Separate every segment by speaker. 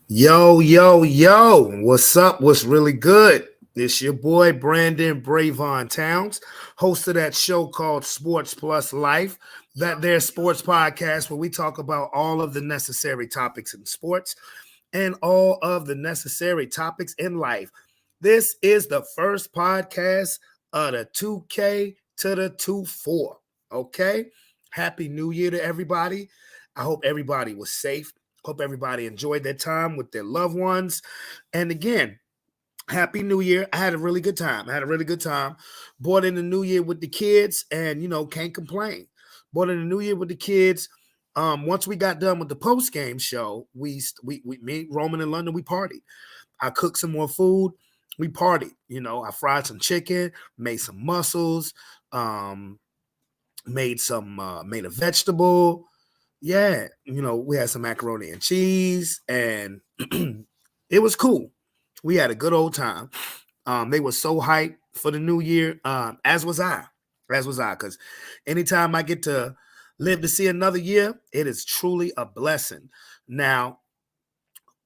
Speaker 1: Yo, yo, yo, what's up? What's really good? It's your boy Brandon Bravon Towns, host of that show called Sports Plus Life, that their sports podcast where we talk about all of the necessary topics in sports and all of the necessary topics in life. This is the first podcast of the 2K to the 2-4. Okay? Happy New Year to everybody. I hope everybody was safe. Hope everybody enjoyed their time with their loved ones. And again, Happy New Year. I had a really good time. Bought in the new year with the kids and, can't complain. Bought in the new year with the kids. Once we got done with the post game show, we me, Roman in London, we partied. I cooked some more food. We partied. I fried some chicken, made some mussels, um, made a vegetable. Yeah, we had some macaroni and cheese, and it was cool. We had a good old time. They were so hyped for the new year, as was I. Because anytime I get to live to see another year, it is truly a blessing. Now,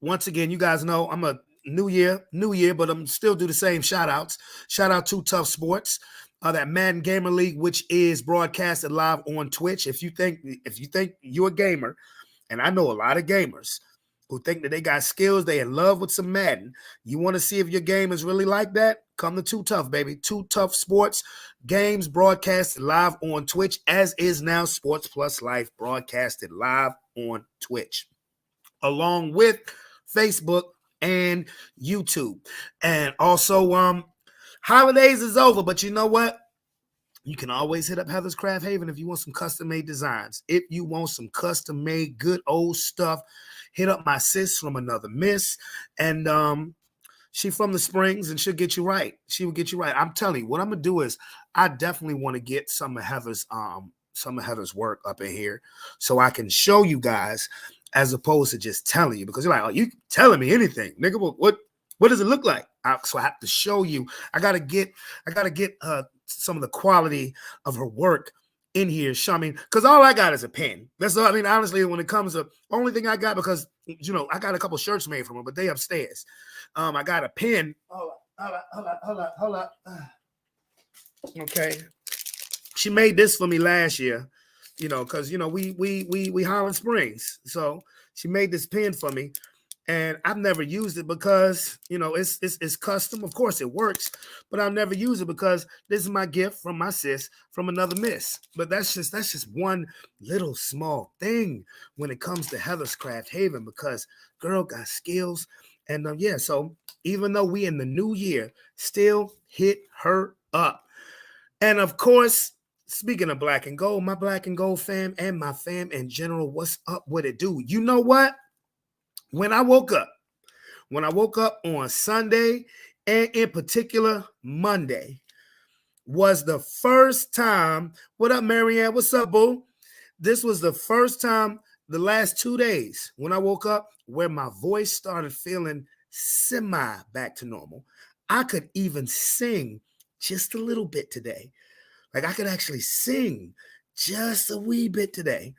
Speaker 1: once again, you guys know I'm a new year, but I'm still do the same shout outs. Shout out to Tough Sports, that Madden Gamer League, which is broadcasted live on Twitch. If you think you're a gamer, and I know a lot of gamers who think that they got skills, they in love with some Madden. You want to see if your game is really like that? Come to Too Tough, baby. Too Tough Sports games broadcasted live on Twitch, as is now Sports Plus Life broadcasted live on Twitch, along with Facebook and YouTube. And also, holidays is over, but you know what? You can always hit up Heather's Craft Haven if you want some custom-made designs. If you want some custom-made, good old stuff, hit up my sis from Another Miss. And she from the Springs, and she'll get you right. She will get you right. I'm telling you, what I'm going to do is I definitely want to get some of Heather's work up in here so I can show you guys as opposed to just telling you, because you're like, oh, you telling me anything, nigga. What does it look like? So I have to show you. I gotta get some of the quality of her work in here, Shamin, because all I got is a pen. That's all. I mean, honestly, when it comes to only thing I got, because I got a couple shirts made from her, but they upstairs. I got a pen. Hold up. Okay, she made this for me last year, because we Highland Springs, so she made this pen for me, and I've never used it because it's custom. Of course, it works, but I've never used it because this is my gift from my sis from Another Miss. But that's just one little small thing when it comes to Heather's Craft Haven, because girl got skills, and yeah. So even though we in the new year, still hit her up, and of course. Speaking of black and gold, my black and gold fam and my fam in general, what's up with it, dude? You know what? When I woke up on Sunday, and in particular Monday, was the first time. What up, Marianne? What's up, boo? This was the first time the last 2 days when I woke up where my voice started feeling semi back to normal. I could even sing just a little bit today. Like I could actually sing just a wee bit today.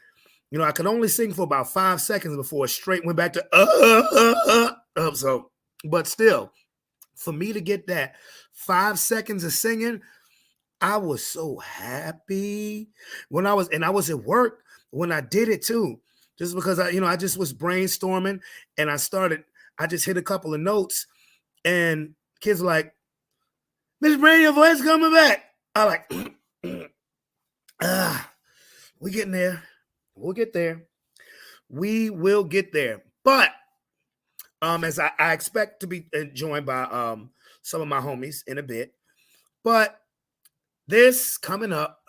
Speaker 1: I could only sing for about 5 seconds before it straight went back to So, but still, for me to get that 5 seconds of singing, I was so happy I was at work when I did it too, just because I just was brainstorming, and I just hit a couple of notes, and kids were like, Miss Brady, your voice coming back. I like, we getting there. We'll get there. We will get there. But as I expect to be joined by some of my homies in a bit. But this coming up,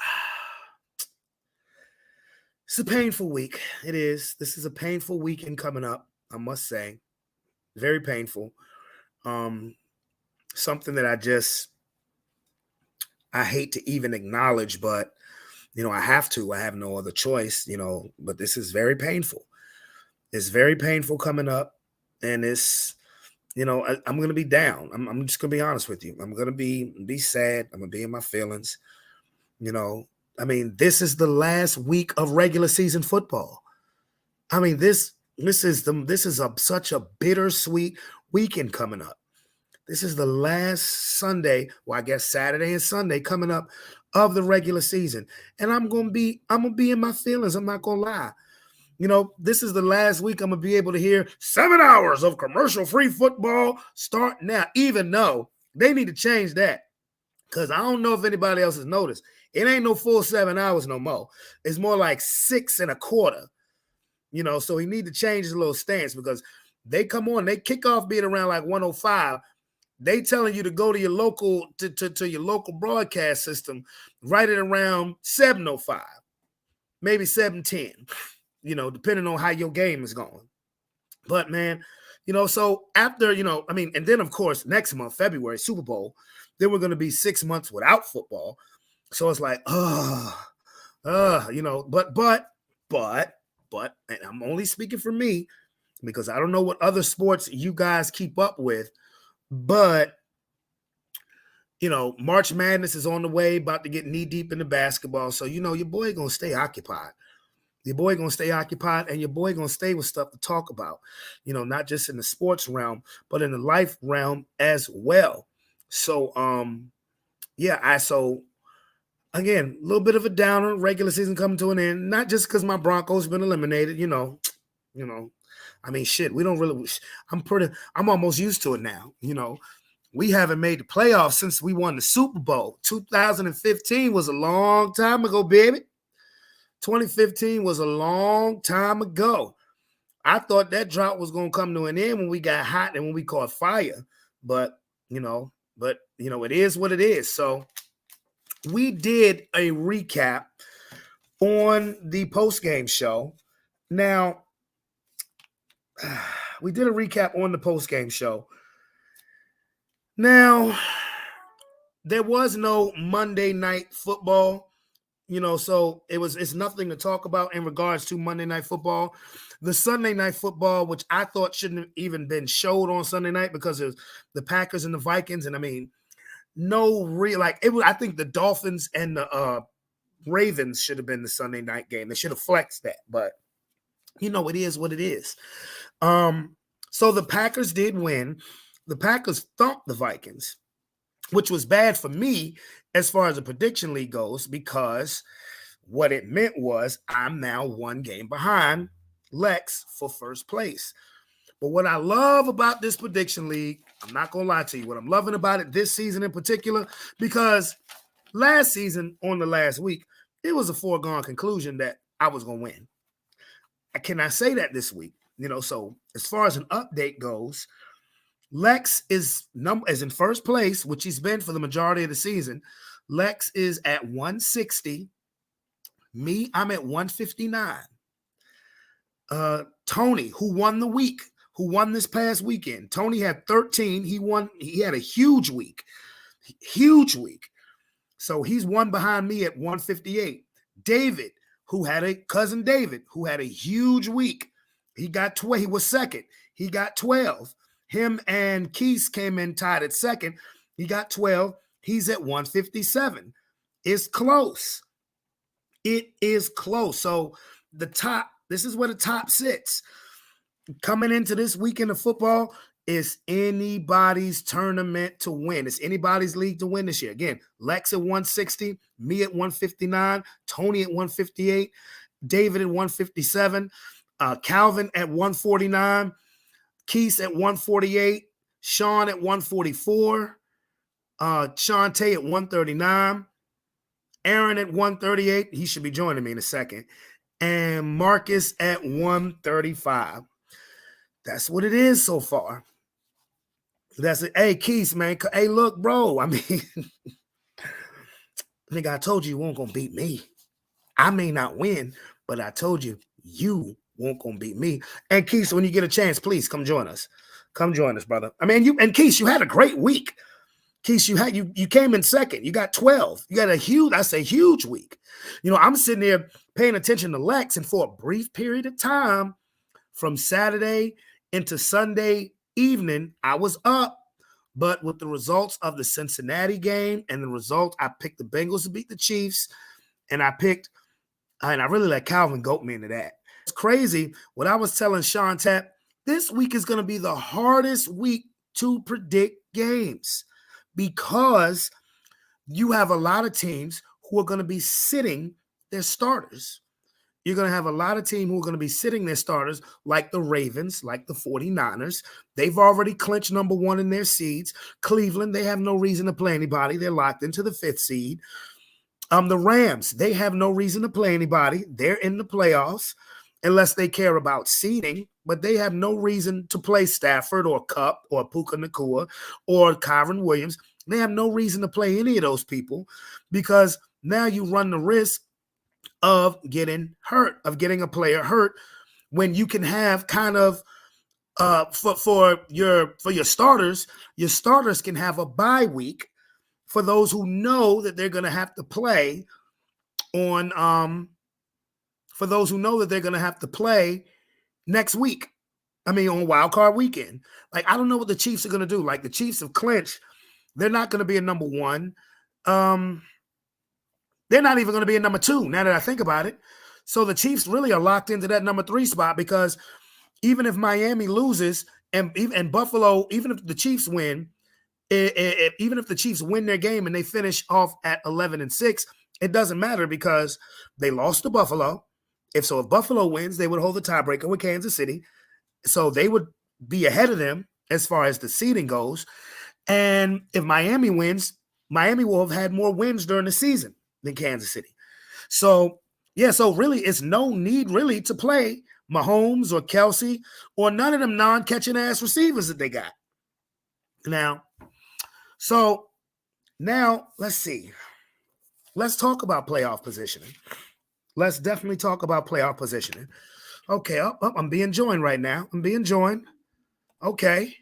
Speaker 1: it's a painful week. It is. This is a painful weekend coming up, I must say. Very painful. Something that I hate to even acknowledge, but I have to. I have no other choice, but this is very painful. It's very painful coming up, and it's I'm gonna be down. I'm just gonna be honest with you. I'm gonna be sad. I'm gonna be in my feelings. I mean, this is the last week of regular season football. I mean, this This is such a bittersweet weekend coming up. This is the last Sunday, well, I guess Saturday and Sunday coming up of the regular season. And I'm gonna be in my feelings. I'm not gonna lie. This is the last week I'm gonna be able to hear 7 hours of commercial-free football start now, even though they need to change that. Because I don't know if anybody else has noticed. It ain't no full 7 hours no more. It's more like 6 1/4. So he need to change his little stance because they come on, they kick off being around like 105. They telling you to go to your local to your local broadcast system right at around 7:05, maybe 7:10, depending on how your game is going. But man, so after, and then of course next month, February, Super Bowl, then we're going to be 6 months without football. So it's like, but, and I'm only speaking for me because I don't know what other sports you guys keep up with, but, March Madness is on the way, about to get knee deep into basketball. So, your boy going to stay occupied. Your boy going to stay occupied, and your boy going to stay with stuff to talk about, not just in the sports realm, but in the life realm as well. So, so again, a little bit of a downer, regular season coming to an end, not just because my Broncos been eliminated, I mean, shit, we don't really, I'm almost used to it now, We haven't made the playoffs since we won the Super Bowl. 2015 was a long time ago, baby. 2015 was a long time ago. I thought that drought was going to come to an end when we got hot and when we caught fire. But, it is what it is. So we did a recap on the post-game show. Now, we did a recap on the post-game show. Now, there was no Monday Night Football, so it's nothing to talk about in regards to Monday Night Football. The Sunday Night Football, which I thought shouldn't have even been showed on Sunday night because of the Packers and the Vikings, and I mean, I think the Dolphins and the Ravens should have been the Sunday night game. They should have flexed that, but it is what it is. So the Packers did win. The Packers thumped the Vikings, which was bad for me as far as the prediction league goes, because what it meant was I'm now 1 game behind Lex for first place. But what I love about this prediction league, I'm not going to lie to you, what I'm loving about it this season in particular, because last season on the last week, it was a foregone conclusion that I was going to win. Can I say that this week? So as far as an update goes, Lex is in first place, which he's been for the majority of the season. Lex is at 160. Me, I'm at 159. Tony, who won the week, who won this past weekend. Tony had 13. He had a huge week. Huge week. So he's one behind me at 158. David, cousin David, who had a huge week. He got 12. He was second. He got 12. Him and Keith came in tied at second. He got 12. He's at 157. It's close. It is close. So this is where the top sits. Coming into this weekend of football, it's anybody's tournament to win. It's anybody's league to win this year. Again, Lex at 160, me at 159, Tony at 158, David at 157, Calvin at 149, Keith at 148, Sean at 144, Shantae at 139, Aaron at 138. He should be joining me in a second. And Marcus at 135. That's what it is so far. That's it. Hey, Keith, man. Hey, look, bro. I mean, nigga, I told you won't gonna beat me. I may not win, but I told you won't gonna beat me. And Keith, when you get a chance, please come join us. Come join us, brother. I mean, Keith, you had a great week. Keith, you came in second. You got 12. You got a huge week. I'm sitting there paying attention to Lex, and for a brief period of time, from Saturday into Sunday evening, I was up. But with the results of the Cincinnati game and the result, I picked the Bengals to beat the Chiefs, and I really let Calvin goat me into that. crazy. What I was telling Sean Tap, this week is going to be the hardest week to predict games because you have a lot of teams who are going to be sitting their starters. You're going to have a lot of teams who are going to be sitting their starters, like the Ravens, like the 49ers. They've already clinched number one in their seeds. Cleveland, they have no reason to play anybody. They're locked into the 5th seed. The Rams, they have no reason to play anybody. They're in the playoffs unless they care about seeding, but they have no reason to play Stafford or Kupp or Puka Nacua or Kyron Williams. They have no reason to play any of those people because now you run the risk of getting hurt, of getting a player hurt when you can have kind of for your starters can have a bye week for those who know that they're going to have to play on for those who know that they're going to have to play next week. I mean, on wild card weekend. Like, I don't know what the Chiefs are going to do. Like, the Chiefs have clinched. They're not going to be a number one. They're not even going to be a number two, now that I think about it. So the Chiefs really are locked into that number 3 spot because even if Miami loses and Buffalo, even if the Chiefs win, even if the Chiefs win their game and they finish off at 11-6, it doesn't matter because they lost to Buffalo. If Buffalo wins, they would hold the tiebreaker with Kansas City. So they would be ahead of them as far as the seeding goes. And if Miami wins, Miami will have had more wins during the season than Kansas City. So, yeah, so really it's no need really to play Mahomes or Kelsey or none of them non-catching ass receivers that they got. Now, let's see. Let's talk about playoff positioning. Let's definitely talk about playoff positioning. Okay, I'm being joined right now. I'm being joined. Okay.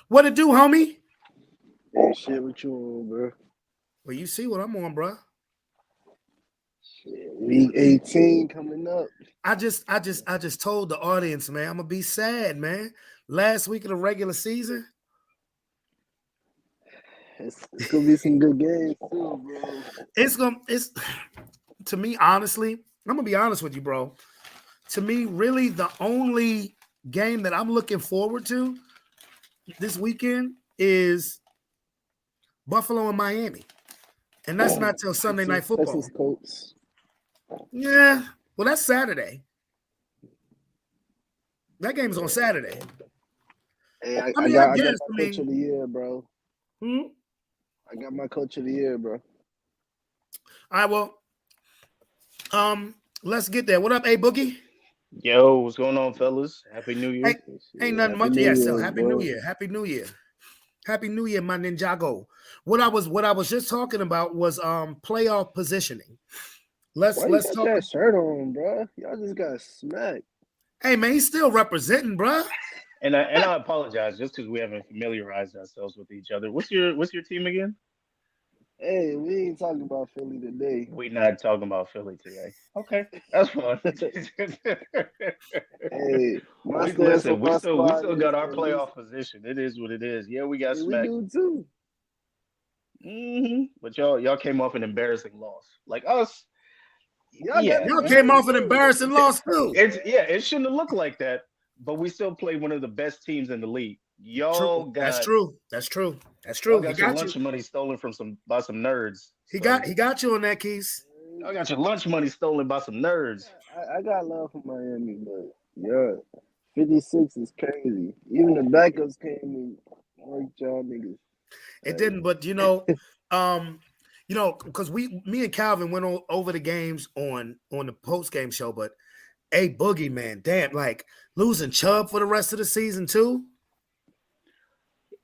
Speaker 1: What it do, homie?
Speaker 2: Hey, shit, what you on, bro?
Speaker 1: Well, you see what I'm on, bro.
Speaker 2: Shit, week 18 coming up.
Speaker 1: I just told the audience, man, I'm gonna be sad, man. Last week of the regular season.
Speaker 2: It's gonna be some good games too, bro.
Speaker 1: It's to me, honestly, I'm gonna be honest with you, bro. To me, really, the only game that I'm looking forward to this weekend is Buffalo and Miami. And that's not till Sunday Night Football.
Speaker 2: Texas Colts.
Speaker 1: Yeah. Well, that's Saturday. That game's on Saturday.
Speaker 2: Hey, I got my coach of the year, bro. I got my coach of the year, bro.
Speaker 1: All right, well, let's get there. What up, A Boogie?
Speaker 3: Yo, what's going on, fellas? Happy New Year.
Speaker 1: Ain't nothing much. Yeah, so Happy New Year. Happy New Year. Happy New Year, my Ninjago. What I was just talking about was playoff positioning. Let's talk
Speaker 2: that shirt on, bro. Y'all just got smacked.
Speaker 1: Hey man, he's still representing, bro.
Speaker 3: And I apologize just because we haven't familiarized ourselves with each other. What's your team again?
Speaker 2: Hey, we ain't talking about Philly today.
Speaker 3: We're not talking about Philly today. Okay, that's fine.
Speaker 2: Hey,
Speaker 3: listen, we still got our playoff position. It is what it is. Yeah, we got smacked.
Speaker 2: We do too.
Speaker 3: But y'all came off an embarrassing loss, like us.
Speaker 1: Y'all came off an embarrassing loss too.
Speaker 3: It shouldn't have looked like that, but we still played one of the best teams in the league. Y'all got
Speaker 1: That's true.
Speaker 3: Y'all got your lunch money stolen by some nerds.
Speaker 1: He got you on that, Keys.
Speaker 3: I got your lunch money stolen by some nerds.
Speaker 2: I got love for Miami, but yeah, 56 is crazy. Even the backups came and worked y'all niggas.
Speaker 1: It didn't, but because me and Calvin went over the games on the post game show, but A Boogie, man, damn, like losing Chubb for the rest of the season too.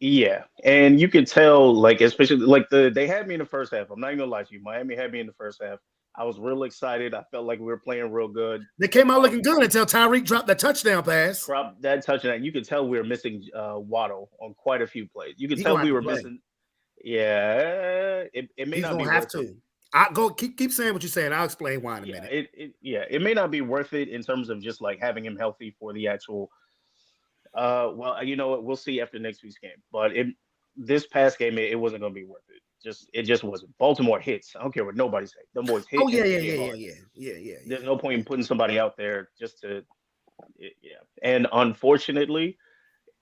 Speaker 3: Yeah, and you could tell, like, especially like they had me in the first half. I'm not even gonna lie to you. Miami had me in the first half. I was real excited. I felt like we were playing real good.
Speaker 1: They came out looking good until Tyreek dropped that touchdown pass.
Speaker 3: Dropped that touchdown. You could tell we were missing Waddle on quite a few plays. You could tell we were missing. Yeah, it may not be worth it.
Speaker 1: I go keep saying what you're saying. I'll explain why in a minute.
Speaker 3: It may not be worth it in terms of just like having him healthy for the actual. Well, you know what? We'll see after next week's game. But this past game, it wasn't going to be worth it. it just wasn't. Baltimore hits. I don't care what nobody say. Them boys hit
Speaker 1: Oh
Speaker 3: and
Speaker 1: yeah,
Speaker 3: they
Speaker 1: yeah,
Speaker 3: hit
Speaker 1: yeah,
Speaker 3: hard.
Speaker 1: yeah, yeah, yeah, yeah,
Speaker 3: There's no point in putting somebody out there just to yeah. And unfortunately,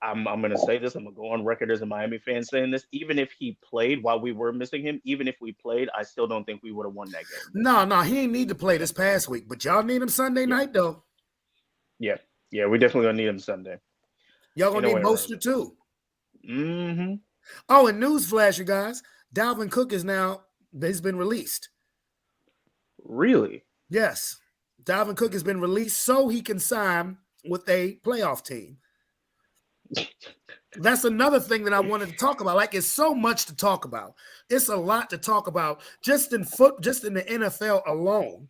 Speaker 3: I'm gonna say this. I'm gonna go on record as a Miami fan saying this. Even if he played while we were missing him, even if we played, I still don't think we would have won that game.
Speaker 1: No, no, he ain't need to play this past week, but y'all need him Sunday
Speaker 3: Yeah,
Speaker 1: night though.
Speaker 3: yeah, yeah. We definitely gonna need him Sunday.
Speaker 1: Y'all
Speaker 3: Ain't
Speaker 1: gonna
Speaker 3: no
Speaker 1: need
Speaker 3: way around
Speaker 1: Mostert
Speaker 3: it.
Speaker 1: too.
Speaker 3: Mm-hmm.
Speaker 1: Oh, and newsflash, you guys, Dalvin Cook is now he's been released.
Speaker 3: Really?
Speaker 1: Yes, Dalvin Cook has been released so he can sign with a playoff team. That's another thing that I wanted to talk about. Like, it's so much to talk about. It's a lot to talk about just in the NFL alone.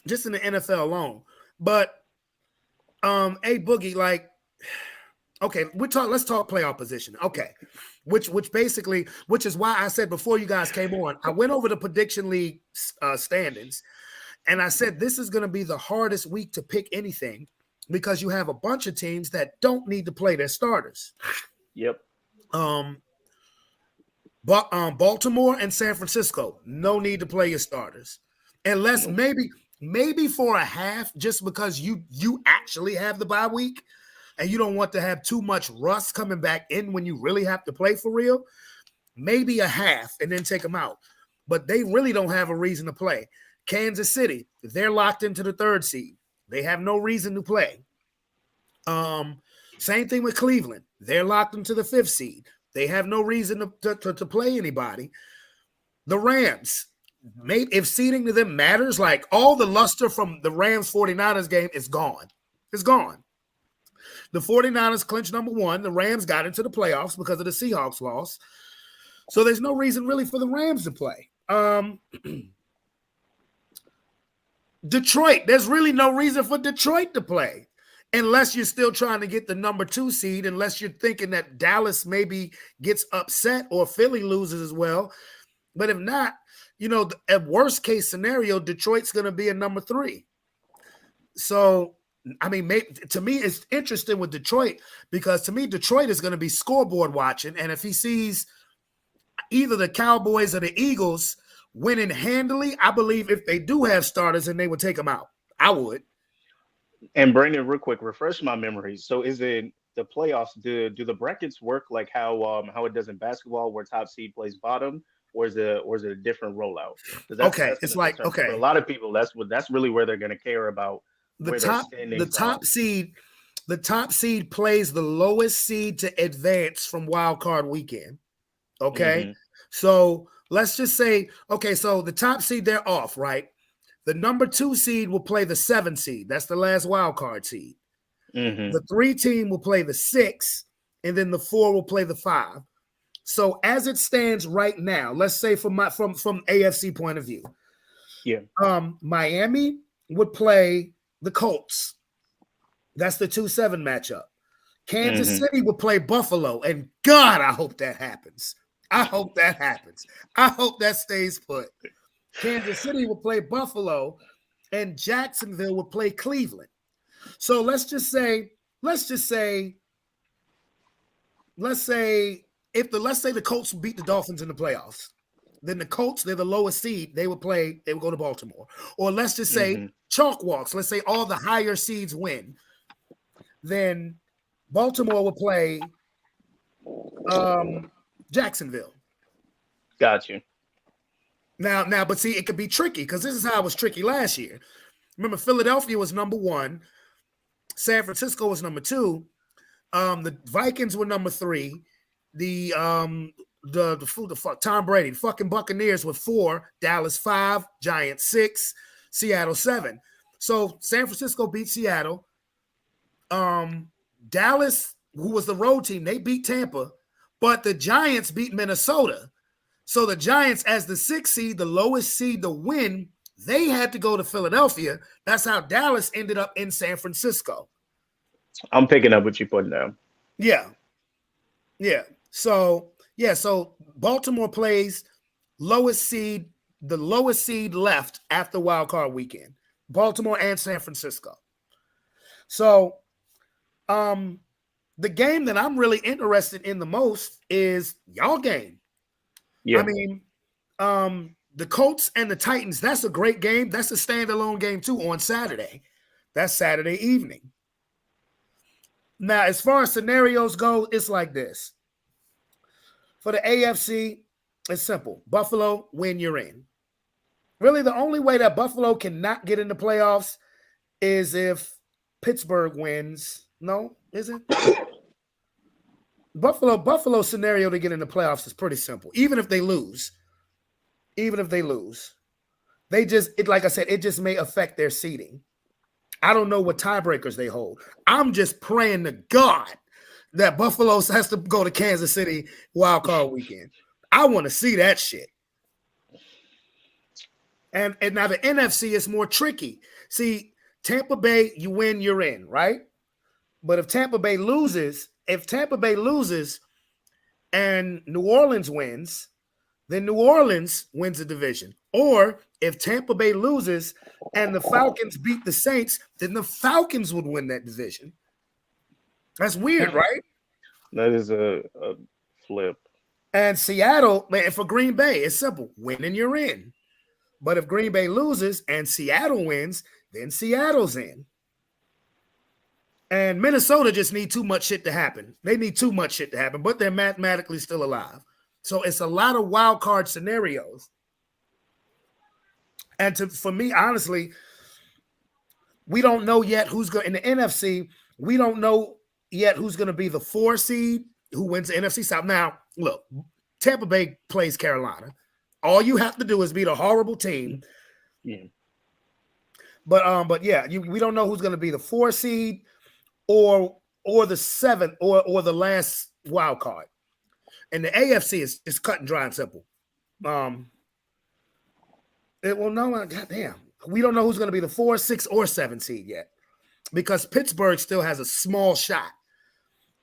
Speaker 1: Just in the NFL alone. But A Boogie, like, okay, let's talk playoff position. Okay. Which is why I said before you guys came on, I went over the prediction league standings, and I said this is going to be the hardest week to pick anything because you have a bunch of teams that don't need to play their starters.
Speaker 3: Yep.
Speaker 1: But Baltimore and San Francisco, no need to play your starters. Unless maybe for a half, just because you actually have the bye week and you don't want to have too much rust coming back in when you really have to play for real. Maybe a half and then take them out. But they really don't have a reason to play. Kansas City, they're locked into the 3rd seed. They have no reason to play. Same thing with Cleveland. They're locked into the 5th seed. They have no reason to play anybody. The Rams, maybe if seeding to them matters, like all the luster from the Rams 49ers game is gone. It's gone. The 49ers clinched number 1. The Rams got into the playoffs because of the Seahawks loss. So there's no reason really for the Rams to play. Detroit, there's really no reason for Detroit to play unless you're still trying to get the number 2 seed, unless you're thinking that Dallas maybe gets upset or Philly loses as well. But if not, at worst case scenario, Detroit's going to be a number 3. So, I mean, to me, it's interesting with Detroit because to me, Detroit is going to be scoreboard watching. And if he sees either the Cowboys or the Eagles winning handily, I believe if they do have starters and they would take them out. I would.
Speaker 3: And Brandon, real quick, refresh my memory. So is it the playoffs? Do the brackets work like how it does in basketball, where top seed plays bottom, or is it a different rollout?
Speaker 1: Okay, it's like
Speaker 3: for a lot of people, that's really where they're going to care about where their standings
Speaker 1: top seed. The top seed plays the lowest seed to advance from wild card weekend. Okay,
Speaker 3: Mm-hmm.
Speaker 1: So let's just say, okay, so the top seed, they're off, right? The number 2 seed will play the 7 seed. That's the last wild card seed.
Speaker 3: Mm-hmm.
Speaker 1: The 3 team will play the 6, and then the 4 will play the 5. So as it stands right now, let's say from AFC point of view, Miami would play the Colts. That's the 2-7 matchup. Kansas City would play Buffalo, and God, I hope that happens. I hope that happens. I hope that stays put. Kansas City will play Buffalo, and Jacksonville will play Cleveland. So let's say the Colts beat the Dolphins in the playoffs. Then the Colts, they're the lowest seed. They would go to Baltimore. Or let's just say chalk walks. Let's say all the higher seeds win. Then Baltimore will play Jacksonville.
Speaker 3: Got you.
Speaker 1: Now, but see, it could be tricky because this is how it was tricky last year. Remember, Philadelphia was number 1. San Francisco was number 2. The Vikings were number 3. The Tom Brady, fucking Buccaneers were 4. Dallas 5. Giants 6. Seattle 7. So San Francisco beat Seattle. Dallas, who was the road team, they beat Tampa, but the Giants beat Minnesota. So the Giants, as the 6th seed, the lowest seed to win, they had to go to Philadelphia. That's how Dallas ended up in San Francisco.
Speaker 3: I'm picking up what you're putting down.
Speaker 1: Yeah. So Baltimore plays the lowest seed left after wild card weekend. Baltimore and San Francisco. So the game that I'm really interested in the most is y'all game.
Speaker 3: Yeah.
Speaker 1: I mean, the Colts and the Titans, that's a great game. That's a standalone game too on Saturday. That's Saturday evening. Now, as far as scenarios go, it's like this. For the AFC, it's simple. Buffalo, win, you're in. Really, the only way that Buffalo cannot get in the playoffs is if Pittsburgh wins. No, is it? Buffalo scenario to get in the playoffs is pretty simple. Even if they lose, they just like I said, it just may affect their seeding. I don't know what tiebreakers they hold. I'm just praying to God that Buffalo has to go to Kansas City wild card weekend. I want to see that shit. And now the NFC is more tricky. See, Tampa Bay, you win, you're in, right? But if Tampa Bay loses and New Orleans wins, then New Orleans wins the division. Or if Tampa Bay loses and the Falcons beat the Saints, then the Falcons would win that division. That's weird, right?
Speaker 3: That is a flip.
Speaker 1: And Seattle, man, for Green Bay, it's simple. Win and you're in. But if Green Bay loses and Seattle wins, then Seattle's in. And Minnesota just need too much shit to happen. They need too much shit to happen, but they're mathematically still alive. So it's a lot of wild card scenarios. And for me, honestly, we don't know yet who's going in the NFC. We don't know yet who's going to be the 4 seed who wins the NFC South. Now, look, Tampa Bay plays Carolina. All you have to do is beat a horrible team.
Speaker 3: Yeah.
Speaker 1: But yeah, we don't know who's going to be the 4 seed or the 7th or the last wild card. And the AFC is cut and dry and simple. Goddamn. We don't know who's going to be the 4, 6, or 7 seed yet because Pittsburgh still has a small shot.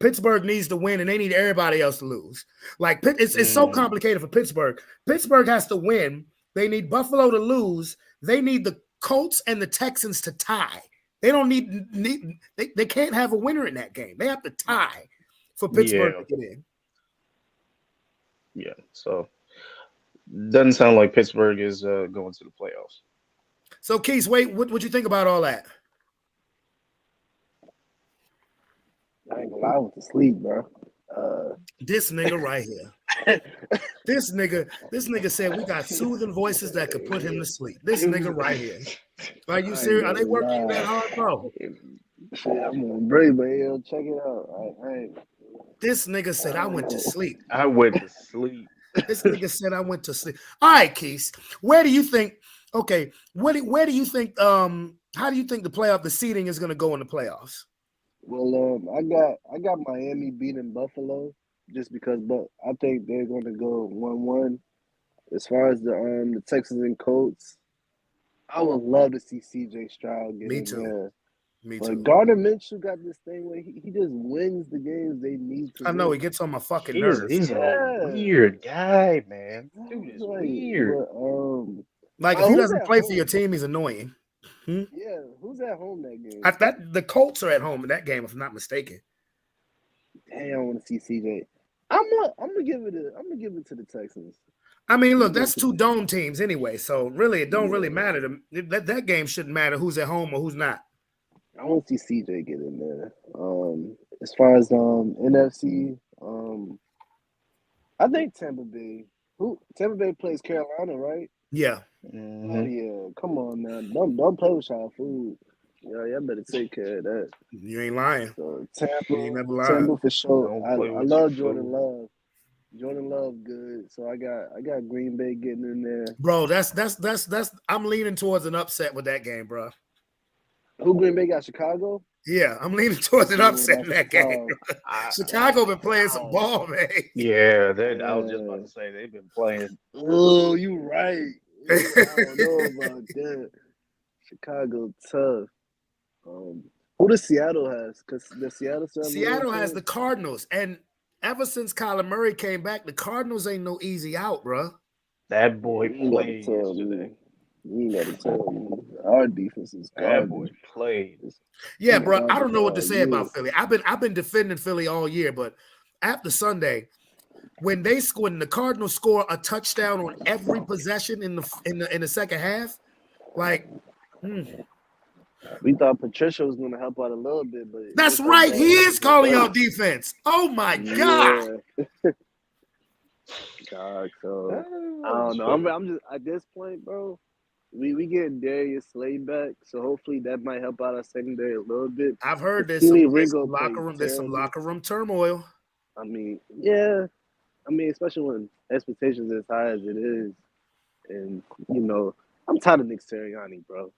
Speaker 1: Pittsburgh needs to win, and they need everybody else to lose. Like it's so complicated for Pittsburgh. Pittsburgh has to win. They need Buffalo to lose. They need the Colts and the Texans to tie. They don't they can't have a winner in that game. They have to tie for Pittsburgh to get in.
Speaker 3: Yeah, so doesn't sound like Pittsburgh is going to the playoffs.
Speaker 1: So, Keith, wait, what you think about all that?
Speaker 2: I ain't gonna lie, I went to sleep, bro.
Speaker 1: This nigga right here. This nigga said we got soothing voices that could put him to sleep. This nigga right here. Are you serious? Are they working that hard, bro?
Speaker 2: Shit, I'm on break, but yeah, check it out.
Speaker 1: This nigga said I went to sleep.
Speaker 3: I went to sleep.
Speaker 1: This nigga said I went to sleep. All right, Keith. Where do you think? Okay, where do you think? How do you think the seeding is going to go in the playoffs?
Speaker 2: Well, I got Miami beating Buffalo just because, but I think they're going to go 1-1. As far as the Texans and Colts, I would love to see CJ Stroud get in there.
Speaker 1: Me
Speaker 2: But
Speaker 1: too.
Speaker 2: Gardner Minshew got this thing where he just wins the games they need to.
Speaker 1: I know
Speaker 2: win.
Speaker 1: he gets on my fucking nerves.
Speaker 3: He's a weird guy, man. Dude is weird.
Speaker 2: But,
Speaker 1: like if he doesn't play for your team, he's annoying.
Speaker 2: Yeah, who's at home that game?
Speaker 1: The Colts are at home in that game, if I'm not mistaken.
Speaker 2: Damn, I want to see CJ. I'm gonna give it to the Texans.
Speaker 1: I mean, look, that's 2 dome teams anyway, so really it don't really matter. That game shouldn't matter who's at home or who's not.
Speaker 2: I want to see CJ get in there. As far as NFC, I think Tampa Bay. Tampa Bay plays Carolina, right?
Speaker 1: Yeah.
Speaker 3: Mm-hmm.
Speaker 2: Oh yeah, come on now, don't play with y'all food. Yeah, y'all better take care of that.
Speaker 1: You ain't lying.
Speaker 2: So
Speaker 1: You ain't never lied.
Speaker 2: Tampa for sure. I
Speaker 3: with
Speaker 2: love
Speaker 3: your
Speaker 2: Jordan
Speaker 3: food.
Speaker 2: Love. Jordan Love good. So I got Green Bay getting in there.
Speaker 1: Bro, that's I'm leaning towards an upset with that game, bro.
Speaker 2: Who Green Bay got? Chicago?
Speaker 1: Yeah, I'm leaning towards an upset in that game. Chicago been playing some ball, man.
Speaker 3: Yeah, I was just about to say they've been playing.
Speaker 2: Oh, you right. I don't know about that. Chicago tough. Who does Seattle has? Because the
Speaker 1: Seattle has the Cardinals, and ever since Kyler Murray came back, the Cardinals ain't no easy out, bro.
Speaker 3: That boy played yesterday.
Speaker 2: You got to tell me. Our defense is
Speaker 3: That boy played.
Speaker 1: Yeah, bro. I don't know what to say about Philly. I've been defending Philly all year, but after Sunday, when the Cardinals score a touchdown on every possession in the second half, like
Speaker 2: We thought Patricia was gonna help out a little bit, but
Speaker 1: that's
Speaker 2: it's her
Speaker 1: right.
Speaker 2: bad
Speaker 1: He is calling
Speaker 2: work.
Speaker 1: out defense. Oh my God.
Speaker 2: Yeah. God, so I don't know. I'm just at this point, bro. We getting Darius Slay back, so hopefully that might help out our secondary a little bit.
Speaker 1: I've heard there's
Speaker 2: Keely
Speaker 1: some
Speaker 2: Ringo
Speaker 1: locker
Speaker 2: played
Speaker 1: room. There's some
Speaker 2: terrible.
Speaker 1: locker room turmoil.
Speaker 2: I mean, yeah. I mean, especially when expectations are as high as it is, and I'm tired of Nick Sirianni, bro.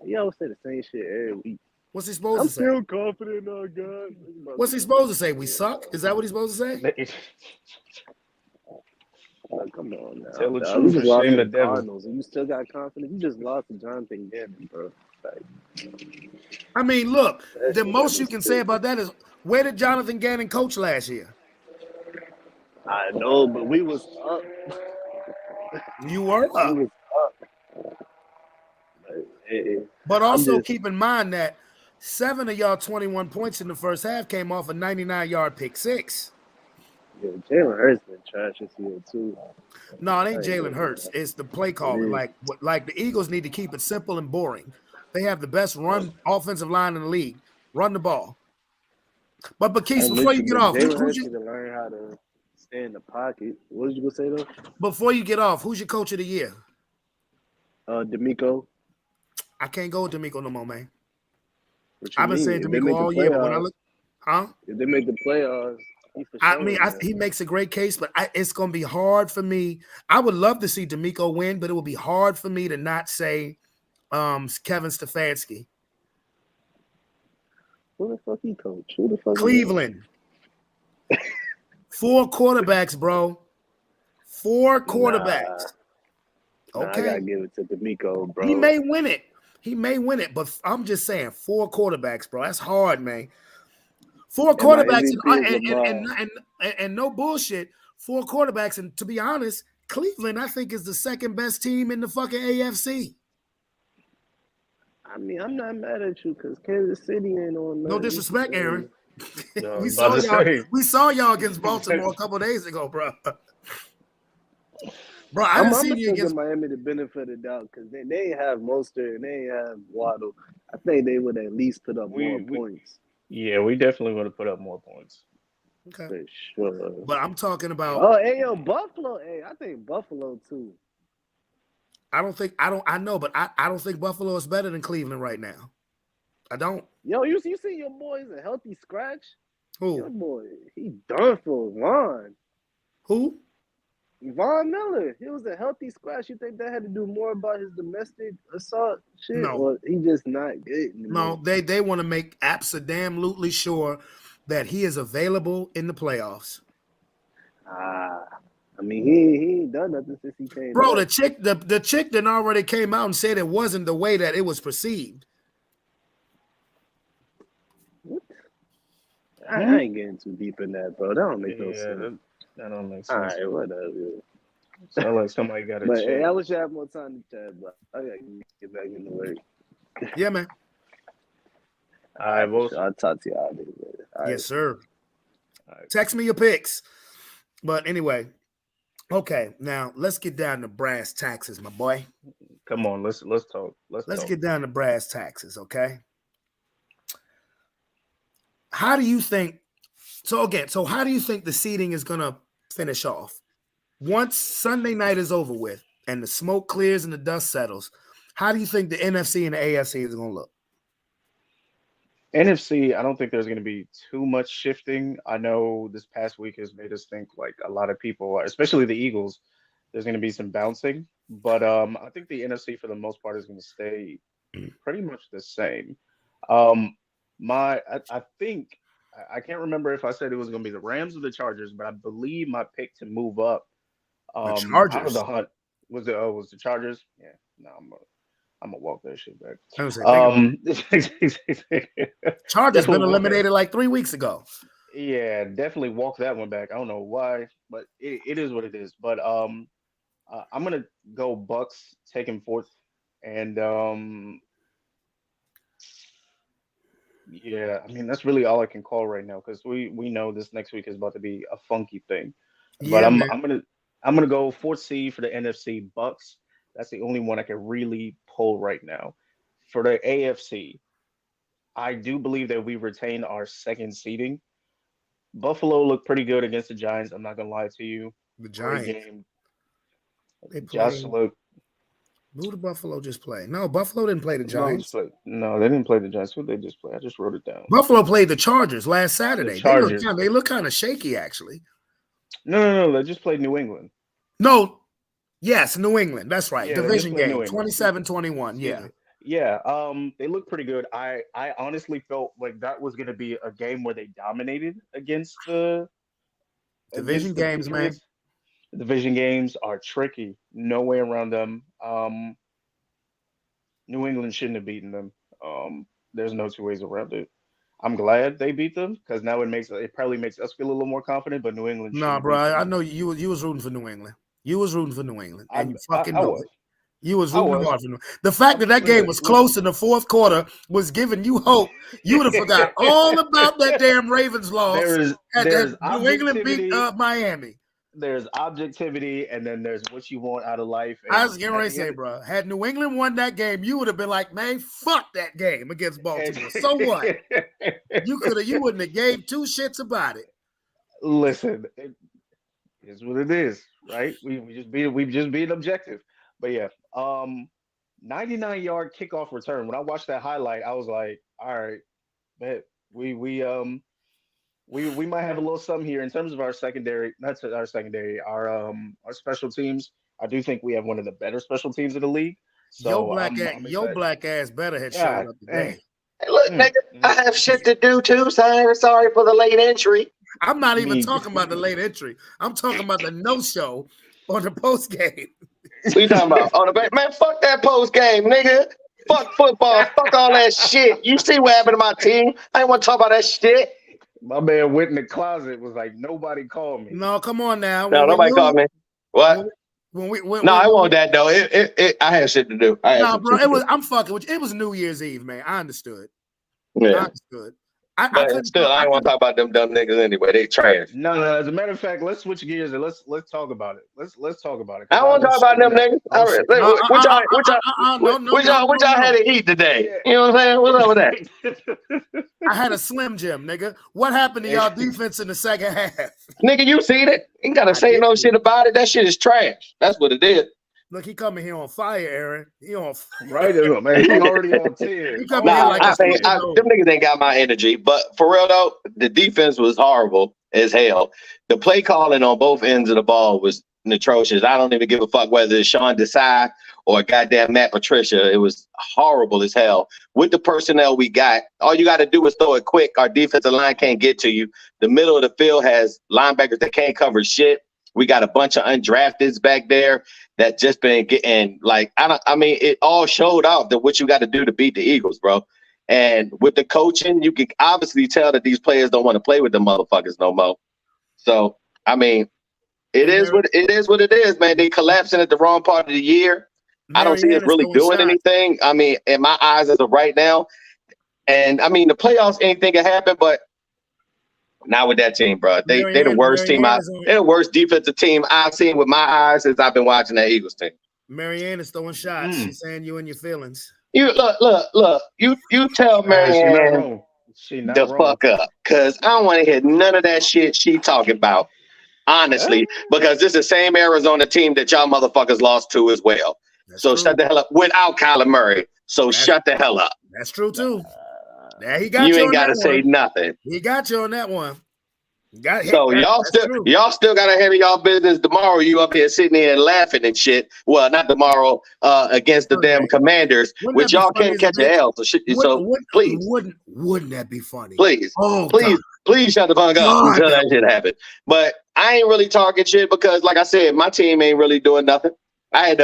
Speaker 2: You always say the same shit every week.
Speaker 1: What's he supposed
Speaker 2: I'm
Speaker 1: to say?
Speaker 2: still confident in our God.
Speaker 1: What's he supposed to say? We suck? Is that what he's supposed to say?
Speaker 2: Like, come on now.
Speaker 3: Tell the
Speaker 2: dog.
Speaker 3: truth
Speaker 2: We just
Speaker 3: and
Speaker 2: lost
Speaker 3: shame
Speaker 2: to
Speaker 3: the
Speaker 2: the
Speaker 3: devil.
Speaker 2: Cardinals, and you still got confidence. You just lost to Jonathan Gannon, bro. Like,
Speaker 1: I mean, look,
Speaker 2: that
Speaker 1: the
Speaker 2: shit
Speaker 1: most
Speaker 2: got
Speaker 1: you
Speaker 2: me
Speaker 1: can say
Speaker 2: sick.
Speaker 1: about that is where did Jonathan Gannon coach last year?
Speaker 2: I know, but we was up.
Speaker 1: You were
Speaker 2: We
Speaker 1: up.
Speaker 2: was up.
Speaker 1: But
Speaker 2: I'm
Speaker 1: also
Speaker 2: just,
Speaker 1: keep in mind that 7 of y'all 21 points in the first half came off a 99-yard pick six.
Speaker 2: Jalen Hurts been trash this year too.
Speaker 1: No, it ain't
Speaker 2: I ain't
Speaker 1: Jalen
Speaker 2: gonna
Speaker 1: Hurts.
Speaker 2: lie.
Speaker 1: It's the play
Speaker 2: It
Speaker 1: calling.
Speaker 2: is.
Speaker 1: Like the Eagles need to keep it simple and boring. They have the best run offensive line in the league. Run the ball. But Keith,
Speaker 2: I'm
Speaker 1: before
Speaker 2: with
Speaker 1: you
Speaker 2: you,
Speaker 1: get
Speaker 2: but
Speaker 1: off,
Speaker 2: Jalen
Speaker 1: who's
Speaker 2: Hurts
Speaker 1: your,
Speaker 2: need to learn how to stay in the pocket. What did you gonna say though?
Speaker 1: before you get off, who's your coach of the year?
Speaker 2: D'Amico.
Speaker 1: I can't go with D'Amico no more, man.
Speaker 2: What you
Speaker 1: I've been
Speaker 2: mean?
Speaker 1: saying
Speaker 2: If they
Speaker 1: D'Amico
Speaker 2: make the
Speaker 1: all year, but when I
Speaker 2: playoffs,
Speaker 1: look, huh?
Speaker 2: if they make the playoffs, he for
Speaker 1: I
Speaker 2: sure
Speaker 1: mean,
Speaker 2: in there.
Speaker 1: he makes a great case, but it's going to be hard for me. I would love to see D'Amico win, but it would be hard for me to not say Kevin Stefanski.
Speaker 2: Who the fuck he coach? Who the fuck?
Speaker 1: Cleveland. 4 quarterbacks, bro. 4 quarterbacks.
Speaker 2: Nah, I
Speaker 1: Okay.
Speaker 2: gotta give it to D'Amico, bro.
Speaker 1: He may win it. He may win it, but I'm just saying 4 quarterbacks, bro. That's hard, man. 4
Speaker 2: And my
Speaker 1: quarterbacks
Speaker 2: MVP is Lamar.
Speaker 1: and no bullshit. 4 quarterbacks, and to be honest, Cleveland, I think, is the second best team in the fucking AFC.
Speaker 2: I mean, I'm not mad at you because Kansas City ain't on
Speaker 1: No
Speaker 2: nothing.
Speaker 1: disrespect, Aaron.
Speaker 3: No,
Speaker 1: we
Speaker 3: I was about
Speaker 1: saw
Speaker 3: to
Speaker 1: y'all.
Speaker 3: say.
Speaker 1: We saw y'all against Baltimore a couple days ago, bro. Bro, I
Speaker 2: I'm
Speaker 1: didn't see
Speaker 2: gonna
Speaker 1: you
Speaker 2: still give
Speaker 1: against.
Speaker 2: Miami the benefit of the doubt because they ain't have Mostert and they ain't have Waddle. I think they would at least put up more points.
Speaker 3: Yeah, we definitely would have put up more points.
Speaker 1: Okay,
Speaker 2: For sure.
Speaker 1: but I'm talking about.
Speaker 2: Oh, hey, yo, Buffalo. Hey, I think Buffalo too.
Speaker 1: I know, but I don't think Buffalo is better than Cleveland right now. I don't.
Speaker 2: Yo, you see your boy's a healthy scratch? Your
Speaker 1: Who?
Speaker 2: boy, he done for Vaughn.
Speaker 1: Who?
Speaker 2: Von Miller, he was a healthy scratch. You think that had to do more about his domestic assault shit,
Speaker 1: No.
Speaker 2: or he just not good anymore?
Speaker 1: No, they want to make absolutely sure that he is available in the playoffs.
Speaker 2: I mean, he ain't done nothing since he came
Speaker 1: Bro,
Speaker 2: back.
Speaker 1: the chick that already came out and said it wasn't the way that it was perceived.
Speaker 2: What? I ain't getting too deep in that, bro. That don't make no sense.
Speaker 3: That don't make sense.
Speaker 2: All right, whatever.
Speaker 3: Sound like somebody got a
Speaker 2: But
Speaker 3: check.
Speaker 2: hey, I wish I had more time to chat, but I gotta get back into work.
Speaker 1: Yeah, man.
Speaker 3: All right, well,
Speaker 2: I'll talk to y'all later. All right.
Speaker 1: Yes, sir.
Speaker 3: all right.
Speaker 1: Text me your picks. But anyway, okay, now let's get down to brass taxes, my boy.
Speaker 3: Come on, let's talk. Let's talk.
Speaker 1: Get down to brass taxes, okay? How do you think? So how do you think the seeding is gonna finish off? Once Sunday night is over with and the smoke clears and the dust settles, how do you think the NFC and the AFC is gonna look?
Speaker 3: NFC, I don't think there's going to be too much shifting. I know this past week has made us think like a lot of people, especially the Eagles, there's going to be some bouncing. But I think the NFC for the most part is going to stay pretty much the same. I think I can't remember if I said it was going to be the Rams or the Chargers, but I believe my pick to move up out of the hunt was the Chargers. Yeah, no, I'm gonna walk that shit back.
Speaker 1: Chargers been eliminated like 3 weeks ago.
Speaker 3: Yeah, definitely walk that one back. I don't know why, but it is what it is. But I'm gonna go Bucks taking fourth, and yeah, I mean that's really all I can call right now because we know this next week is about to be a funky thing. But
Speaker 1: Yeah,
Speaker 3: I'm
Speaker 1: man.
Speaker 3: I'm gonna go fourth seed for the NFC Bucks. That's the only one I can really pull right now. For the AFC, I do believe that we retain our second seeding. Buffalo looked pretty good against the Giants. I'm not gonna lie to you.
Speaker 1: The
Speaker 3: Great
Speaker 1: Giants.
Speaker 3: game.
Speaker 1: They
Speaker 3: Just
Speaker 1: played.
Speaker 3: look.
Speaker 1: Who did Buffalo just play? No, Buffalo didn't play the
Speaker 3: No, who just
Speaker 1: Giants.
Speaker 3: played? No, they didn't play the Giants. Who they just play? I just wrote it down.
Speaker 1: Buffalo played the Chargers last
Speaker 3: The
Speaker 1: Saturday.
Speaker 3: Chargers.
Speaker 1: They look kind of shaky, actually.
Speaker 3: No. They just played New England.
Speaker 1: No, yes, New England. That's right.
Speaker 3: Yeah, they just
Speaker 1: Division
Speaker 3: played New
Speaker 1: game,
Speaker 3: England.
Speaker 1: 27-21.
Speaker 3: Excuse
Speaker 1: Yeah.
Speaker 3: me. Yeah, they look pretty good. I honestly felt like that was going to be a game where they dominated
Speaker 1: Division
Speaker 3: against the
Speaker 1: games, man.
Speaker 3: Patriots. Division games are tricky. No way around them. New England shouldn't have beaten them. There's no two ways around it. I'm glad they beat them because now it probably makes us feel a little more confident. But New England,
Speaker 1: Nah,
Speaker 3: shouldn't
Speaker 1: bro.
Speaker 3: have beat
Speaker 1: I
Speaker 3: them.
Speaker 1: know you was rooting for New England. You was rooting for New England, and you fucking
Speaker 3: I
Speaker 1: know
Speaker 3: was.
Speaker 1: it. You was
Speaker 3: I
Speaker 1: rooting
Speaker 3: was.
Speaker 1: hard for New. The fact that game was close in the fourth quarter was giving you hope. You would have forgot all about that damn Ravens loss.
Speaker 3: There's
Speaker 1: New England beat
Speaker 3: objectivity.
Speaker 1: Miami.
Speaker 3: There's objectivity, and then there's what you want out of life.
Speaker 1: I was getting ready to say, bro, had New England won that game, you would have been like, man, fuck that game against Baltimore. So what? You wouldn't have gave two shits about it.
Speaker 3: Listen, it is what it is, right? We've just been objective. But yeah, 99-yard kickoff return. When I watched that highlight, I was like, all right, bet we might have a little something here in terms of our secondary, not our secondary, our special teams. I do think we have one of the better special teams in the league. So
Speaker 1: your black ass better had showed up today.
Speaker 4: Hey, look, nigga, I have shit to do too. Sorry for the late entry.
Speaker 1: I'm not even talking about the late entry. I'm talking about the no-show on the post game.
Speaker 4: What you talking about? On the back, man, fuck that post game, nigga. Fuck football. Fuck all that shit. You see what happened to my team? I ain't want to talk about that shit.
Speaker 3: My man went in the closet, was like, nobody called me.
Speaker 1: No, come on now.
Speaker 4: No, nobody called me. What? I want that though. I had shit to do.
Speaker 1: No, bro, I'm fucking with you. It was New Year's Eve, man. I understood.
Speaker 4: Yeah.
Speaker 1: I understood. I
Speaker 4: ain't want to talk about them dumb niggas anyway. They trash.
Speaker 3: No. As a matter of fact, let's switch gears and let's talk about it. Let's talk about it.
Speaker 4: I don't want to talk about them niggas. What y'all had to eat today? You know what I'm saying? What's up with that?
Speaker 1: I had a Slim Jim, nigga. What happened to y'all defense in the second half?
Speaker 4: Nigga, you seen it? You gotta say no shit about it. That shit is trash. That's what it is.
Speaker 1: Look, he coming here on fire, Aaron. He on
Speaker 3: right, man. He already on 10.
Speaker 1: He coming here like
Speaker 4: them niggas ain't got my energy. But for real though, the defense was horrible as hell. The play calling on both ends of the ball was atrocious. I don't even give a fuck whether it's Sean Desai or goddamn Matt Patricia. It was horrible as hell. With the personnel we got, all you got to do is throw it quick. Our defensive line can't get to you. The middle of the field has linebackers that can't cover shit. We got a bunch of undrafteds back there that just been getting it all showed out that what you got to do to beat the Eagles, bro. And with the coaching, you can obviously tell that these players don't want to play with the motherfuckers no more. So, I mean, it is what it is, man. They collapsing at the wrong part of the year. I don't see us really doing anything. I mean, in my eyes as of right now. And I mean, the playoffs, anything can happen, but not with that team, bro. They the worst team. They're the worst defensive team I've seen with my eyes since I've been watching that Eagles team.
Speaker 1: Marianne is throwing shots. She's saying you and your feelings.
Speaker 4: You look. You tell Marianne the fuck up, cause I don't want to hear none of that shit she talking about. Honestly, because this is the same Arizona team that y'all motherfuckers lost to as well. That's so true. Shut the hell up without Kyler Murray. So shut the hell up.
Speaker 1: That's true too. Yeah, he got
Speaker 4: you ain't got to say nothing.
Speaker 1: He got you on that one.
Speaker 4: So y'all still got to handle y'all business tomorrow. You up here sitting here and laughing and shit. Well, not tomorrow against the damn Commanders, which y'all can't catch an L. So please,
Speaker 1: wouldn't that be funny?
Speaker 4: Please, please shut the fuck up until that shit happens. But I ain't really talking shit because, like I said, my team ain't really doing nothing. I had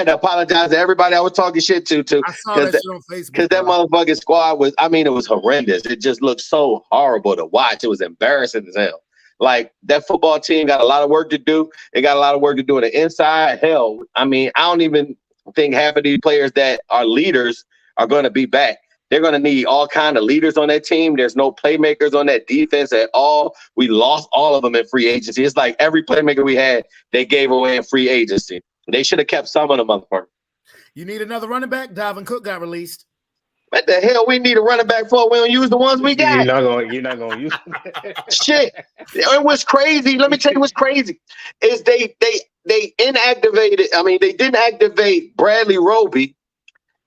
Speaker 4: to apologize to everybody I was talking shit to
Speaker 1: I saw that shit on Facebook.
Speaker 4: Because that motherfucking squad was, it was horrendous. It just looked so horrible to watch. It was embarrassing as hell. Like, that football team got a lot of work to do. They got a lot of work to do on the inside. Hell, I don't even think half of these players that are leaders are going to be back. They're going to need all kind of leaders on that team. There's no playmakers on that defense at all. We lost all of them in free agency. It's like every playmaker we had, they gave away in free agency. They should have kept some of them, motherfuckers.
Speaker 1: You need another running back? Dalvin Cook got released.
Speaker 4: What the hell we need a running back for? We don't use the ones we got.
Speaker 3: You're not gonna use
Speaker 4: Shit. It was crazy. Let me tell you what's crazy. Is they inactivated. I mean, they didn't activate Bradley Roby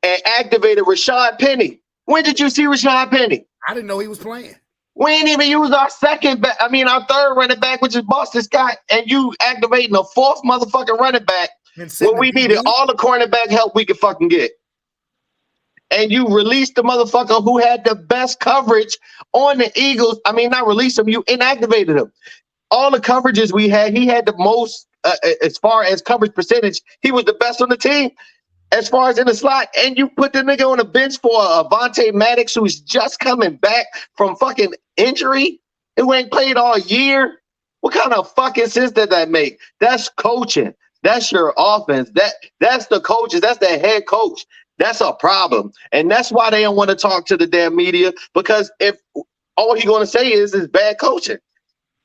Speaker 4: and activated Rashad Penny. When did you see Rashad Penny?
Speaker 1: I didn't know he was playing.
Speaker 4: We ain't even used our our third running back, which is Boston Scott, and you activating a fourth motherfucking running back when we needed all the cornerback help we could fucking get. And you released the motherfucker who had the best coverage on the Eagles. I mean, not release him, you inactivated him. All the coverages we had, he had the most as far as coverage percentage. He was the best on the team as far as in the slot. And you put the nigga on the bench for Avonte Maddox, who's just coming back from fucking injury, who ain't played all year. What kind of fucking sense did that make? That's coaching. That's your offense. That's the coaches. That's the head coach. That's a problem. And that's why they don't want to talk to the damn media, because if all he's going to say is bad coaching,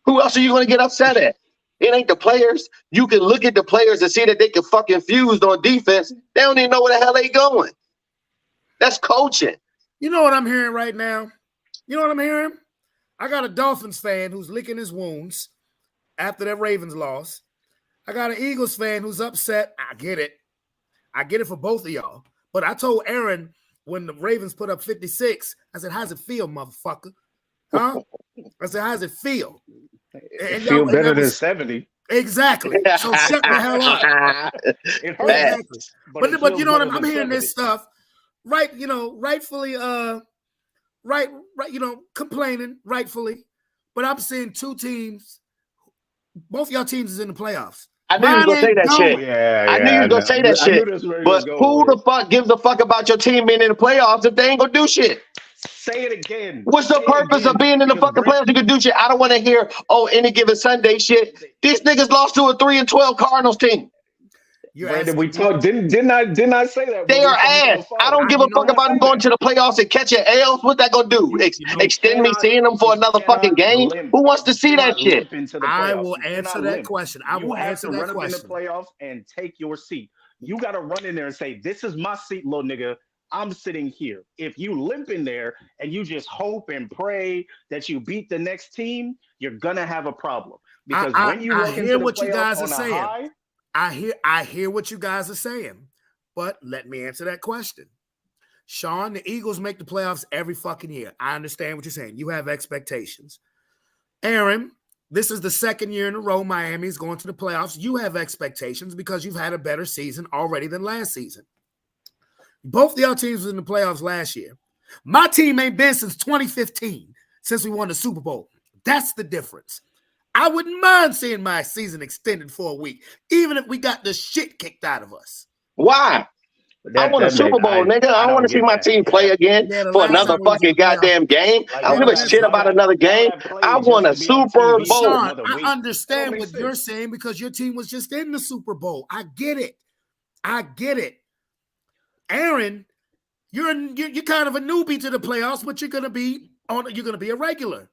Speaker 4: who else are you going to get upset at? It ain't the players. You can look at the players and see that they can fucking fuse on defense. They don't even know where the hell they going. That's coaching.
Speaker 1: You know what I'm hearing right now? You know what I'm hearing? I got a Dolphins fan who's licking his wounds after that Ravens loss. I got an Eagles fan who's upset. I get it. I get it for both of y'all. But I told Aaron when the Ravens put up 56, I said, how's it feel, motherfucker? Huh? I said, how's it feel?
Speaker 3: It feel better than 70.
Speaker 1: Exactly. So shut the hell up.
Speaker 3: It hurts.
Speaker 1: Exactly. But you know what? I'm hearing this stuff, right? You know, rightfully, right, you know, complaining, rightfully. But I'm seeing two teams. Both y'all teams is in the playoffs.
Speaker 4: I knew you was gonna say that shit.
Speaker 3: Yeah,
Speaker 4: I knew you was gonna say that shit. But who the fuck gives a fuck about your team being in the playoffs if they ain't gonna do shit?
Speaker 3: Say it again.
Speaker 4: What's the purpose of being in the fucking playoffs? You can do shit. I don't want to hear, any given Sunday shit. These niggas lost to a 3-12 Cardinals team.
Speaker 3: Brandon, we talked. Didn't I say that?
Speaker 4: They are ass. I don't give a fuck about them going to the playoffs and catching L's. What's that gonna do? Extend me seeing them for another fucking game? Who wants to see that shit?
Speaker 1: I will answer that question. I will answer that question.
Speaker 3: In the playoffs and take your seat. You got to run in there and say, "This is my seat, little nigga. I'm sitting here." If you limp in there and you just hope and pray that you beat the next team, you're gonna have a problem. Because when you
Speaker 1: I hear what you guys are saying. I hear what you guys are saying, but let me answer that question. Sean, the Eagles make the playoffs every fucking year. I understand what you're saying. You have expectations. Aaron, this is the second year in a row Miami's going to the playoffs. You have expectations because you've had a better season already than last season. Both of y'all teams was in the playoffs last year. My team ain't been since 2015, since we won the Super Bowl. That's the difference. I wouldn't mind seeing my season extended for a week, even if we got the shit kicked out of us.
Speaker 4: Why? I want a Super Bowl, nigga. I don't want to see my team play again for another fucking goddamn game. I don't give a shit about another game. I want a Super Bowl.
Speaker 1: Sean, I understand what you're saying because your team was just in the Super Bowl. I get it. Aaron, you're kind of a newbie to the playoffs, but you're gonna be a regular.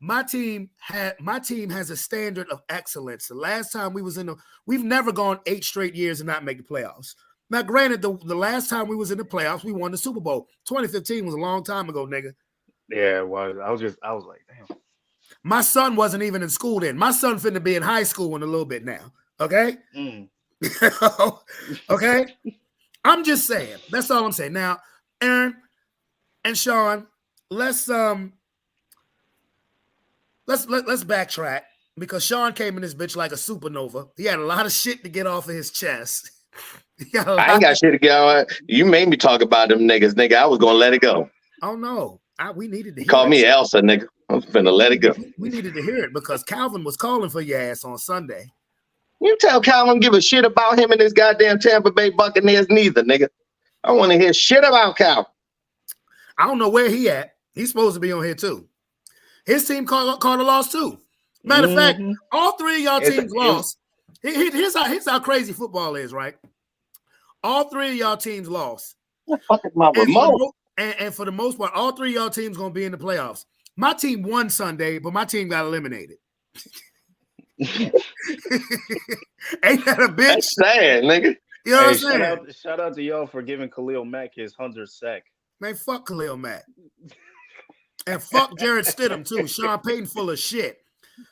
Speaker 1: My team has a standard of excellence. The last time we've never gone 8 straight years and not make the playoffs. Now, granted, the last time we was in the playoffs, we won the Super Bowl. 2015 was a long time ago, nigga.
Speaker 3: Yeah, it was. I was like, damn.
Speaker 1: My son wasn't even in school then. My son finna be in high school in a little bit now. Okay? Okay? I'm just saying. That's all I'm saying. Now, Aaron and Sean, let's backtrack because Sean came in this bitch like a supernova. He had a lot of shit to get off of his chest.
Speaker 4: I ain't got shit to get on. You made me talk about them niggas, nigga. I was gonna let it go.
Speaker 1: Oh no, we needed to hear
Speaker 4: call
Speaker 1: it.
Speaker 4: Me Elsa, nigga. I'm finna let it go.
Speaker 1: We needed to hear it because Calvin was calling for your ass on Sunday.
Speaker 4: You tell Calvin give a shit about him and his goddamn Tampa Bay Buccaneers neither, nigga. I want to hear shit about Calvin.
Speaker 1: I don't know where he at. He's supposed to be on here too. His team caught a loss too. Matter of fact, all 3 of y'all teams lost. Here's how crazy football is, right? All 3 of y'all teams lost.
Speaker 4: What fucking my remote?
Speaker 1: and for the most part, all three of y'all teams gonna be in the playoffs. My team won Sunday, but my team got eliminated. Ain't that a bitch?
Speaker 4: That's sad, nigga.
Speaker 1: You know what I'm
Speaker 3: Hey,
Speaker 1: saying?
Speaker 3: shout out to y'all for giving Khalil Mack his 100th sack.
Speaker 1: Man, fuck Khalil Mack. And fuck Jared Stidham, too. Sean Payton full of shit.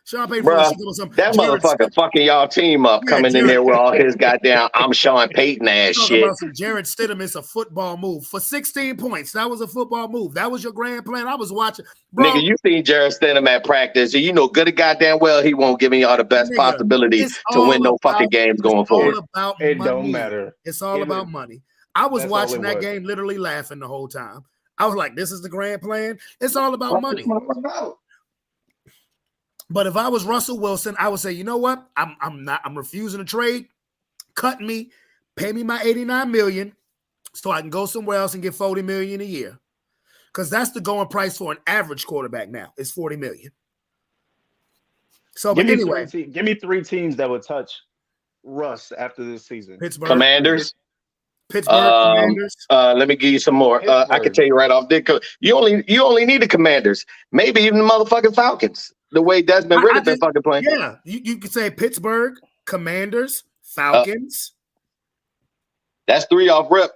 Speaker 1: Sean Payton full of
Speaker 4: Bruh,
Speaker 1: shit. With some
Speaker 4: that
Speaker 1: Jared
Speaker 4: motherfucker fucking y'all team up,
Speaker 1: Yeah,
Speaker 4: coming in
Speaker 1: Jared-
Speaker 4: there with all his goddamn I'm Sean Payton ass
Speaker 1: Talking
Speaker 4: shit.
Speaker 1: about some Jared Stidham. It's a football move for 16 points. That was a football move. That was your grand plan. I was watching, bro.
Speaker 4: Nigga, you seen Jared Stidham at practice, and you know good and goddamn well he won't give y'all the best
Speaker 1: Nigga,
Speaker 4: possibility
Speaker 1: it's
Speaker 4: to
Speaker 1: all
Speaker 4: win no
Speaker 1: about-
Speaker 4: fucking games going
Speaker 1: It's all
Speaker 4: forward.
Speaker 1: about
Speaker 3: It
Speaker 1: money.
Speaker 3: don't matter.
Speaker 1: It's all
Speaker 3: It
Speaker 1: about
Speaker 3: is-
Speaker 1: money. I was
Speaker 3: that's all
Speaker 1: watching
Speaker 3: it
Speaker 1: that
Speaker 3: was.
Speaker 1: game, literally laughing the whole time. I was like, "This is the grand plan." It's all about money. But if I was Russell Wilson, I would say, you know what? I'm refusing to trade. Cut me, pay me my $89 million so I can go somewhere else and get $40 million a year. Because that's the going price for an average quarterback now. It's $40 million. So, but anyway,
Speaker 3: give me 3 teams that would touch Russ after this season.
Speaker 1: Pittsburgh,
Speaker 4: Commanders.
Speaker 1: Commanders.
Speaker 4: Let me give you some more. I can
Speaker 3: Pittsburgh.
Speaker 4: tell you right off. You only need the Commanders. Maybe even the motherfucking Falcons. The way Desmond Ridder been fucking playing.
Speaker 1: Yeah, you could say Pittsburgh, Commanders, Falcons.
Speaker 4: That's 3 off rip.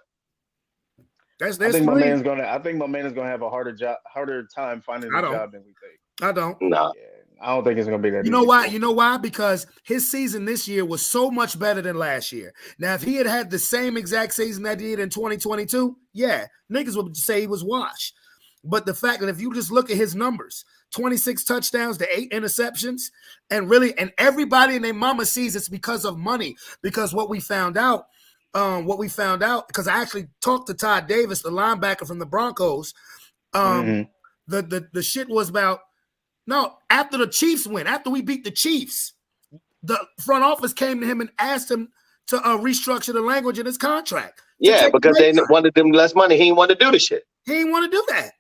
Speaker 3: I
Speaker 1: There's
Speaker 3: think my
Speaker 1: 3.
Speaker 3: man's gonna have a harder time finding
Speaker 1: I
Speaker 3: a
Speaker 1: don't.
Speaker 3: job than we think.
Speaker 1: I don't.
Speaker 4: No.
Speaker 3: Yeah, I don't think it's gonna be that.
Speaker 1: You know
Speaker 3: easy
Speaker 1: why?
Speaker 3: for him.
Speaker 1: You know why? Because his season this year was so much better than last year. Now, if he had the same exact season that he did in 2022, yeah, niggas would say he was washed. But the fact that if you just look at his numbers, 26 touchdowns to 8 interceptions, and everybody and their mama sees it's because of money. Because what we found out, because I actually talked to Todd Davis, the linebacker from the Broncos. The shit was about after the Chiefs win, after we beat the Chiefs, the front office came to him and asked him to restructure the language in his contract.
Speaker 4: Yeah, because they wanted them less money. He didn't want to do the shit.
Speaker 1: He didn't want to do that.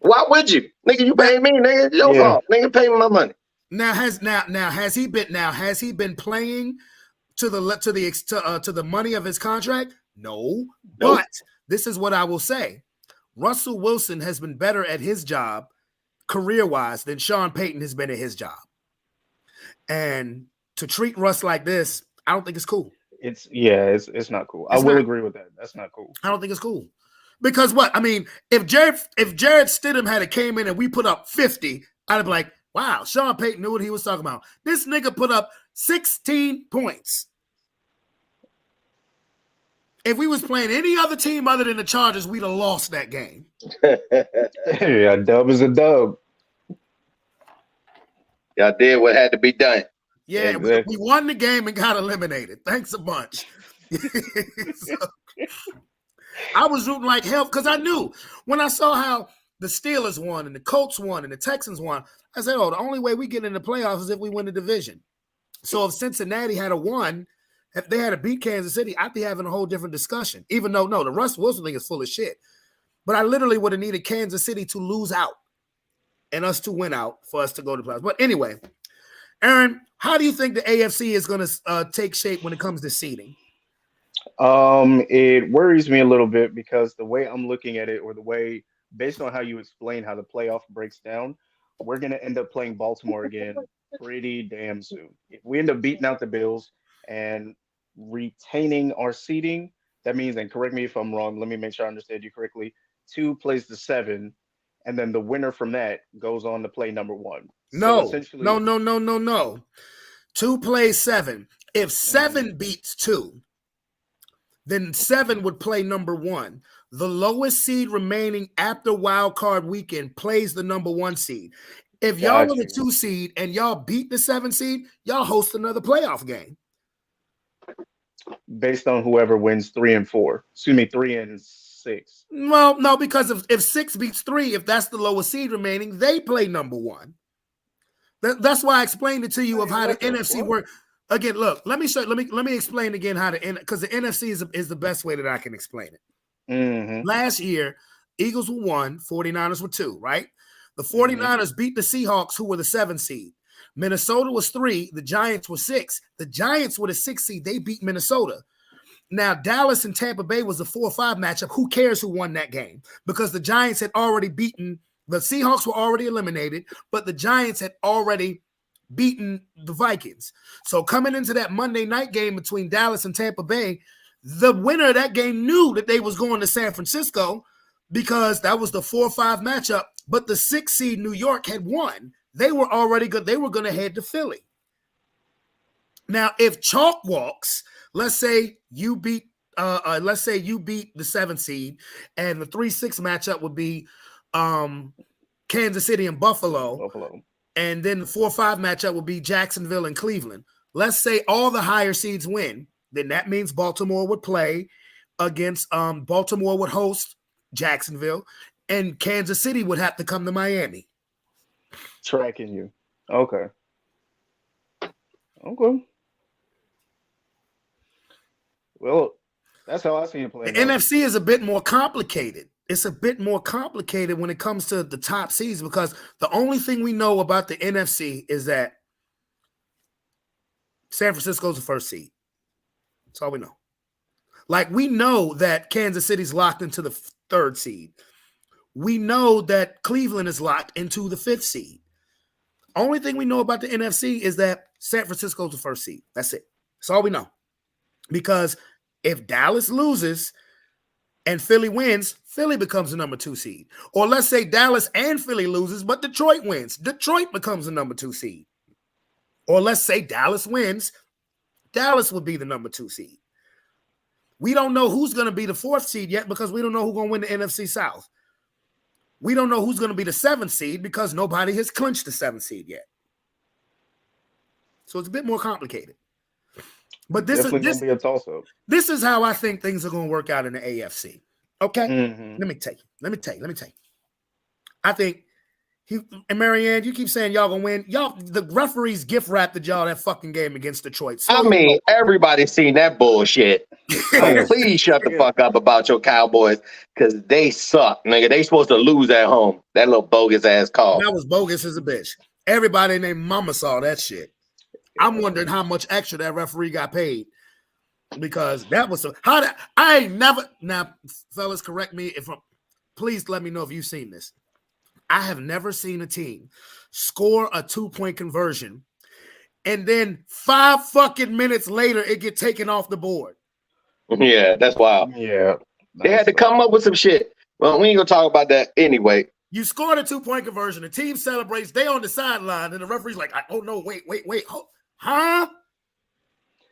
Speaker 4: Why would you? Nigga, you pay me, nigga. It's your fault. Nigga, pay me my money.
Speaker 1: Now has he been playing to the money of his contract? No.
Speaker 4: Nope.
Speaker 1: But this is what I will say. Russell Wilson has been better at his job career-wise than Sean Payton has been at his job. And to treat Russ like this, I don't think it's cool.
Speaker 3: It's not cool. I will agree with that. That's not cool.
Speaker 1: I don't think it's cool. Because what? I mean, if Jared Stidham had came in and we put up 50, I'd be like, wow, Sean Payton knew what he was talking about. This nigga put up 16 points. If we was playing any other team other than the Chargers, we'd have lost that game.
Speaker 3: Yeah, dub is a dub.
Speaker 4: Y'all did what had to be done.
Speaker 1: Yeah,
Speaker 3: exactly.
Speaker 1: we won the game and got eliminated. Thanks a bunch. So, I was rooting like hell because I knew when I saw how the Steelers won and the Colts won and the Texans won, I said, oh, the only way we get in the playoffs is if we win the division. So if Cincinnati had won, if they had to beat Kansas City, I'd be having a whole different discussion. Even though, no, the Russell Wilson thing is full of shit. But I literally would have needed Kansas City to lose out and us to win out for us to go to the playoffs. But anyway, Aaron, how do you think the AFC is going to take shape when it comes to seeding?
Speaker 3: It worries me a little bit because the way I'm looking at it, or the way, based on how you explain how the playoff breaks down, we're going to end up playing Baltimore again pretty damn soon. If we end up beating out the Bills and retaining our seeding, that means, and correct me if I'm wrong, let me make sure I understand you correctly, 2 plays the 7, and then the winner from that goes on to play number 1.
Speaker 1: No,
Speaker 3: So essentially,
Speaker 1: no. 2 plays 7. If 7 beats 2, then 7 would play number 1. The lowest seed remaining after wild card weekend plays the number 1 seed. If y'all were the 2 seed and y'all beat the 7 seed, y'all host another playoff game.
Speaker 3: based on whoever wins 3 and 4. Excuse me, 3 and 6.
Speaker 1: Well, no, because if 6 beats 3, if that's the lowest seed remaining, they play number 1. That's why I explained it to you of how the NFC works. Again, look, let me explain again how because the NFC is the best way that I can explain it.
Speaker 3: Mm-hmm.
Speaker 1: Last year, Eagles were 1, 49ers were 2, right? The 49ers beat the Seahawks, who were the 7 seed. Minnesota was 3, the Giants were 6. The Giants were the 6 seed. They beat Minnesota. Now, Dallas and Tampa Bay was a 4-5 matchup. Who cares who won that game? Because the Giants had already beaten, the Seahawks were already eliminated, but the Giants had already beaten the Vikings. So coming into that Monday night game between Dallas and Tampa Bay, the winner of that game knew that they was going to San Francisco because that was the 4-5 matchup, but the 6 seed New York had won. They were already good. They were going to head to Philly. Now, if chalk walks, let's say you beat the 7th seed, and the 3-6 matchup would be Kansas City and Buffalo. And then the 4-5 matchup would be Jacksonville and Cleveland. Let's say all the higher seeds win. Then that means Baltimore would play against Baltimore would host Jacksonville, and Kansas City would have to come to Miami.
Speaker 3: Tracking you. Okay. Well, that's how I see it playing.
Speaker 1: The NFC is a bit more complicated. It's a bit more complicated when it comes to the top seeds because the only thing we know about the NFC is that San Francisco's the first seed. That's all we know. Like, we know that Kansas City's locked into the 3rd seed. We know that Cleveland is locked into the 5th seed. Only thing we know about the NFC is that San Francisco's the first seed. That's it. That's all we know. Because if Dallas loses and Philly wins, Philly becomes the number 2 seed. Or let's say Dallas and Philly loses, but Detroit wins. Detroit becomes the number 2 seed. Or let's say Dallas wins, Dallas would be the number 2 seed. We don't know who's going to be the 4th seed yet because we don't know who's going to win the NFC South. We don't know who's going to be the 7th seed because nobody has clinched the 7th seed yet. So it's a bit more complicated. But this is
Speaker 3: be a toss-up.
Speaker 1: This is how I think things are going to work out in the AFC. Okay?
Speaker 3: Mm-hmm.
Speaker 1: Let me tell you. I think and Marianne, you keep saying y'all gonna win. Y'all, the referees gift wrapped y'all that fucking game against Detroit. So,
Speaker 4: I mean, everybody's seen that bullshit. So please shut the fuck up about your Cowboys because they suck, nigga. They supposed to lose at home. That little bogus ass call.
Speaker 1: That was bogus as a bitch. Everybody named Mama saw that shit. I'm wondering how much extra that referee got paid because that was I ain't never. Now, fellas, correct me if I'm. Please let me know if you've seen this. I have never seen a team score a 2-point conversion and then 5 fucking minutes later it get taken off the board.
Speaker 4: Yeah, that's wild.
Speaker 3: Yeah.
Speaker 4: They had to come up with some shit. Well, we ain't gonna talk about that anyway.
Speaker 1: You scored a 2-point conversion, the team celebrates, they on the sideline, and the referee's like, oh no, wait. Huh?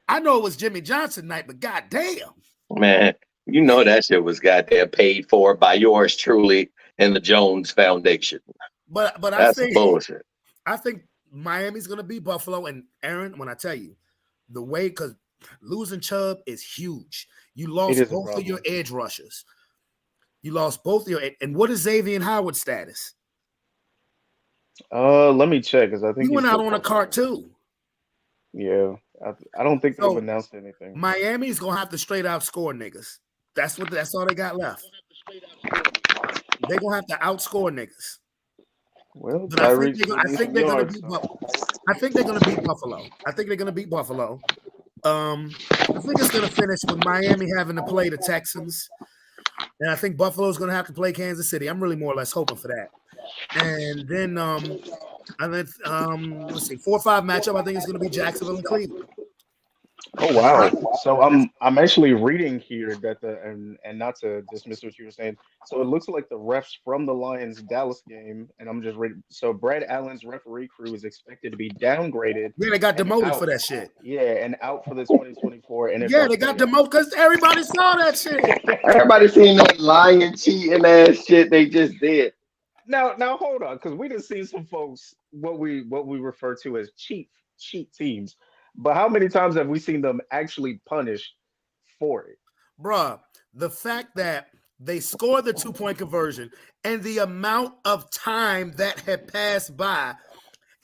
Speaker 1: I know it was Jimmy Johnson night, but goddamn.
Speaker 4: Man, you know that shit was goddamn paid for by yours truly and the Jones Foundation.
Speaker 1: But
Speaker 4: that's bullshit.
Speaker 1: I think Miami's gonna beat Buffalo. And Aaron, when I tell you the way, because losing Chubb is huge. You lost both of your edge rushers. You lost both of your and what is Xavier Howard's status?
Speaker 3: Let me check because I think
Speaker 1: he went out on a cart too.
Speaker 3: Yeah, I don't think they've announced anything.
Speaker 1: Miami's gonna have to straight out score niggas. That's all they got left. They're gonna have to outscore niggas.
Speaker 3: Well,
Speaker 1: I think they're gonna beat Buffalo. I think they're gonna beat Buffalo. I think it's gonna finish with Miami having to play the Texans, and I think Buffalo's gonna have to play Kansas City. I'm really more or less hoping for that. And then let's see, 4-5 matchup. I think it's gonna be Jacksonville and Cleveland.
Speaker 3: Oh wow! So I'm actually reading here that and not to dismiss what you were saying. So it looks like the refs from the Lions Dallas game, and I'm just reading. So Brad Allen's referee crew is expected to be downgraded.
Speaker 1: Yeah, they got demoted for that shit.
Speaker 3: Yeah, and out for the 2024 NFL.
Speaker 1: Yeah, they got demoted because everybody saw that shit.
Speaker 4: Everybody seen that lying, cheating ass shit they just did.
Speaker 3: Now hold on, because we done seen some folks what we refer to as cheat teams. But how many times have we seen them actually punished for it?
Speaker 1: Bruh, the fact that they scored the 2-point conversion and the amount of time that had passed by,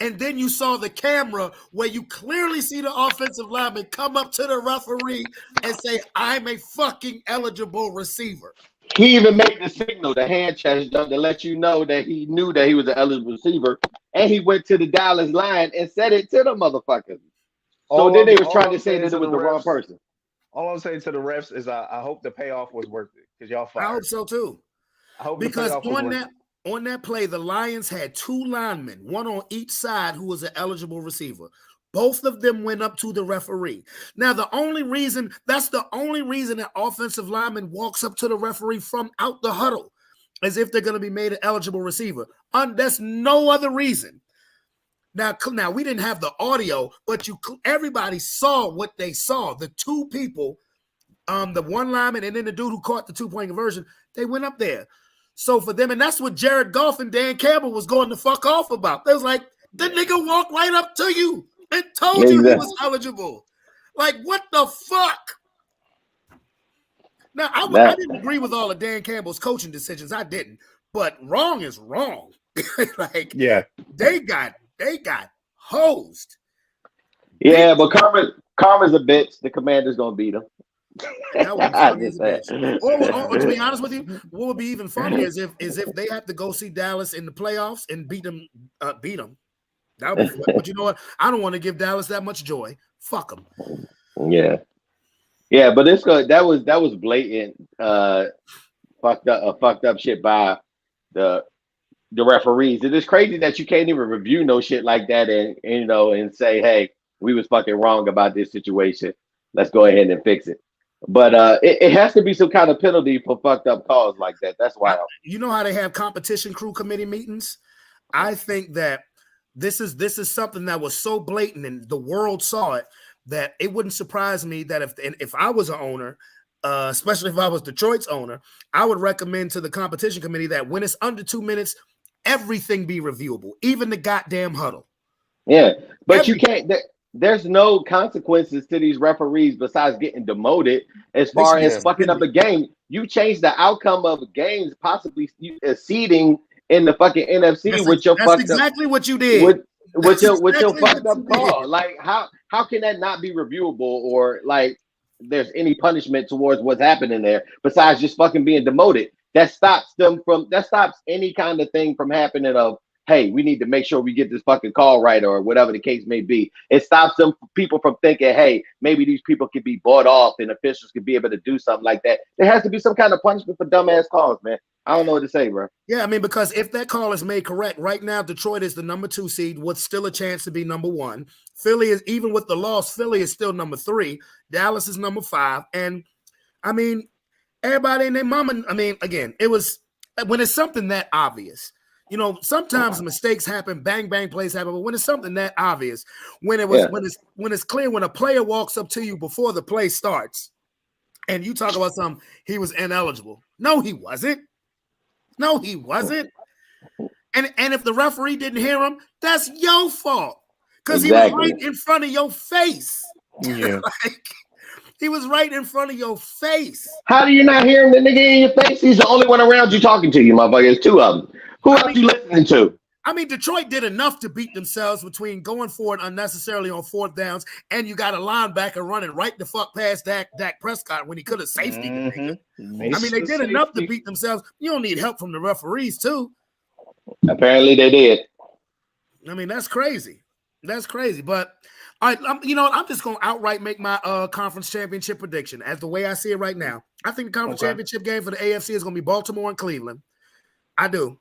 Speaker 1: and then you saw the camera where you clearly see the offensive lineman come up to the referee and say, I'm a fucking eligible receiver.
Speaker 4: He even made the signal, the hand gesture, to let you know that he knew that he was an eligible receiver. And he went to the Dallas line and said it to the motherfuckers. So then they was trying to say that it was the wrong person.
Speaker 3: All I'm saying to the refs is I hope the payoff was worth it because y'all
Speaker 1: I hope
Speaker 3: fired.
Speaker 1: so too.
Speaker 3: I hope
Speaker 1: Because
Speaker 3: the payoff was
Speaker 1: on
Speaker 3: worth
Speaker 1: that play, the Lions had 2 linemen, one on each side, who was an eligible receiver. Both of them went up to the referee. Now, that's the only reason an offensive lineman walks up to the referee from out the huddle, as if they're going to be made an eligible receiver. That's no other reason. Now we didn't have the audio, but everybody saw what they saw. The 2 people, the one lineman and then the dude who caught the 2-point conversion, they went up there. So for them, and that's what Jared Goff and Dan Campbell was going to fuck off about. They was like, the nigga walked right up to you and told you he was eligible. Like, what the fuck? Now, I didn't agree with all of Dan Campbell's coaching decisions. I didn't. But wrong is wrong. Like,
Speaker 3: yeah.
Speaker 1: They got hosed.
Speaker 4: Yeah, but Karma's a bitch. The Commander's gonna beat him.
Speaker 1: That would be funny as a bitch. Or to be honest with you, what would be even funnier is if they have to go see Dallas in the playoffs and beat them. That would be fun. But you know what? I don't want to give Dallas that much joy. Fuck them.
Speaker 4: Yeah, but it's good. That was blatant, fucked up shit by the referees. It is crazy that you can't even review no shit like that and say, hey, we was fucking wrong about this situation. Let's go ahead and fix it. But it has to be some kind of penalty for fucked up calls like that. That's why.
Speaker 1: You know how they have competition crew committee meetings? I think that this is something that was so blatant and the world saw it that it wouldn't surprise me that if I was an owner, especially if I was Detroit's owner, I would recommend to the competition committee that when it's under 2 minutes, everything be reviewable, even the goddamn huddle.
Speaker 4: Yeah, but you can't. There's no consequences to these referees besides getting demoted as far as fucking up a game. You change the outcome of games, possibly seeding in the fucking NFC with your fucked up. That's
Speaker 1: exactly what you did.
Speaker 4: With your fucked up call. Like how can that not be reviewable or like there's any punishment towards what's happening there besides just fucking being demoted? That stops any kind of thing from happening of, hey, we need to make sure we get this fucking call right or whatever the case may be. It stops people from thinking, hey, maybe these people could be bought off and officials could be able to do something like that. There has to be some kind of punishment for dumbass calls, man. I don't know what to say, bro.
Speaker 1: Yeah, I mean, because if that call is made correct, right now Detroit is the number 2 seed with still a chance to be number 1. Philly is, even with the loss, Philly is still number 3. Dallas is number 5. And I mean, everybody and their mama, I mean, again, it was when it's something that obvious. You know, sometimes mistakes happen, bang bang plays happen, but when it's something that obvious, when it's clear, when a player walks up to you before the play starts, and you talk about something, he was ineligible. No, he wasn't. And if the referee didn't hear him, that's your fault because he was right in front of your face.
Speaker 3: Yeah.
Speaker 1: He was right in front of your face.
Speaker 4: How do you not hear him? The nigga in your face. He's the only one around you talking to you, motherfucker. There's 2 of them. Who else you listening to?
Speaker 1: I mean, Detroit did enough to beat themselves between going for it unnecessarily on 4th downs, and you got a linebacker running right the fuck past Dak Prescott when he could have safety. I mean, they did enough to beat themselves. You don't need help from the referees, too.
Speaker 4: Apparently, they did.
Speaker 1: I mean, that's crazy. But all right, I'm just going to outright make my conference championship prediction as the way I see it right now. I think the conference championship game for the AFC is going to be Baltimore and Cleveland. I do.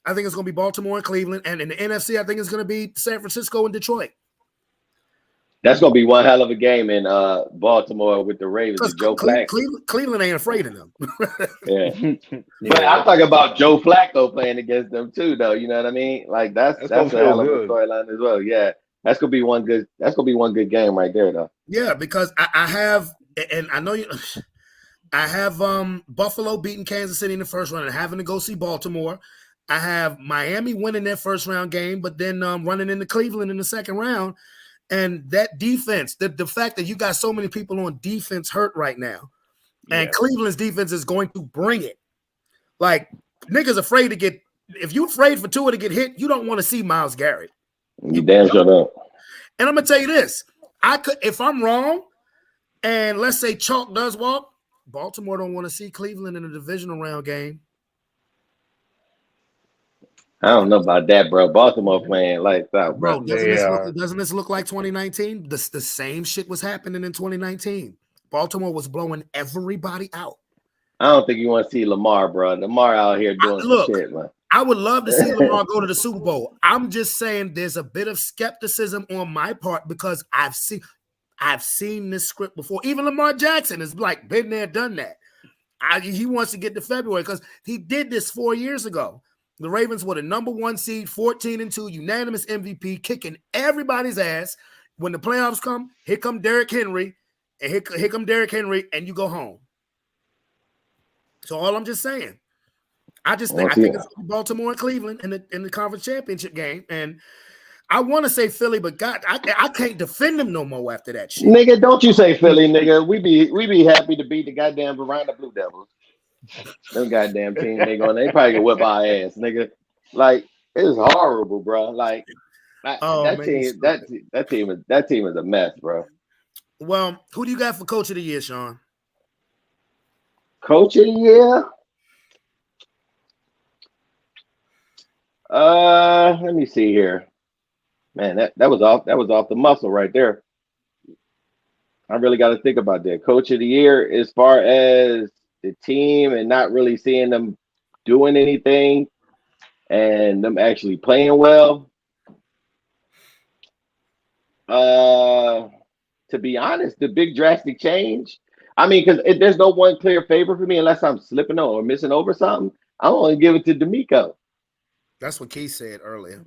Speaker 1: I think it's going to be Baltimore and Cleveland. And in the NFC, I think it's going to be San Francisco and Detroit.
Speaker 4: That's going to be one hell of a game in Baltimore with the Ravens and Joe Flacco.
Speaker 1: Cleveland ain't afraid of them.
Speaker 4: Yeah. But I'm talking about Joe Flacco playing against them too, though. You know what I mean? Like that's a hell of a storyline as well. Yeah. That's gonna be one good game right there, though.
Speaker 1: Yeah, because I have, and I know you, I have Buffalo beating Kansas City in the first round and having to go see Baltimore. I have Miami winning their first round game, but then running into Cleveland in the second round. And that defense, the fact that you got so many people on defense hurt right now, and Cleveland's defense is going to bring it. Like niggas afraid to get. If you're afraid for Tua to get hit, you don't want to see Myles Garrett.
Speaker 4: You damn sure don't.
Speaker 1: And I'm gonna tell you this: if I'm wrong, and let's say Chalk does walk, Baltimore don't want to see Cleveland in a divisional round game.
Speaker 4: I don't know about that, bro. Baltimore playing lights out, bro.
Speaker 1: Doesn't this look like 2019? The same shit was happening in 2019. Baltimore was blowing everybody out.
Speaker 4: I don't think you want to see Lamar, bro. Lamar out here doing some shit, man.
Speaker 1: I would love to see Lamar go to the Super Bowl. I'm just saying there's a bit of skepticism on my part because I've seen this script before. Even Lamar Jackson has like been there, done that. He wants to get to February because he did this 4 years ago. The Ravens were the number 1 seed, 14-2, unanimous MVP, kicking everybody's ass. When the playoffs come, here come Derrick Henry, and here come Derrick Henry, and you go home. So all I'm just saying, I think it's Baltimore and Cleveland in the conference championship game, and I want to say Philly, but God, I can't defend them no more after that shit.
Speaker 4: Nigga, don't you say Philly, nigga. We be happy to beat the goddamn Verona Blue Devils. Them goddamn team, they probably gonna whip our ass, nigga. Like it's horrible, bro. Like that team is a mess, bro.
Speaker 1: Well, who do you got for coach of the year, Sean?
Speaker 4: Coach of the year? Let me see here. Man, that was off the muscle right there. I really got to think about that. Coach of the year, as far as the team and not really seeing them doing anything and them actually playing well. To be honest, the big drastic change. I mean, because there's no one clear favorite for me unless I'm slipping on or missing over something. I'm going to give it to DeMeco.
Speaker 1: That's what Keith said earlier.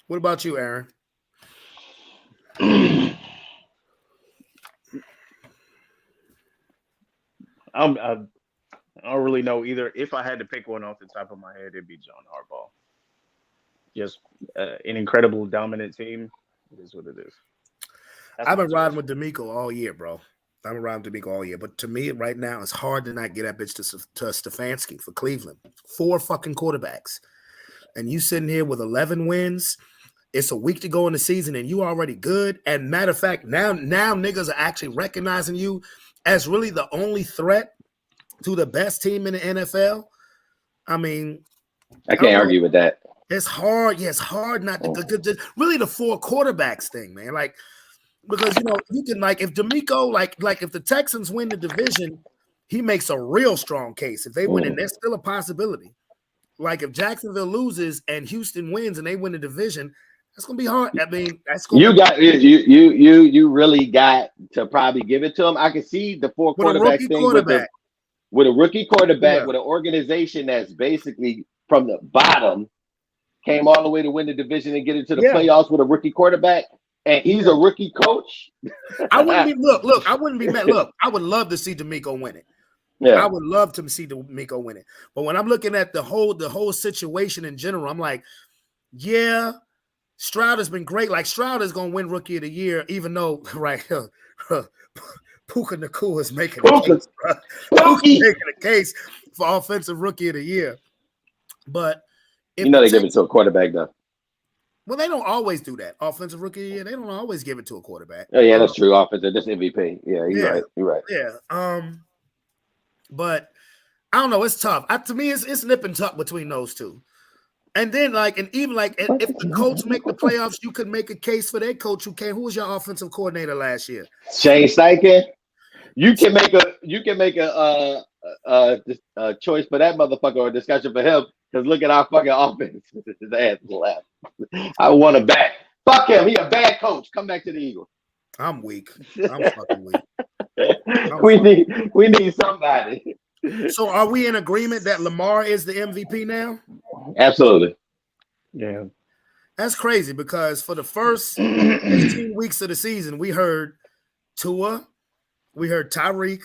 Speaker 1: What about you, Aaron?
Speaker 3: I don't really know either. If I had to pick one off the top of my head, it'd be John Harbaugh. Just an incredible, dominant team. It is what it is.
Speaker 1: I've been riding with DeMeco all year, bro. I've been riding with DeMeco all year. But to me, right now, it's hard to not get that bitch to Stefanski for Cleveland. 4 fucking quarterbacks. And you sitting here with 11 wins. It's a week to go in the season, and you already good. And matter of fact, now niggas are actually recognizing you as really the only threat to the best team in the NFL. I mean,
Speaker 4: I can't argue with that.
Speaker 1: It's hard. Yeah, it's hard not to really the 4 quarterbacks thing, man. Like, because you can if DeMeco, like if the Texans win the division, he makes a real strong case. If they win, and there's still a possibility. Like if Jacksonville loses and Houston wins and they win the division, that's gonna be hard. I mean, that's gonna
Speaker 4: you really got to probably give it to him. I can see the 4 quarterback thing with a rookie quarterback with an organization that's basically from the bottom came all the way to win the division and get into the playoffs with a rookie quarterback, and he's a rookie coach.
Speaker 1: I wouldn't be look. I wouldn't be mad. Look, I would love to see DeMeco win it. Yeah, I would love to see DeMeco win it. But when I'm looking at the whole situation in general, I'm like, yeah, Stroud has been great. Like Stroud is gonna win Rookie of the Year, even though Puka Nacua is making a case. Puka's making a case for Offensive Rookie of the Year. But
Speaker 4: they give it to a quarterback though.
Speaker 1: Well, they don't always do that. Offensive Rookie of the Year, they don't always give it to a quarterback.
Speaker 4: Oh yeah, that's true. Offensive, that's MVP. Yeah, you're right.
Speaker 1: Yeah. But I don't know. It's tough. To me, it's nip and tuck between those two. And then, if the Colts make the playoffs, you could make a case for their coach who came. Who was your offensive coordinator last year?
Speaker 4: Shane Steichen. You can make a choice for that motherfucker or a discussion for him. Because look at our fucking offense. His ass left. I want him back. Fuck him. He a bad coach. Come back to the Eagles.
Speaker 1: I'm weak. I'm fucking weak.
Speaker 4: We need somebody.
Speaker 1: So are we in agreement that Lamar is the MVP now?
Speaker 4: Absolutely.
Speaker 3: Yeah.
Speaker 1: That's crazy because for the first 15 weeks of the season, we heard Tua, we heard Tyreek,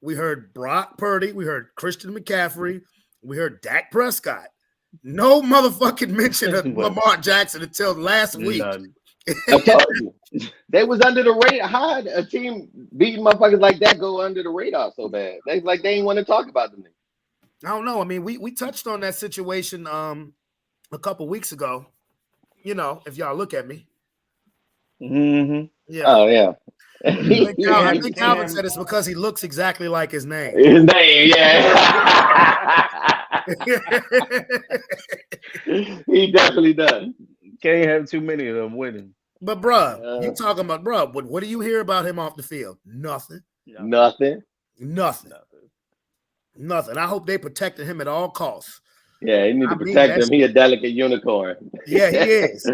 Speaker 1: we heard Brock Purdy, we heard Christian McCaffrey, we heard Dak Prescott. No motherfucking mention of Lamar Jackson until last week.
Speaker 4: I told you. They was under the radar. How a team beating motherfuckers like that go under the radar so bad? They ain't want to talk about them.
Speaker 1: I don't know. I mean, we touched on that situation a couple weeks ago. If y'all look at me.
Speaker 3: Mm-hmm.
Speaker 1: Yeah.
Speaker 4: Oh yeah.
Speaker 1: I think Calvin said it's because he looks exactly like his name.
Speaker 4: His name, yeah. He definitely does.
Speaker 3: Can't have too many of them winning.
Speaker 1: But bruh, you talking about what do you hear about him off the field? Nothing.
Speaker 4: Nothing.
Speaker 1: Nothing. I hope they protected him at all costs.
Speaker 4: Yeah, you need to protect him. He a delicate unicorn.
Speaker 1: Yeah, he is.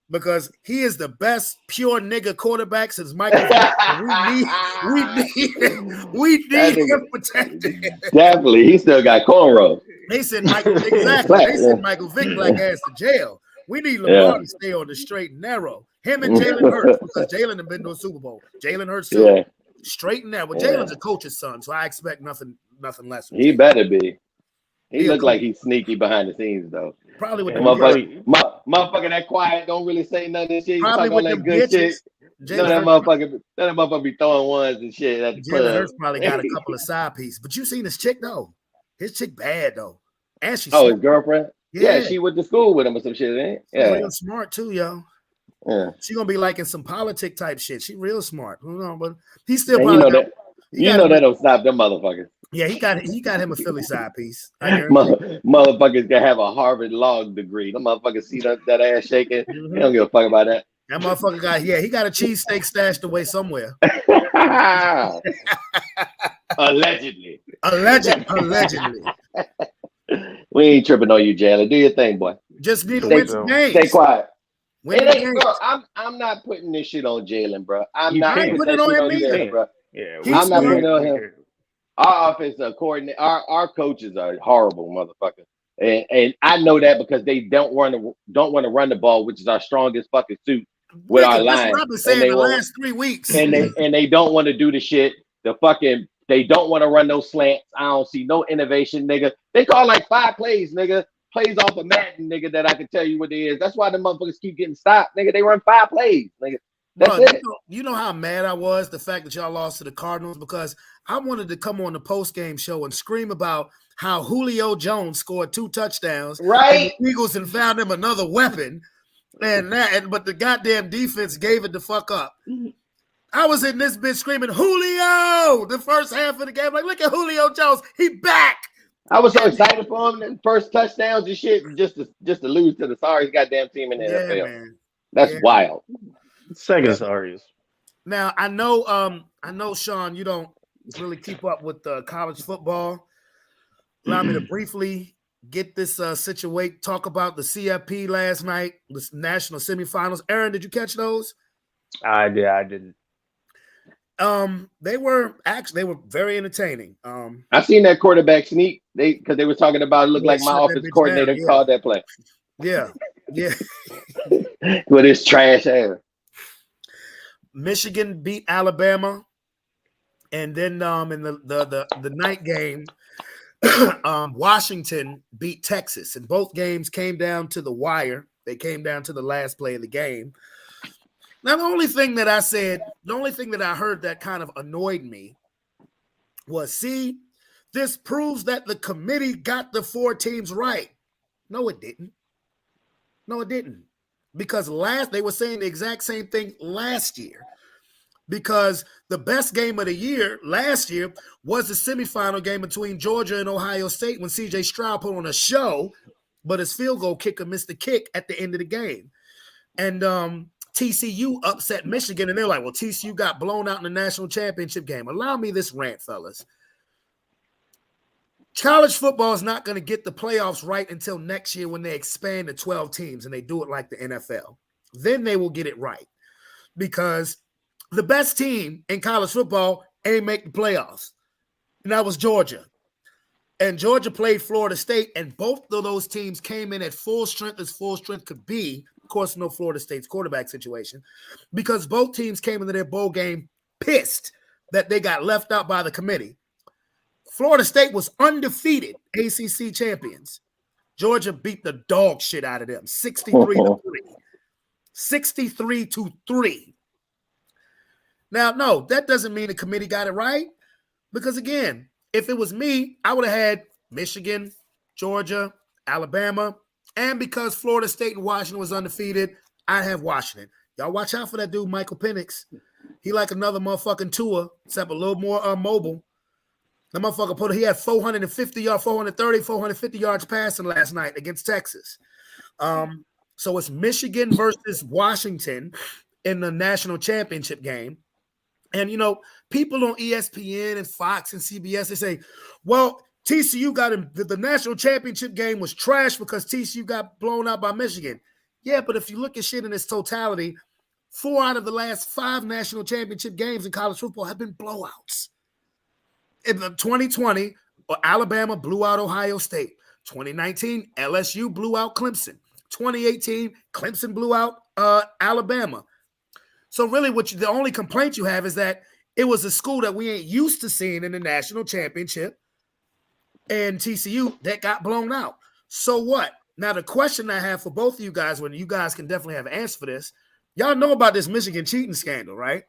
Speaker 1: Because he is the best pure nigga quarterback since Michael Vick. We need him protected.
Speaker 4: Definitely. He still got cornrows.
Speaker 1: They sent Michael Vick black ass to jail. We need Lamar to stay on the straight and narrow. Him and Jalen Hurts, because Jalen have been to a Super Bowl. Jalen Hurts too. Yeah. Straight and narrow. Well, Jalen's a coach's son, so I expect nothing less.
Speaker 4: He better be. He looks like he's sneaky behind the scenes, though.
Speaker 1: Probably with
Speaker 4: motherfucker that quiet, don't really say nothing. Shit.
Speaker 1: Probably with that good shit.
Speaker 4: That motherfucker be throwing ones and shit at the club.
Speaker 1: Jalen Hurts probably got a couple of side pieces. But you seen his chick though. His chick bad though. And she's
Speaker 4: his girlfriend? Yeah, she went to school with him or some shit, ain't it? Yeah.
Speaker 1: Real smart too, yo. Yeah. She gonna be like in some politic type shit. She real smart. But he's still probably
Speaker 4: that don't stop them motherfuckers.
Speaker 1: Yeah, he got him a Philly side piece.
Speaker 4: Motherfuckers can have a Harvard law degree. Them motherfuckers see that ass shaking. They don't give a fuck about that.
Speaker 1: That motherfucker he got a cheesesteak stashed away somewhere.
Speaker 4: Allegedly. We ain't tripping on you, Jalen. Do your thing, boy.
Speaker 1: Just need to win some games.
Speaker 4: Stay quiet. I'm not putting this shit on Jalen, bro. I'm not putting it on him either, bro. Yeah, I'm not putting it on him. Our offensive coordinator, our coaches are horrible, motherfucker. And I know that because they don't want to run the ball, which is our strongest fucking suit with our line. That's what I've been saying the last 3 weeks. And they don't want to do the shit. They don't want to run those slants. I don't see no innovation, nigga. They call like 5 plays, nigga. Plays off of Madden, nigga, that I can tell you what it is. That's why the motherfuckers keep getting stopped, nigga. They run 5 plays, nigga. That's it.
Speaker 1: You know how mad I was the fact that y'all lost to the Cardinals, because I wanted to come on the post-game show and scream about how Julio Jones scored 2 touchdowns,
Speaker 4: right?
Speaker 1: And the Eagles and found him another weapon, but the goddamn defense gave it the fuck up. I was in this bitch screaming Julio the first half of the game, like, look at Julio Jones, he back.
Speaker 4: I was so excited for him. And first touchdowns and shit, just to lose to the sorriest goddamn team in the NFL. Man. That's wild.
Speaker 3: Second sorries.
Speaker 1: Now I know, Sean, you don't really keep up with college football. Allow me to briefly get this situation. Talk about the CFP last night, the national semifinals. Aaron, did you catch those?
Speaker 3: I didn't.
Speaker 1: They were very entertaining.
Speaker 4: I seen that quarterback sneak. Because they were talking about it looked like my offensive coordinator called that play.
Speaker 1: Yeah.
Speaker 4: With his trash ass.
Speaker 1: Michigan beat Alabama, and then in the night game, Washington beat Texas, and both games came down to the wire. They came down to the last play of the game. Now, the only thing that I heard that kind of annoyed me was, see, this proves that the committee got the 4 teams right. No, it didn't. Because they were saying the exact same thing last year, because the best game of the year last year was the semifinal game between Georgia and Ohio State when C.J. Stroud put on a show, but his field goal kicker missed the kick at the end of the game. And TCU upset Michigan, and they're like, well, TCU got blown out in the national championship game. Allow me this rant, fellas. College football is not going to get the playoffs right until next year when they expand to 12 teams and they do it like the NFL. Then they will get it right, because the best team in college football ain't make the playoffs. And that was Georgia. And Georgia played Florida State, and both of those teams came in at full strength as full strength could be. Of course, no Florida State's quarterback situation, because both teams came into their bowl game pissed that they got left out by the committee. Florida State was undefeated ACC champions. Georgia beat the dog shit out of them, 63-3. 63-3. Now, no, that doesn't mean the committee got it right, because, again, if it was me, I would have had Michigan, Georgia, Alabama, and because Florida State and Washington was undefeated, I'd have Washington. Y'all watch out for that dude, Michael Penix. He like another motherfucking Tua, except a little more mobile. The motherfucker he had 450 yards passing last night against Texas. So it's Michigan versus Washington in the national championship game. And, people on ESPN and Fox and CBS, they say, well, TCU got him. The national championship game was trash because TCU got blown out by Michigan. Yeah, but if you look at shit in its totality, 4 out of the last 5 national championship games in college football have been blowouts. In the 2020, Alabama blew out Ohio State. 2019, LSU blew out Clemson. 2018, Clemson blew out Alabama. So really, the only complaint you have is that it was a school that we ain't used to seeing in the national championship, and TCU that got blown out. So what? Now, the question I have for both of you guys, when you guys can definitely have an answer for this, y'all know about this Michigan cheating scandal, right?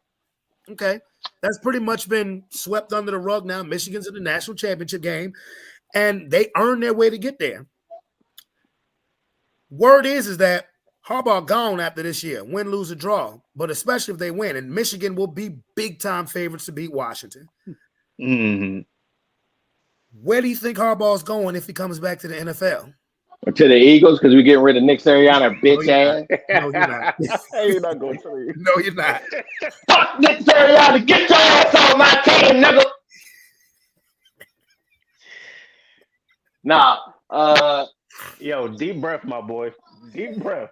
Speaker 1: Okay. That's pretty much been swept under the rug now. Michigan's in the national championship game, and they earned their way to get there. Word is that Harbaugh gone after this year, win, lose, or draw, but especially if they win, and Michigan will be big-time favorites to beat Washington.
Speaker 3: Mm-hmm.
Speaker 1: Where do you think Harbaugh's going if he comes back to the NFL?
Speaker 4: To the Eagles, because we're getting rid of Nick Sirianni, bitch ass.
Speaker 1: No, you're not.
Speaker 3: You're not going to the
Speaker 1: No, you're not.
Speaker 4: Fuck Nick Sirianni, get your ass on my team, nigga. Nah,
Speaker 3: Yo, deep breath, my boy. Deep breath.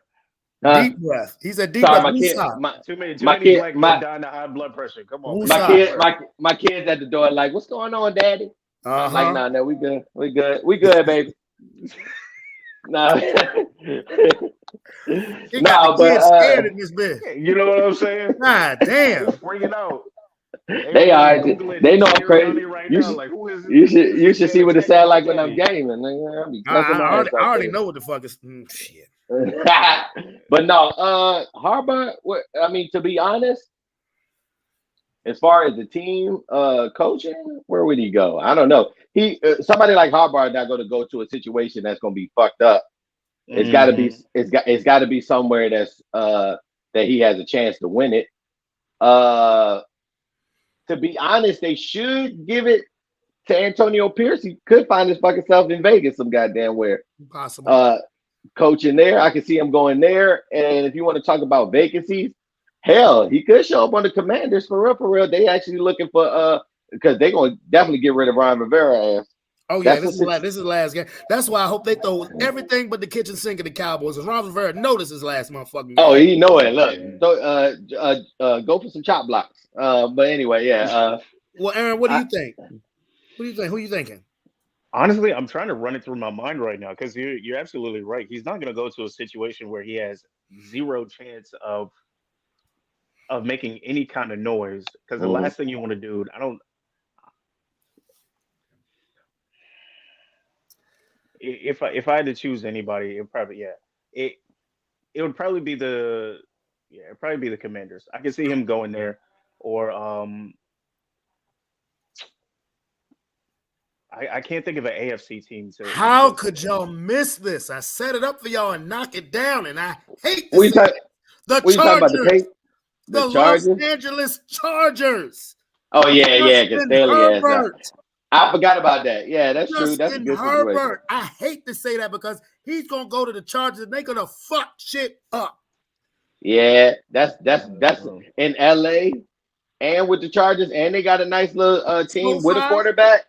Speaker 1: Deep breath. He said deep
Speaker 4: sorry,
Speaker 1: breath.
Speaker 4: my kid,
Speaker 1: Woosah.
Speaker 3: Too many
Speaker 4: my
Speaker 3: black
Speaker 4: kid-
Speaker 3: people
Speaker 4: my-
Speaker 3: dying of high blood pressure. Come on.
Speaker 1: Woosah.
Speaker 4: my kids at the door like, what's going on, Daddy? I'm like,
Speaker 1: Uh-huh.
Speaker 4: no, we good, baby. No,
Speaker 1: He
Speaker 4: no,
Speaker 1: got the
Speaker 4: but
Speaker 1: kids scared in this bitch.
Speaker 3: You know what I'm saying?
Speaker 1: God damn.
Speaker 3: Bring it out.
Speaker 4: They are. They know I'm crazy.
Speaker 3: Right
Speaker 4: You
Speaker 3: now.
Speaker 4: should-
Speaker 3: Like, who is
Speaker 4: you should see what it sound like when I'm gaming. Nigga. I be cussing my ass
Speaker 1: I
Speaker 4: off
Speaker 1: already
Speaker 4: there.
Speaker 1: know what the fuck is. Shit.
Speaker 4: But no, Harbaugh. I mean, to be honest, as far as the team coaching, where would he go? I don't know. Somebody like Harbaugh not going to go to a situation that's going to be fucked up. It's got to be. It's got to be somewhere that's that he has a chance to win it. To be honest, they should give it to Antonio Pierce. He could find his fucking self in Vegas some goddamn where.
Speaker 1: Impossible.
Speaker 4: Coaching there, I can see him going there. And if you want to talk about vacancies, hell, he could show up on the Commanders for real. For real, they actually looking for because they're gonna definitely get rid of Ron Rivera ass.
Speaker 1: Oh yeah,
Speaker 4: that's
Speaker 1: this is the last game. That's why I hope they throw everything but the kitchen sink of the Cowboys. Because Ron Rivera noticed his last motherfucking game.
Speaker 4: Oh, he know it. Look, go for some chop blocks. But anyway, yeah.
Speaker 1: Well, Aaron, what do you think? What do you think? Who are you thinking?
Speaker 3: Honestly, I'm trying to run it through my mind right now because you're absolutely right. He's not going to go to a situation where he has zero chance of making any kind of noise. Because the last thing you want to do, If I had to choose anybody, it would probably be the Commanders. I can see him going there, or I can't think of an AFC team.
Speaker 1: How could y'all miss this? I set it up for y'all and knock it down, and I hate
Speaker 4: What you talking about?
Speaker 1: Chargers.
Speaker 4: The
Speaker 1: The
Speaker 4: Chargers?
Speaker 1: Los Angeles Chargers.
Speaker 4: Oh yeah, because
Speaker 1: Justin
Speaker 4: Staley ass.
Speaker 1: Herbert.
Speaker 4: I forgot about that. Yeah, that's true. That's a
Speaker 1: Justin
Speaker 4: good
Speaker 1: Herbert.
Speaker 4: situation.
Speaker 1: I hate to say that because he's gonna go to the Chargers and they're gonna fuck shit up.
Speaker 4: Yeah, that's in LA and with the Chargers, and they got a nice little team with a quarterback.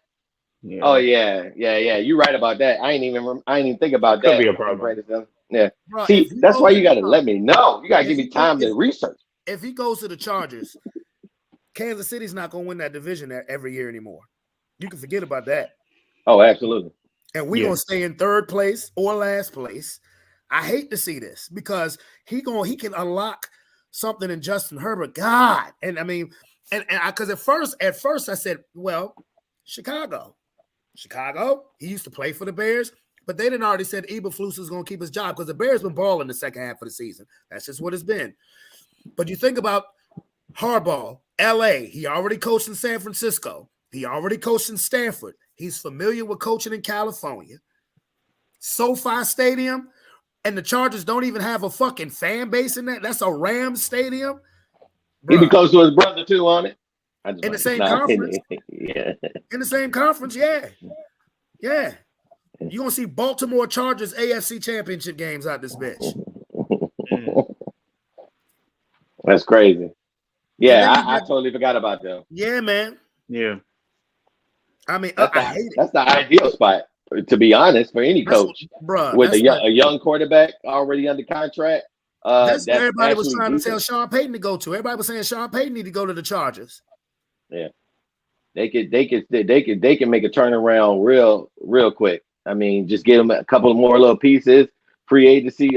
Speaker 3: Yeah.
Speaker 4: Oh yeah. You're right about that. I ain't even think about
Speaker 3: Could
Speaker 4: that.
Speaker 3: be a problem.
Speaker 4: Yeah.
Speaker 1: Bro,
Speaker 4: See,
Speaker 1: if he
Speaker 4: that's
Speaker 1: goes
Speaker 4: why
Speaker 1: to
Speaker 4: you
Speaker 1: the
Speaker 4: gotta
Speaker 1: Chargers-
Speaker 4: let me know. You gotta
Speaker 1: If
Speaker 4: give me
Speaker 1: he
Speaker 4: time
Speaker 1: goes-
Speaker 4: to research.
Speaker 1: If he goes to the Chargers, Kansas City's not gonna win that division every year anymore. You can forget about that.
Speaker 4: Oh, absolutely.
Speaker 1: And we're gonna stay in third place or last place. I hate to see this because he can unlock something in Justin Herbert. God, and I mean, and because at first I said, well, Chicago. He used to play for the Bears, but they didn't already said Eberflus is gonna keep his job because the Bears been balling the second half of the season. That's just what it's been. But you think about Harbaugh, LA. He already coached in San Francisco. He already coached in Stanford. He's familiar with coaching in California. SoFi Stadium, and the Chargers don't even have a fucking fan base in that. That's a Rams stadium.
Speaker 4: He
Speaker 1: Bruh.
Speaker 4: be close to his brother too on it.
Speaker 1: In the same conference?
Speaker 4: Yeah.
Speaker 1: In the same conference, yeah. Yeah. You're going to see Baltimore Chargers AFC championship games out this bitch.
Speaker 4: That's crazy.
Speaker 1: then
Speaker 4: Yeah,
Speaker 1: you
Speaker 4: I
Speaker 1: got-
Speaker 4: totally forgot about them.
Speaker 1: yeah, man.
Speaker 3: Yeah.
Speaker 1: I mean,
Speaker 4: That's
Speaker 1: I hate it.
Speaker 4: that's the ideal spot, to be honest, for any
Speaker 1: That's
Speaker 4: coach
Speaker 1: bruh.
Speaker 4: with
Speaker 1: That's
Speaker 4: a young quarterback already under contract.
Speaker 1: that's what
Speaker 4: That's
Speaker 1: everybody was
Speaker 4: actually
Speaker 1: trying to tell
Speaker 4: decent.
Speaker 1: Sean Payton to go to. Everybody was saying Sean Payton need to go to the Chargers.
Speaker 4: They can make a turnaround real quick. I mean, just get them a couple of more little pieces. Free agency,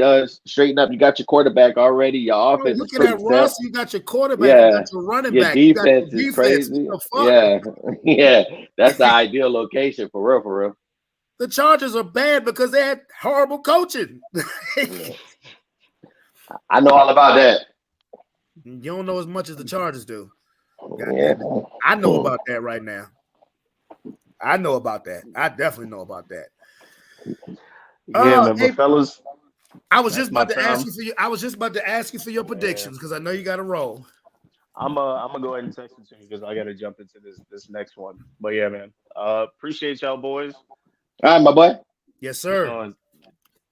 Speaker 4: straighten up. You got your quarterback already. Your
Speaker 1: Bro,
Speaker 4: offense is
Speaker 1: look at
Speaker 4: pretty
Speaker 1: that
Speaker 4: set.
Speaker 1: roster. You got your quarterback. You
Speaker 4: Yeah,
Speaker 1: got your running
Speaker 4: your
Speaker 1: back. You got your
Speaker 4: defense is
Speaker 1: defense.
Speaker 4: crazy.
Speaker 1: What the fuck?
Speaker 4: Yeah, yeah. That's the ideal location for real, for real.
Speaker 1: The Chargers are bad because they had horrible coaching.
Speaker 4: I know all about that.
Speaker 1: You don't know as much as the Chargers do. God
Speaker 4: Yeah.
Speaker 1: damn it. I know about that right now. I know about that. I definitely know about that.
Speaker 3: Yeah, man.
Speaker 1: hey,
Speaker 3: But fellas,
Speaker 1: I was
Speaker 3: That's
Speaker 1: just about
Speaker 3: my
Speaker 1: to ask
Speaker 3: time.
Speaker 1: you for your. I was just about to ask you for your predictions because I know you got to roll.
Speaker 3: I'm gonna go ahead and text it to you because I gotta jump into this next one. But yeah, man. Appreciate y'all boys.
Speaker 4: All right, my boy.
Speaker 1: Yes, sir.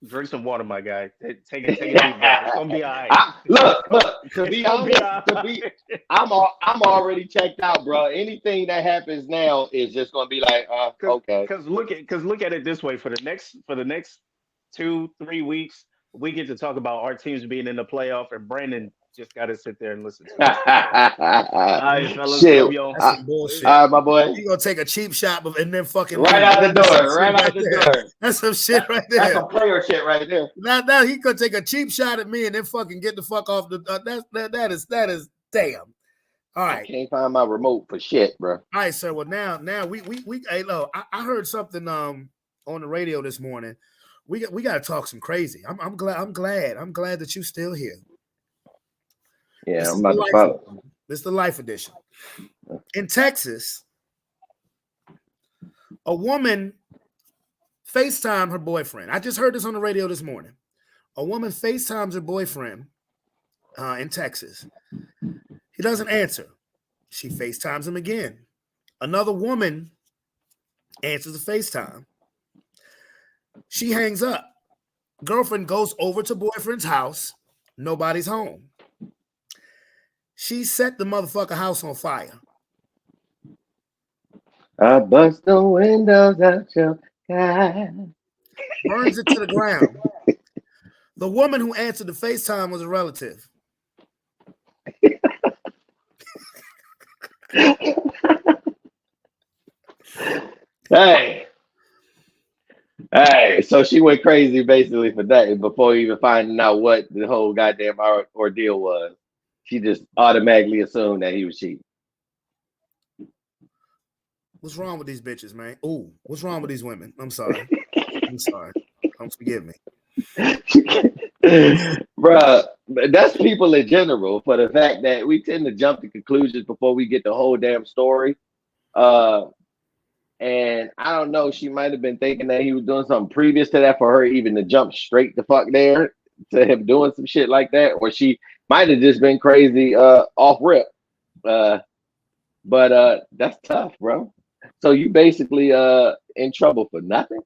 Speaker 3: Drink some water, my guy. Take a deep breath. It's gonna be all right.
Speaker 4: Look. To be
Speaker 3: It's gonna be
Speaker 4: honest,
Speaker 3: all right.
Speaker 4: I'm already checked out, bro. Anything that happens now is just gonna be like, okay.
Speaker 3: Because look at it this way: for the next 2-3 weeks, we get to talk about our teams being in the playoff, and Brandon just got to sit there and listen to it. All right, fellas,
Speaker 4: Shit.
Speaker 3: love y'all.
Speaker 1: That's some bullshit.
Speaker 4: All right, my boy.
Speaker 1: You gonna take a cheap shot and then fucking
Speaker 4: Right
Speaker 1: leave.
Speaker 4: out the
Speaker 1: That's some
Speaker 4: door.
Speaker 1: shit
Speaker 4: Right out the
Speaker 1: there.
Speaker 4: door.
Speaker 1: That's some shit right
Speaker 4: That's
Speaker 1: there.
Speaker 4: some player shit right there.
Speaker 1: Now he could take a cheap shot at me and then fucking get the fuck off the. That is damn. All
Speaker 4: I
Speaker 1: right.
Speaker 4: can't find my remote for shit, bro.
Speaker 1: All right, sir. Well, now we hey, look, I heard something on the radio this morning. We got to talk some crazy. I'm glad that you still here.
Speaker 4: Yeah,
Speaker 1: This
Speaker 4: I'm
Speaker 1: is
Speaker 4: about
Speaker 1: the
Speaker 4: to
Speaker 1: life
Speaker 4: follow.
Speaker 1: edition. This is the life edition. In Texas, a woman FaceTimed her boyfriend. I just heard this on the radio this morning. A woman FaceTimes her boyfriend in Texas. He doesn't answer. She FaceTimes him again. Another woman answers the FaceTime. She hangs up. Girlfriend goes over to boyfriend's house. Nobody's home. She set the motherfucker house on fire.
Speaker 4: I bust the windows out your car.
Speaker 1: Burns it to the ground. The woman who answered the FaceTime was a relative.
Speaker 4: Hey, so she went crazy basically for that before even finding out what the whole goddamn ordeal was. She just automatically assumed that he was cheating.
Speaker 1: What's wrong with these bitches, man? Ooh, what's wrong with these women? I'm sorry. I'm sorry. Don't forgive me.
Speaker 4: Bruh, that's people in general for the fact that we tend to jump to conclusions before we get the whole damn story. And I don't know, she might have been thinking that he was doing something previous to that for her even to jump straight the fuck there to him doing some shit like that, or she might have just been crazy off rip. But that's tough, bro. So you basically in trouble for nothing.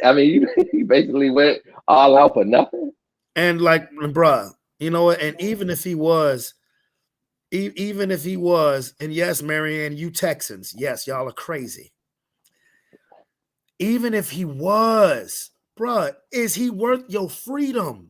Speaker 4: I mean, you basically went all out for nothing.
Speaker 1: And like, bruh, you know what? And even if he was, and yes, Marianne, you Texans, yes, y'all are crazy. Even if he was, bruh, is he worth your freedom?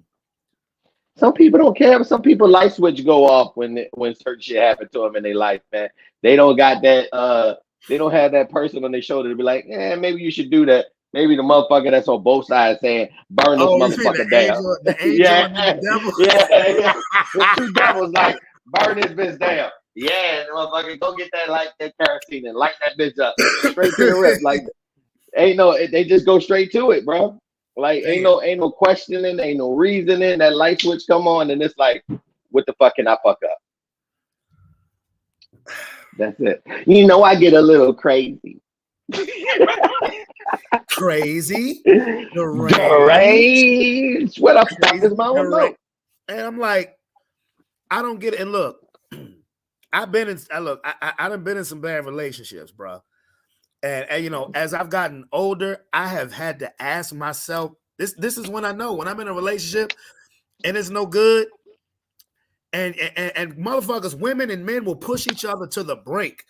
Speaker 4: Some people don't care, but some people light switch go off when certain shit happen to them in their life, man. They don't got that. They don't have that person on their shoulder to be like, maybe you should do that. Maybe the motherfucker that's on both sides saying, burn this motherfucker down.
Speaker 1: The angel and the devil.
Speaker 4: Yeah. The two devils like, burn this bitch down. Yeah, motherfucker, go get that kerosene and light that bitch up. Straight to the rip. Like, they just go straight to it, bro. Like, ain't no questioning, ain't no reasoning. That light switch come on, and it's like, what the fuck can I fuck up? That's it. You know, I get a little crazy.
Speaker 1: Crazy.
Speaker 4: The rage. What the fuck is my remote?
Speaker 1: And I'm like, I don't get it. And look, I done been in some bad relationships, bro. And you know, as I've gotten older, I have had to ask myself, this is when I know when I'm in a relationship and it's no good. And motherfuckers, women and men will push each other to the brink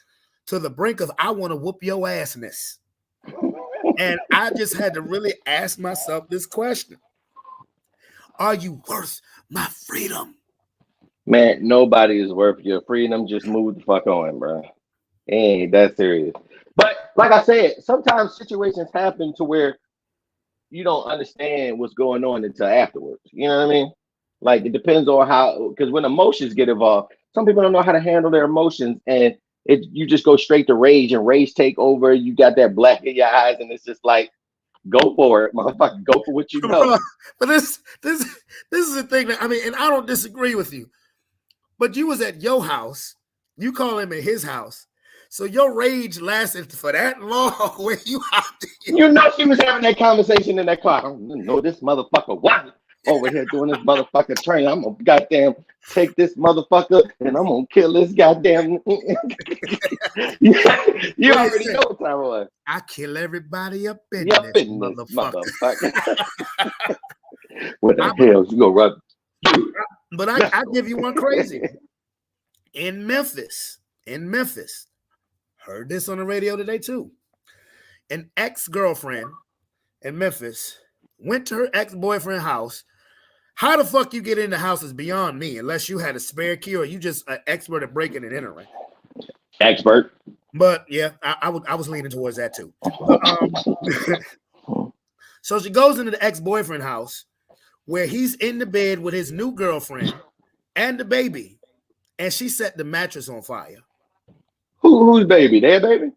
Speaker 1: of I want to whoop your assness. And I just had to really ask myself this question: are you worth my freedom?
Speaker 4: Man, nobody is worth your freedom. Just move the fuck on, bro. It ain't that serious. But like I said, sometimes situations happen to where you don't understand what's going on until afterwards. You know what I mean? Like it depends on how, because when emotions get involved, some people don't know how to handle their emotions, and you just go straight to rage, and rage take over. You got that black in your eyes, and it's just like, go for it, motherfucker. Go for what you know.
Speaker 1: But this is the thing that, I mean, and I don't disagree with you, but you was at your house, you call him at his house, so your rage lasted for that long. When you
Speaker 4: know she was having that conversation in that car. I don't know this motherfucker. What? Over here doing this motherfucker train. I'm gonna goddamn take this motherfucker and I'm gonna kill this goddamn. You already know what time it was.
Speaker 1: I kill everybody up in
Speaker 4: this motherfucker. What the hell you gonna run?
Speaker 1: But I give you one crazy. In Memphis, heard this on the radio today too. An ex-girlfriend in Memphis went to her ex-boyfriend's house. How the fuck you get in the house is beyond me, unless you had a spare key or you just an expert at breaking and entering.
Speaker 4: Expert.
Speaker 1: But yeah, I was leaning towards that too. So she goes into the ex-boyfriend house where he's in the bed with his new girlfriend and the baby, and she set the mattress on fire.
Speaker 4: Who's baby? Their baby?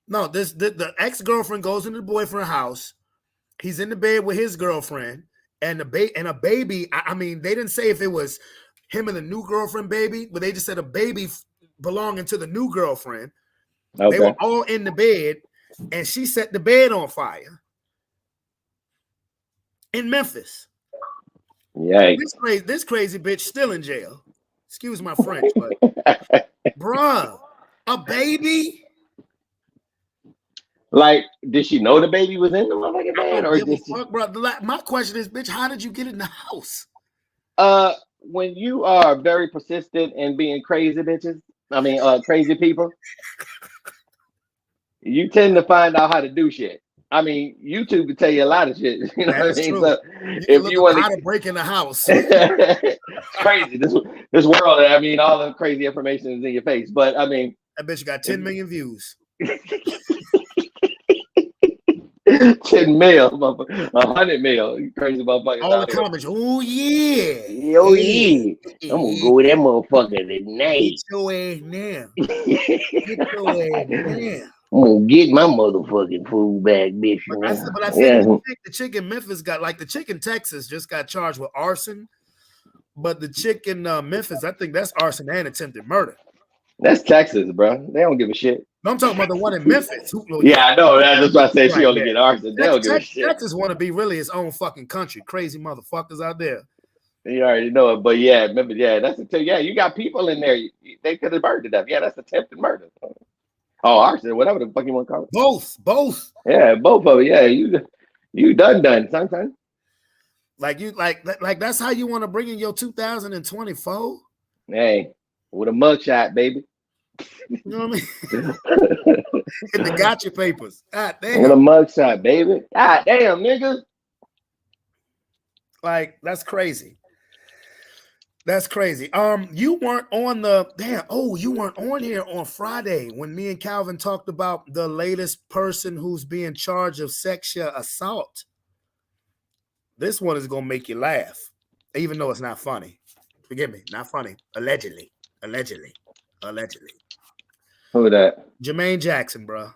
Speaker 1: No, the ex-girlfriend goes into the boyfriend house. He's in the bed with his girlfriend and a baby. I mean, they didn't say if it was him and the new girlfriend baby, but they just said a baby belonging to the new girlfriend. Okay. They were all in the bed, and she set the bed on fire in Memphis.
Speaker 4: Yeah,
Speaker 1: this crazy bitch still in jail. Excuse my French, but bruh, a baby.
Speaker 4: Like, did she know the baby was in the motherfucking bed, or did she...
Speaker 1: Fuck, bro. My question is, bitch, how did you get in the house?
Speaker 4: When you are very persistent in being crazy bitches, crazy people, you tend to find out how to do shit. I mean, YouTube will tell you a lot of shit. You know what I mean?
Speaker 1: True.
Speaker 4: So
Speaker 1: if you want to break in the house,
Speaker 4: it's crazy. This world. I mean, all the crazy information is in your face. But I mean,
Speaker 1: that bitch got 10 million views.
Speaker 4: 10 mil, 100 mil. You crazy motherfucker.
Speaker 1: All the comments. Oh yeah.
Speaker 4: Oh yeah. I'm gonna go with that motherfucker tonight.
Speaker 1: Get your ass now. Get your ass now.
Speaker 4: I'm gonna get my motherfucking food back, bitch.
Speaker 1: But I think the chick in Memphis the chick in Texas just got charged with arson. But the chick in Memphis, I think that's arson and attempted murder.
Speaker 4: That's Texas, bro. They don't give a shit.
Speaker 1: No, I'm talking about the one in Memphis.
Speaker 4: Yeah, I know. That's what I say. She only get arson. They don't give a shit.
Speaker 1: Texas want to be really its own fucking country. Crazy motherfuckers out there.
Speaker 4: You already know it. But yeah, remember, you got people in there. They could have murdered them. Yeah, that's attempted murder. Oh, arson, whatever the fuck you want to call it.
Speaker 1: Both.
Speaker 4: Yeah, both of it. Yeah, you done, sometimes.
Speaker 1: Like that's how you want to bring in your 2024?
Speaker 4: Hey, with a mugshot, baby.
Speaker 1: You know what I mean? In the gotcha papers. God damn.
Speaker 4: With a mugshot, baby. God damn, nigga.
Speaker 1: Like, that's crazy. That's crazy. You weren't on you weren't on here on Friday when me and Calvin talked about the latest person who's being charged of sexual assault. This one is gonna make you laugh, even though it's not funny. Forgive me, not funny. Allegedly.
Speaker 4: Who that?
Speaker 1: Jermaine Jackson, bro.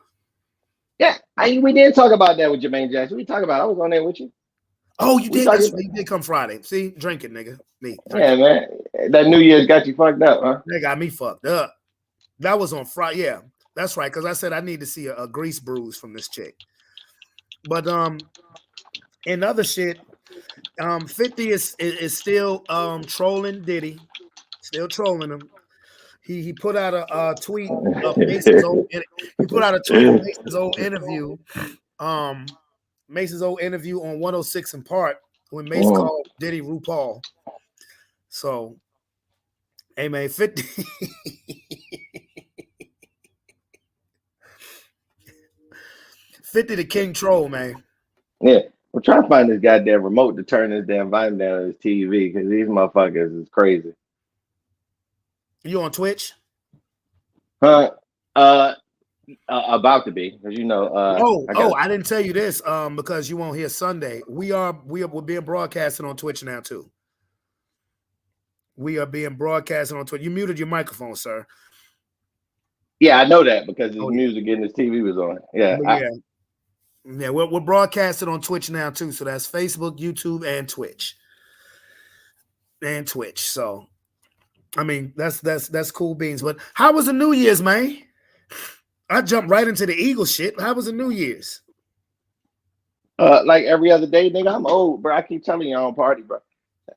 Speaker 4: Yeah, we did talk about that with Jermaine Jackson. We talked about I was on there with you.
Speaker 1: Oh, you did. You did come Friday. See, drinking, nigga. Me.
Speaker 4: Yeah, man. That New Year's got you fucked up, huh?
Speaker 1: They got me fucked up. That was on Friday. Yeah, that's right. Because I said I need to see a grease bruise from this chick. But in other shit, 50 is still trolling Diddy, still trolling him. He put out a tweet of Mason's old. He put out a tweet of Mason's old interview. Mason's old interview on 106 in Park when Mason called Diddy RuPaul. So, hey man, 50. 50 the King Troll, man.
Speaker 4: Yeah. I'm trying to find this goddamn remote to turn this damn volume down on his TV because these motherfuckers is crazy.
Speaker 1: You on Twitch?
Speaker 4: Huh? About to be, because you know.
Speaker 1: I didn't tell you this. Because you won't hear Sunday. We're being broadcasted on Twitch now too. We are being broadcasted on Twitch. You muted your microphone, sir.
Speaker 4: Yeah, I know that because his
Speaker 1: Oh, yeah.
Speaker 4: music and his TV was on. Yeah,
Speaker 1: Yeah, we're broadcasted on Twitch now too. So that's Facebook, YouTube, and Twitch. So, I mean, that's cool beans. But how was the New Year's, man? I jumped right into the Eagle shit. How was the New Year's?
Speaker 4: like every other day, nigga. I'm old, bro. I keep telling you I don't party, bro.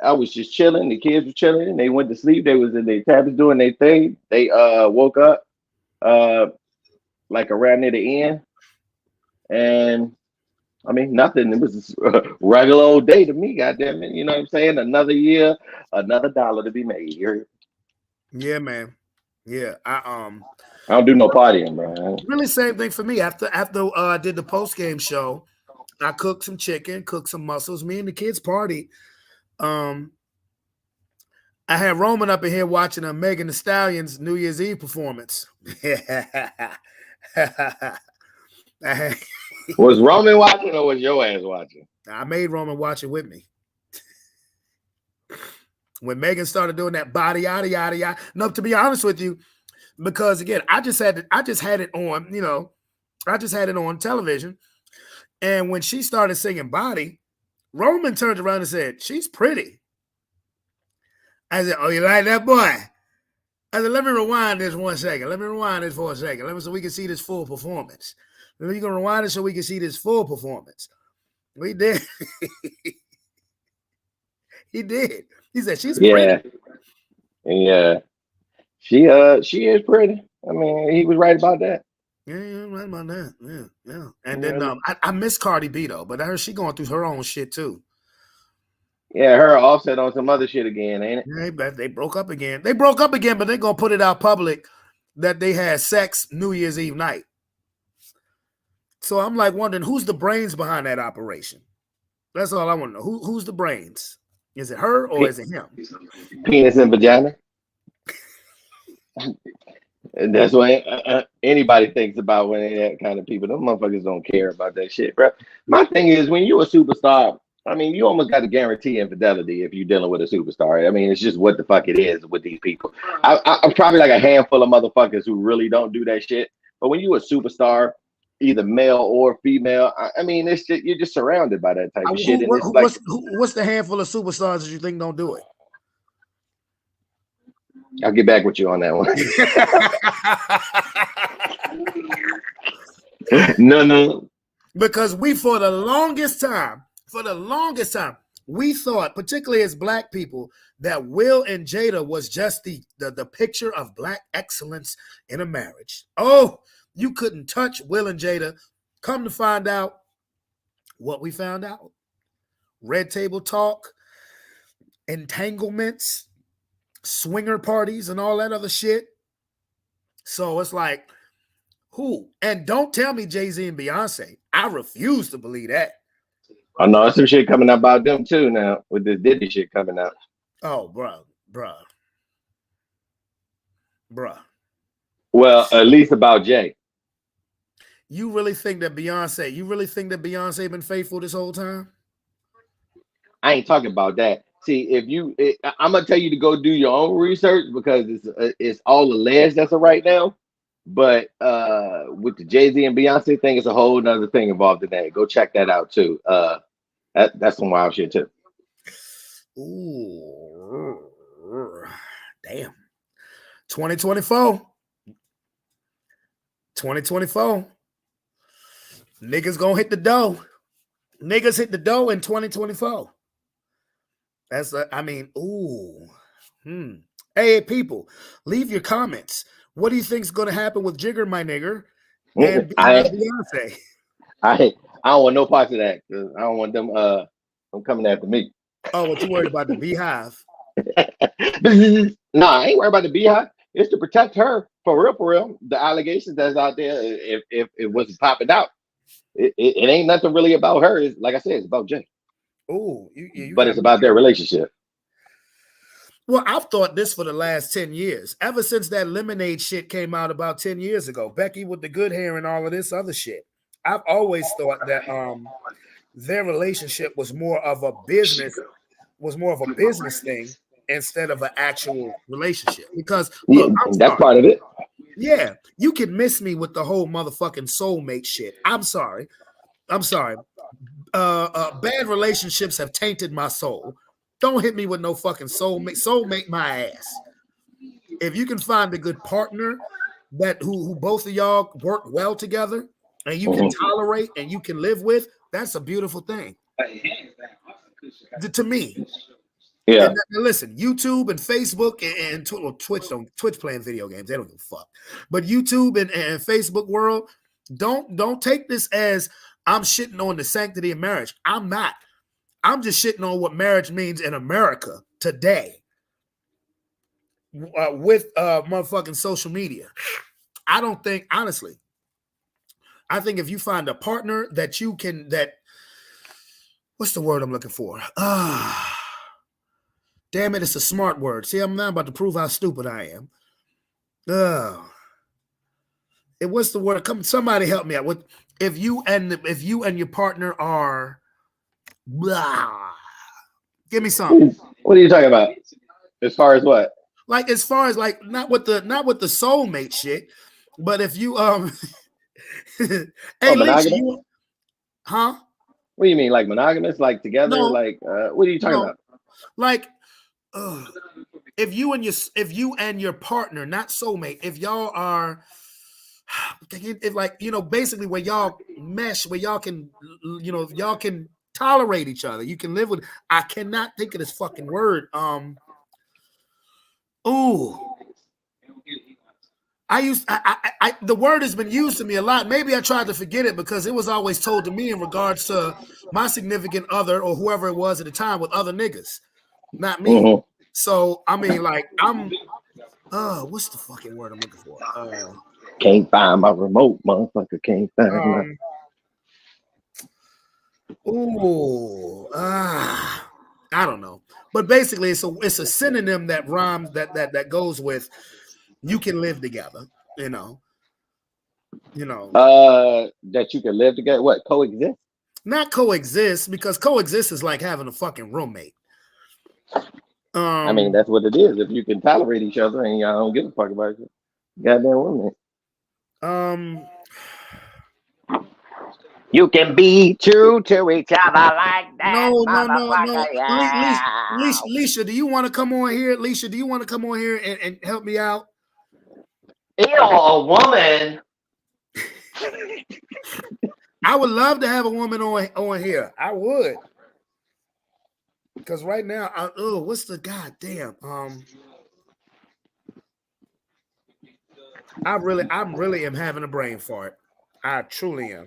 Speaker 4: I was just chilling. The kids were chilling. They went to sleep. They was in their tablets doing their thing. They woke up like around near the end, and I mean nothing. It was a regular old day to me. Goddamn it, you know what I'm saying? Another year, another dollar to be made.
Speaker 1: Yeah, man. Yeah,
Speaker 4: I don't do no partying, bro.
Speaker 1: Really same thing for me. After I did the post game show, I cooked some chicken, cooked some mussels. Me and the kids party. I had Roman up in here watching a Megan Thee Stallion's New Year's Eve performance.
Speaker 4: Was Roman watching or was your ass watching?
Speaker 1: I made Roman watch it with me. When Megan started doing that body yada yada yada. No, to be honest with you, because again, I just had it on, you know, I just had it on television. And when she started singing Body, Roman turned around and said, "She's pretty." I said, "Oh, you like that, boy?" I said, "Let me rewind this 1 second. Let me rewind this for a second. So we can see this full performance. You're going to rewind it so we can see this full performance." We did. He did. He said, "She's pretty."
Speaker 4: Yeah. She is pretty. I mean, he was right about that.
Speaker 1: Yeah, right about that. Yeah. And then I miss Cardi B though, but I heard she going through her own shit too.
Speaker 4: Yeah, her Offset on some other shit again, ain't it?
Speaker 1: Yeah, they broke up again. They broke up again, but they're gonna put it out public that they had sex New Year's Eve night. So I'm like wondering who's the brains behind that operation. That's all I want to know. Who's the brains? Is it her or is it him?
Speaker 4: Penis and vagina. And that's what anybody thinks about when they that kind of people. Those motherfuckers don't care about that shit, bro. My thing is, when you're a superstar, I mean, you almost got to guarantee infidelity if you're dealing with a superstar. I mean, it's just what the fuck it is with these people. I'm probably like a handful of motherfuckers who really don't do that shit. But when you're a superstar, either male or female, I mean, it's just, you're just surrounded by that type of shit. And
Speaker 1: what's the handful of superstars that you think don't do it?
Speaker 4: I'll get back with you on that one. No.
Speaker 1: Because we, for the longest time, we thought, particularly as Black people, that Will and Jada was just the picture of Black excellence in a marriage. Oh, you couldn't touch Will and Jada. Come to find out what we found out. Red table talk, entanglements, swinger parties, and all that other shit. So it's like, who? And don't tell me Jay-Z and Beyonce. I refuse to believe that.
Speaker 4: I know there's some shit coming out about them too now with this Diddy shit coming out.
Speaker 1: Oh, bruh.
Speaker 4: Well, at least about Jay.
Speaker 1: You really think that Beyonce been faithful this whole time?
Speaker 4: I ain't talking about that. See, I'm gonna tell you to go do your own research because it's all alleged as of right now. But with the Jay-Z and Beyonce thing, it's a whole nother thing involved in that. Go check that out too. That's some wild shit too.
Speaker 1: Ooh, damn. 2024. Niggas gonna hit the dough. Niggas hit the dough in 2024. That's Hey, people, leave your comments. What do you think's gonna happen with Jigger, my nigger, and Beyonce?
Speaker 4: I don't want no parts of that because I don't want them coming after me.
Speaker 1: Oh, what you worried about the Beehive?
Speaker 4: No, I ain't worried about the beehive. It's to protect her for real, for real. The allegations that's out there, if it wasn't popping out, it ain't nothing really about her. It's, like I said, it's about Jay.
Speaker 1: Oh, you
Speaker 4: But
Speaker 1: got
Speaker 4: it's
Speaker 1: me
Speaker 4: about their
Speaker 1: there.
Speaker 4: relationship.
Speaker 1: Well, I've thought this for the last 10 years. Ever since that Lemonade shit came out about 10 years ago, Becky with the good hair and all of this other shit. I've always thought that their relationship was more of a business thing instead of an actual relationship. Because
Speaker 4: Yeah,
Speaker 1: look, I'm
Speaker 4: that's
Speaker 1: sorry.
Speaker 4: part of it.
Speaker 1: Yeah, you can miss me with the whole motherfucking soulmate shit. I'm sorry. Bad relationships have tainted my soul. Don't hit me with no fucking soulmate. Soulmate my ass. If you can find a good partner that who both of y'all work well together and you can tolerate and you can live with, that's a beautiful thing. To me.
Speaker 4: Yeah.
Speaker 1: And listen, YouTube and Facebook and Twitch playing video games. They don't give a fuck. But YouTube and Facebook world, don't take this as I'm shitting on the sanctity of marriage. I'm not. I'm just shitting on what marriage means in America today with motherfucking social media. I don't think, honestly, I think if you find a partner that you can, what's the word I'm looking for? Damn it, it's a smart word. See, I'm not about to prove how stupid I am. What's the word? Come, somebody help me out. With if you and your partner are blah. Give me something.
Speaker 4: What are you talking about? As far as what?
Speaker 1: Like as far as like not with the soulmate shit, but if you hey Lisa, you huh?
Speaker 4: What do you mean, like monogamous, like together?
Speaker 1: No,
Speaker 4: like what are you talking about?
Speaker 1: Like if you and your partner, not soulmate, if y'all are if like, you know, basically where y'all mesh, where y'all can, you know, y'all can tolerate each other, you can live with, I cannot think of this fucking word. The word has been used to me a lot. Maybe I tried to forget it because it was always told to me in regards to my significant other or whoever it was at the time with other niggas, not me. So I mean, like I'm what's the fucking word I'm looking for?
Speaker 4: Can't find my remote, motherfucker. Can't find
Speaker 1: I don't know. But basically it's a synonym that rhymes that goes with you can live together, you know.
Speaker 4: That you can live together. What, coexist?
Speaker 1: Not coexist, because coexist is like having a fucking roommate.
Speaker 4: I mean, that's what it is. If you can tolerate each other and y'all don't give a fuck about it, goddamn roommate. You can be true to each other like that.
Speaker 1: No. Yeah. Leisha, do you want to come on here? Leisha, do you want to come on here and help me out?
Speaker 4: Ew, a woman.
Speaker 1: I would love to have a woman on here. I would. Because right now, what's the goddamn? I really am having a brain fart. I truly am.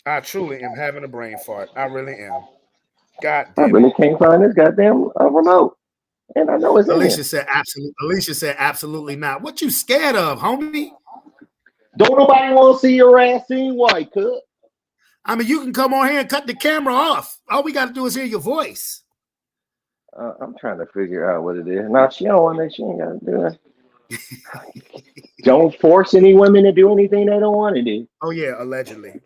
Speaker 1: I truly am having a brain fart. I really am. God damn.
Speaker 4: I really can't find this goddamn remote. And I know it's
Speaker 1: Alicia said absolutely not. What you scared of, homie?
Speaker 4: Don't nobody want to see your ass seen white, cuz.
Speaker 1: I mean, you can come on here and cut the camera off. All we got to do is hear your voice.
Speaker 4: I'm trying to figure out what it is. Now, she don't want to. She ain't got to do it. Don't force any women to do anything they don't want to do.
Speaker 1: Oh, yeah, allegedly.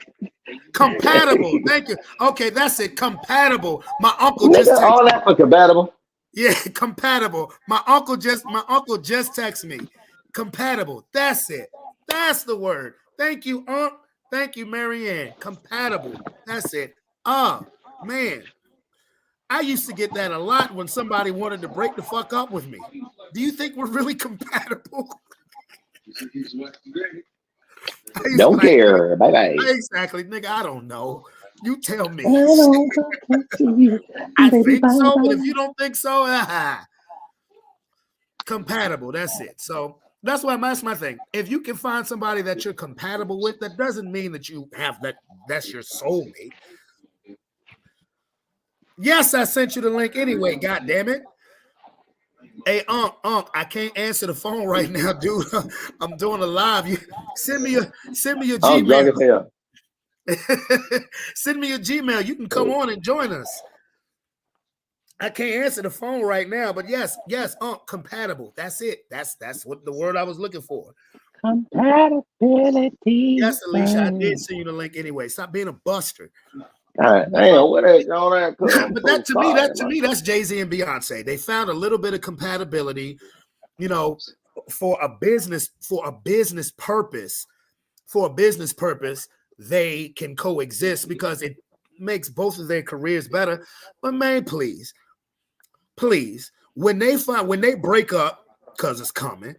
Speaker 1: Compatible. Thank you. Okay, that's it. Compatible. My uncle just texted
Speaker 4: all that for compatible.
Speaker 1: Yeah, compatible. My uncle just texted me. Compatible. That's it. That's the word. Thank you, Unc. Thank you, Marianne. Compatible. That's it. Man. I used to get that a lot when somebody wanted to break the fuck up with me. Do you think we're really compatible?
Speaker 4: Don't care. Bye-bye.
Speaker 1: Exactly, nigga. I don't know. You tell me.
Speaker 4: I
Speaker 1: think so, but if you don't think so, compatible. That's it. So that's my thing. If you can find somebody that you're compatible with, that doesn't mean that you have that's your soulmate. Yes, I sent you the link anyway. God damn it. Hey, I can't answer the phone right now, dude. I'm doing a live. You send me your
Speaker 4: I'm drunk as
Speaker 1: Gmail.
Speaker 4: hell.
Speaker 1: Send me your Gmail. You can come on and join us. I can't answer the phone right now, but yes, compatible. That's it. That's what the word I was looking for.
Speaker 4: Compatibility.
Speaker 1: Yes, Alicia, I did send you the link anyway. Stop being a buster.
Speaker 4: All right, damn, what that all that?
Speaker 1: But that to me, that's Jay-Z and Beyonce. They found a little bit of compatibility, you know, for a business purpose. For a business purpose, they can coexist because it makes both of their careers better. But man, please, when they break up, because it's coming,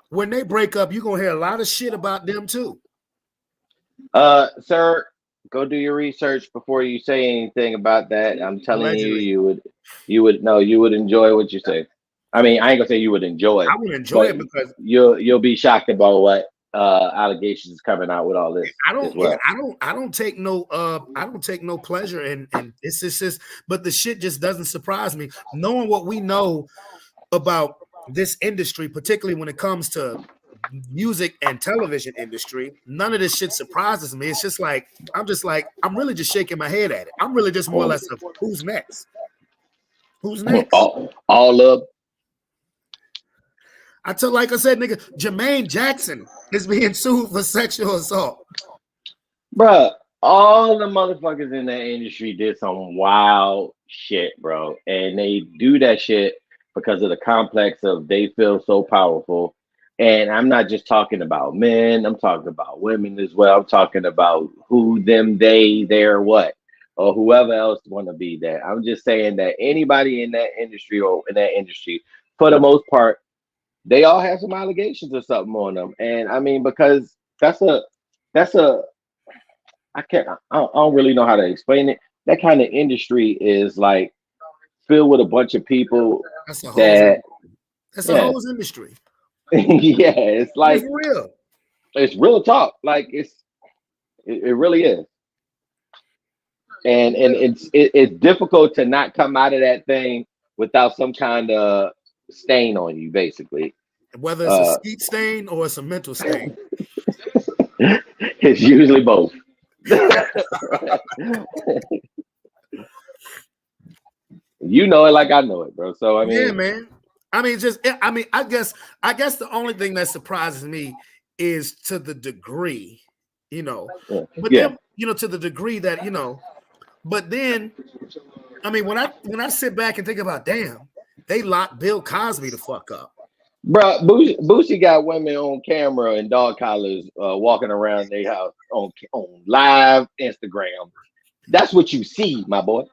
Speaker 1: when they break up, you're gonna hear a lot of shit about them too.
Speaker 4: Sir, go do your research before you say anything about that. I'm telling
Speaker 1: Allegedly.
Speaker 4: you would enjoy what you say. I mean, I ain't gonna say you would enjoy it.
Speaker 1: I would enjoy it
Speaker 4: but
Speaker 1: because
Speaker 4: you'll be shocked about what allegations coming out with all this.
Speaker 1: I don't
Speaker 4: as well.
Speaker 1: I don't take no pleasure and it's just but the shit just doesn't surprise me. Knowing what we know about this industry, particularly when it comes to music and television industry, none of this shit surprises me. It's just like I'm really just shaking my head at it. I'm really just more or less of who's next. Who's next?
Speaker 4: All up.
Speaker 1: Like I said, nigga, Jermaine Jackson is being sued for sexual assault.
Speaker 4: Bruh, all the motherfuckers in that industry did some wild shit, bro. And they do that shit because of the complex of they feel so powerful. And I'm not just talking about men, I'm talking about women as well. I'm talking about who, them, they, their, what, or whoever else want to be that. I'm just saying that anybody in that industry for the most part, they all have some allegations or something on them. And I mean, because I don't really know how to explain it. That kind of industry is like filled with a bunch of people
Speaker 1: That's a whole industry.
Speaker 4: Yeah, it's like
Speaker 1: it's real.
Speaker 4: It's real talk. Like it really is. And it's difficult to not come out of that thing without some kind of stain on you, basically.
Speaker 1: Whether it's a skeet stain or it's a mental stain.
Speaker 4: It's usually both. You know it like I know it, bro. So I mean,
Speaker 1: yeah, man. I guess the only thing that surprises me is to the degree, you know.
Speaker 4: Yeah.
Speaker 1: But then, you know, to the degree that, you know, but then I mean, when I sit back and think about, damn, they locked Bill Cosby the fuck up.
Speaker 4: Bro, Boosie got women on camera and dog collars walking around their house on live Instagram. That's what you see, my boy.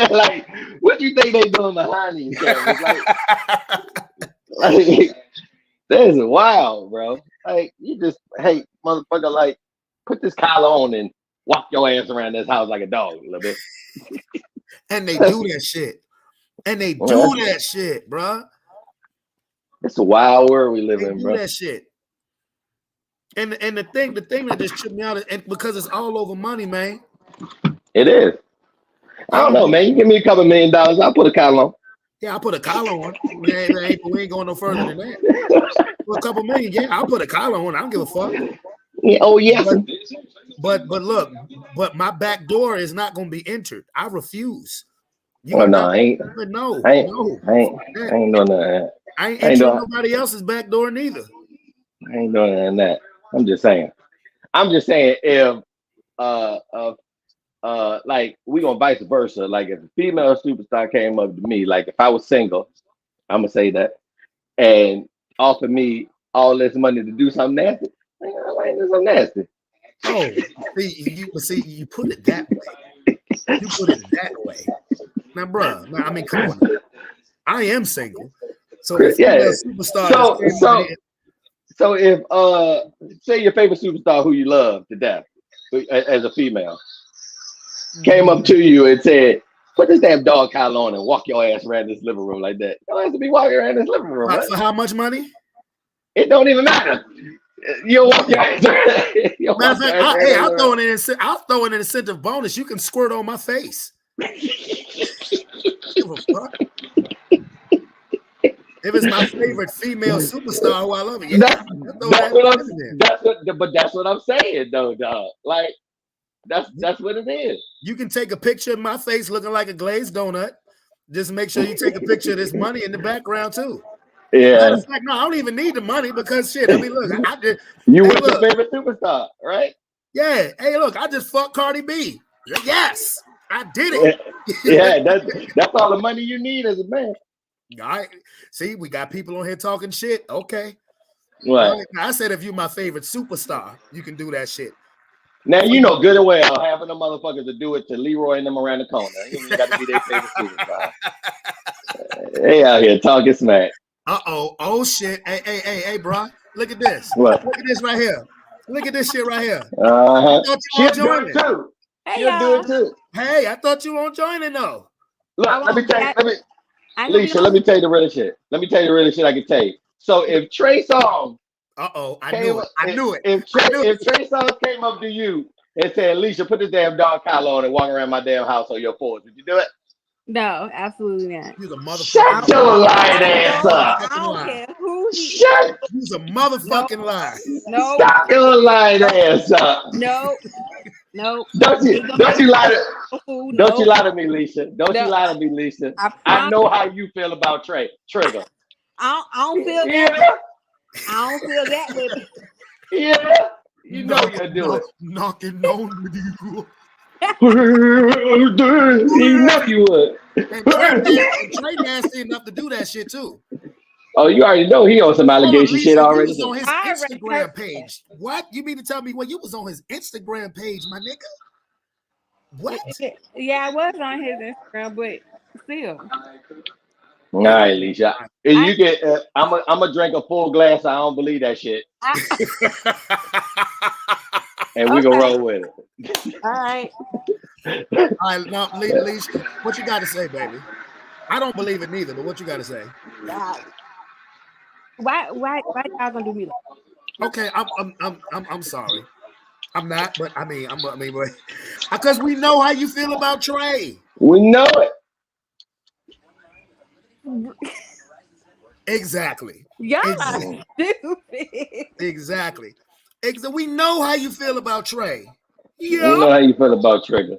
Speaker 4: Like, what do you think they doing behind these cameras? Like, that is wild, bro. Like, you just, hey, motherfucker, like, put this collar on and walk your ass around this house like a dog a little bit.
Speaker 1: And they do that shit. That shit, bro.
Speaker 4: It's a wild world we live in,
Speaker 1: do
Speaker 4: bro.
Speaker 1: That shit. And the thing that just tripped me out is because it's all over money, man.
Speaker 4: It is. I don't know, man. You give me a couple $1 million, I'll put a collar on.
Speaker 1: Yeah, I'll put a collar on. We ain't going no further than that. For a couple million, yeah, I'll put a collar on. I don't give a fuck.
Speaker 4: Yeah, oh yes.
Speaker 1: But look, my back door is not gonna be entered. I refuse.
Speaker 4: I ain't.
Speaker 1: No,
Speaker 4: I ain't doing that.
Speaker 1: I ain't entering nobody else's back door neither.
Speaker 4: I ain't doing that. I'm just saying if like we gonna vice versa. Like if a female superstar came up to me, like if I was single, I'm gonna say that, and offered me all this money to do something nasty, I do something nasty.
Speaker 1: Oh, you put it that way. You put it that way. Now, bro. I mean, come on. I am single, so if superstar.
Speaker 4: So if say your favorite superstar who you love to death as a female came up to you and said, put this damn dog collar on and walk your ass around this living room like that. You don't have to be walking around this living room.
Speaker 1: For how much money?
Speaker 4: It don't even matter. You'll walk your ass around.
Speaker 1: I'll throw in an incentive bonus. You can squirt on my face. Give a fuck. If it's my favorite female superstar who I love, yeah,
Speaker 5: That's
Speaker 1: that's
Speaker 5: what I'm saying, though, dog. Like, that's what it is.
Speaker 1: You can take a picture of my face looking like a glazed donut. Just make sure you take a picture of this money in the background too.
Speaker 5: Yeah.
Speaker 1: It's like, no, I don't even need the money because shit. I mean, look, I did.
Speaker 5: You
Speaker 1: Hey,
Speaker 5: were your
Speaker 1: look.
Speaker 5: favorite superstar, right?
Speaker 1: Yeah. Hey, look, I just fucked Cardi B. Yes, I did it.
Speaker 5: Yeah, that's all the money you need as a man.
Speaker 1: All right. See, we got people on here talking shit. Okay.
Speaker 5: Right.
Speaker 1: All right. Now, I said if you're my favorite superstar, you can do that shit.
Speaker 5: Now you know good and well having them motherfuckers to do it to Leroy and them around the corner. You ain't got to be their favorite superstar. They out here talking smack.
Speaker 1: Oh shit. Hey, bro. Look at this.
Speaker 5: What?
Speaker 1: Look at this right here. Look at this shit right here.
Speaker 5: Uh-huh.
Speaker 1: I thought you
Speaker 5: She'll
Speaker 1: were
Speaker 5: do
Speaker 1: joining.
Speaker 5: it too.
Speaker 6: Hey,
Speaker 5: She'll do
Speaker 6: y'all.
Speaker 5: it too.
Speaker 1: Hey, I thought you won't join it though.
Speaker 5: Look,
Speaker 6: I
Speaker 5: let me
Speaker 6: won't.
Speaker 5: tell you,
Speaker 6: I ain't gonna be
Speaker 5: Leisha, let me tell you the real shit. Let me tell you the real shit I can tell you. So if Trey Songz
Speaker 1: I
Speaker 5: came
Speaker 1: knew it.
Speaker 5: up,
Speaker 1: I knew it.
Speaker 5: If Trey Songz came up to you and said, Leisha, put this damn dog collar on and walk around my damn house on your porch, would you do it?
Speaker 6: No, absolutely not.
Speaker 1: You's a motherfucking
Speaker 5: Shut your lying ass up.
Speaker 6: I don't care who he
Speaker 5: Shut
Speaker 1: You's a motherfucking lie.
Speaker 6: No,
Speaker 5: Stop your lying ass up.
Speaker 6: no.
Speaker 5: Don't you lie to me, Leisha. Don't
Speaker 6: No.
Speaker 5: you lie to me, Leisha.
Speaker 6: I
Speaker 5: I know how you feel about Trigger.
Speaker 6: I don't feel that.
Speaker 5: Yeah,
Speaker 6: I don't feel that with it.
Speaker 5: yeah. You know you'll do it.
Speaker 1: Knocking on with you.
Speaker 5: You know you would.
Speaker 1: And Trey nasty enough to do that shit too.
Speaker 5: Oh, you already know he on some allegation shit
Speaker 1: You
Speaker 5: already.
Speaker 1: was on his
Speaker 6: I already
Speaker 1: Instagram
Speaker 6: heard
Speaker 1: page. What? You mean to tell me you was on his Instagram page, my nigga? What?
Speaker 6: Yeah, I was on his Instagram, but still.
Speaker 5: All right, Leisha. If you get, I'm gonna drink a full glass. I don't believe that shit, and we gonna roll with it.
Speaker 6: All right.
Speaker 1: All right, now, Leisha, what you got to say, baby? I don't believe it neither, but what you got to say?
Speaker 6: Why y'all gonna do me like
Speaker 1: Okay, I'm sorry. I'm not, but because we know how you feel about Trey.
Speaker 5: We know it.
Speaker 1: Exactly.
Speaker 6: y'all
Speaker 1: Exactly.
Speaker 6: stupid?
Speaker 1: Exactly. We know how you feel about Trey.
Speaker 5: We know
Speaker 1: Yeah.
Speaker 5: how you feel about Trigger.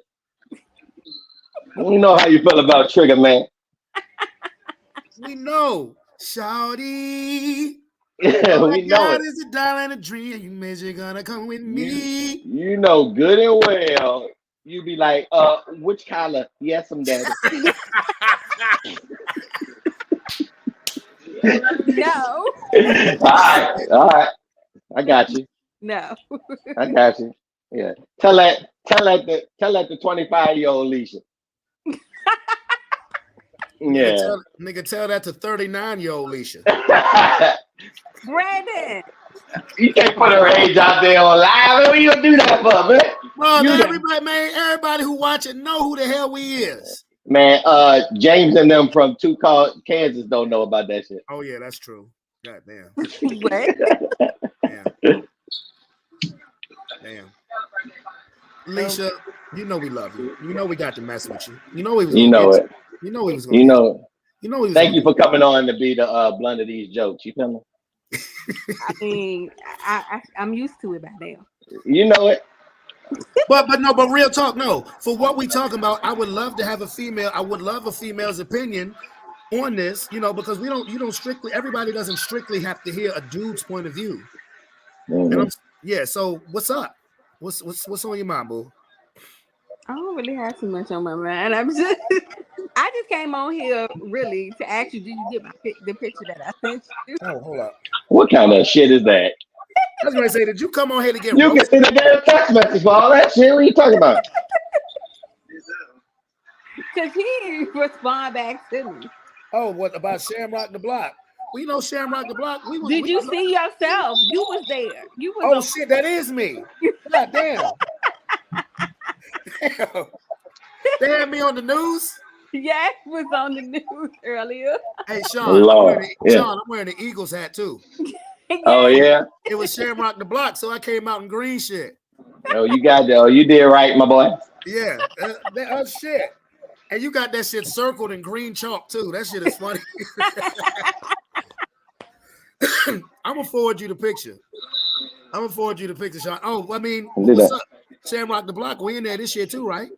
Speaker 5: We know how you feel about Trigger, man.
Speaker 1: We know. Shawty.
Speaker 5: Yeah,
Speaker 1: All
Speaker 5: we
Speaker 1: I
Speaker 5: know
Speaker 1: got
Speaker 5: it.
Speaker 1: is a dollar and a dream. You mean you're gonna come with me?
Speaker 5: You know good and well. You be like, which collar? Yes, I'm daddy.
Speaker 6: No.
Speaker 5: All right. I got you.
Speaker 6: No.
Speaker 5: I got you. Yeah. Tell that the 25-year-old Leisha. Yeah.
Speaker 1: Nigga, tell that to 39-year-old Leisha.
Speaker 6: Brandon.
Speaker 5: You can't put her age out there on live. What you gonna do that for, man?
Speaker 1: Bro,
Speaker 5: You
Speaker 1: everybody who watching know who the hell we is.
Speaker 5: Man, James and them from Kansas don't know about that shit.
Speaker 1: Oh yeah, that's true. God damn.
Speaker 6: What?
Speaker 1: Damn. Leisha, you know we love you. You know we got to mess with you. You know we was
Speaker 5: You
Speaker 1: gonna
Speaker 5: know
Speaker 1: get
Speaker 5: it.
Speaker 1: You know he was gonna
Speaker 5: You
Speaker 1: get
Speaker 5: know.
Speaker 1: You know he was
Speaker 5: Thank
Speaker 1: gonna
Speaker 5: you for coming on to be the blunt of these jokes. You feel me?
Speaker 6: I mean, I'm used to it by now.
Speaker 5: You know it.
Speaker 1: But real talk, no. For what we talking about, I would love to have a female. I would love a female's opinion on this, because everybody doesn't strictly have to hear a dude's point of view.
Speaker 5: Mm-hmm.
Speaker 1: So what's up? What's on your mind, boo?
Speaker 6: I don't really have too much on my mind. I just came on here really to ask you, did you get the picture that I sent you?
Speaker 1: Oh, hold up.
Speaker 5: What kind of shit is that?
Speaker 1: I was gonna say, did you come on here to get
Speaker 5: You can send a damn text message for all that shit. What are you talking about?
Speaker 6: Because he didn't respond back to me.
Speaker 1: Oh, what about Shamrock the Block? We know Shamrock the Block.
Speaker 6: Did you see yourself? You was there. You was.
Speaker 1: Oh shit, that is me. God damn. Damn, me on the news.
Speaker 6: Yeah, was on the news earlier.
Speaker 1: Hey Sean,
Speaker 5: Lord,
Speaker 1: I'm wearing the Eagles hat too.
Speaker 5: Oh yeah.
Speaker 1: It was Shamrock the Block, so I came out in green shit.
Speaker 5: Oh, you got that. Oh, you did right, my boy.
Speaker 1: Yeah, shit. And you got that shit circled in green chalk too. That shit is funny. I'm gonna forward you the picture. Sean. Oh, I mean, what's up? Shamrock the Block, we in there this year too, right?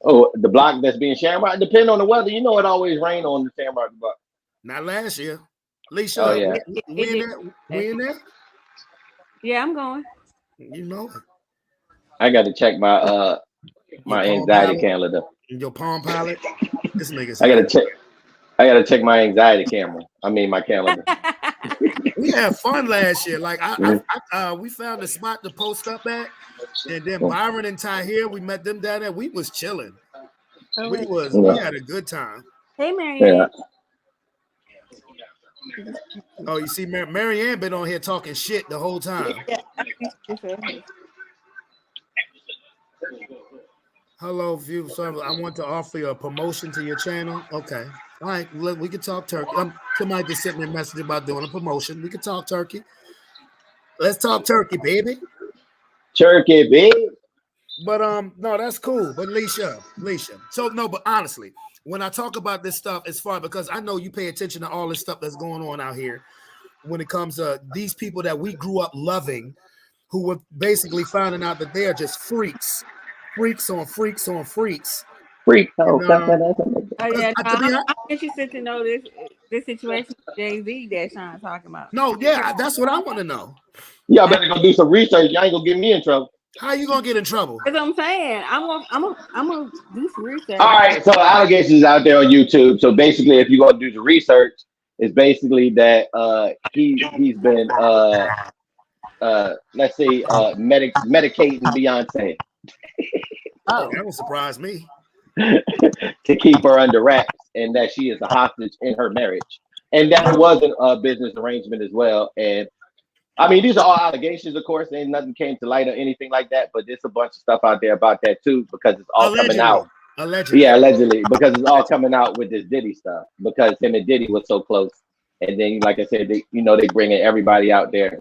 Speaker 5: Oh, the block that's being Shamrock. Depending on the weather, you know it always rain on the Shamrock block.
Speaker 1: Not last year. Alicia,
Speaker 5: Oh, yeah.
Speaker 1: we in there?
Speaker 6: Yeah, I'm going.
Speaker 1: You know it.
Speaker 5: I got to check my my anxiety calendar.
Speaker 1: Your Palm Pilot. This nigga's.
Speaker 5: I gotta check my anxiety camera. I mean my calendar.
Speaker 1: We had fun last year. Like we found a spot to post up at, and then Byron and Tahir, we met them down there. We was chilling. We had a good time.
Speaker 6: Hey, Marianne.
Speaker 5: Yeah.
Speaker 1: Oh, you see, Marianne been on here talking shit the whole time. Hello, view. So I want to offer you a promotion to your channel. Okay. All right. We can talk turkey. Somebody just sent me a message about doing a promotion. We can talk turkey. Let's talk turkey, baby.
Speaker 5: Turkey, baby.
Speaker 1: But no, that's cool. But Alicia. So no, but honestly, when I talk about this stuff, it's fun because I know you pay attention to all this stuff that's going on out here when it comes to these people that we grew up loving, who were basically finding out that they are just freaks on freaks on freaks.
Speaker 5: Freak.
Speaker 6: Oh yeah, I'm interested to know this situation with Jay-Z that Sean's talking about.
Speaker 1: No, yeah, that's what I want to know.
Speaker 5: Y'all better go do some research. Y'all ain't gonna get me in trouble.
Speaker 1: How you gonna get in trouble?
Speaker 6: That's what I'm saying. I'm gonna do some research.
Speaker 5: All right, so allegations out there on YouTube. So basically, if you're gonna do the research, it's basically that he's been let's say medicating Beyonce.
Speaker 1: Oh, that would surprise me.
Speaker 5: To keep her under wraps, and that she is a hostage in her marriage, and that wasn't a business arrangement as well. And I mean, these are all allegations, of course. Ain't nothing came to light or anything like that, but there's a bunch of stuff out there about that too, because it's all coming out.
Speaker 1: Allegedly.
Speaker 5: Yeah, allegedly, because it's all coming out with this Diddy stuff, because him and Diddy was so close. And then, like I said, they bringing everybody out there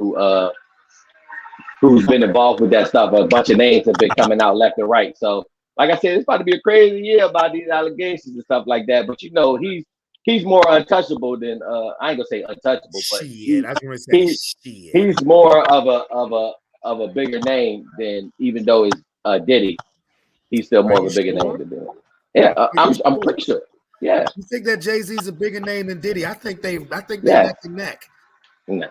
Speaker 5: who's been involved with that stuff. A bunch of names have been coming out left and right. So, like I said, it's about to be a crazy year about these allegations and stuff like that. But he's more untouchable than I ain't gonna say untouchable, but he's more of a bigger name than, even though it's Diddy, he's still more of a bigger name than Diddy. Yeah, I'm pretty sure. Yeah.
Speaker 1: You think that Jay-Z's a bigger name than Diddy? I think they neck and neck.
Speaker 5: No.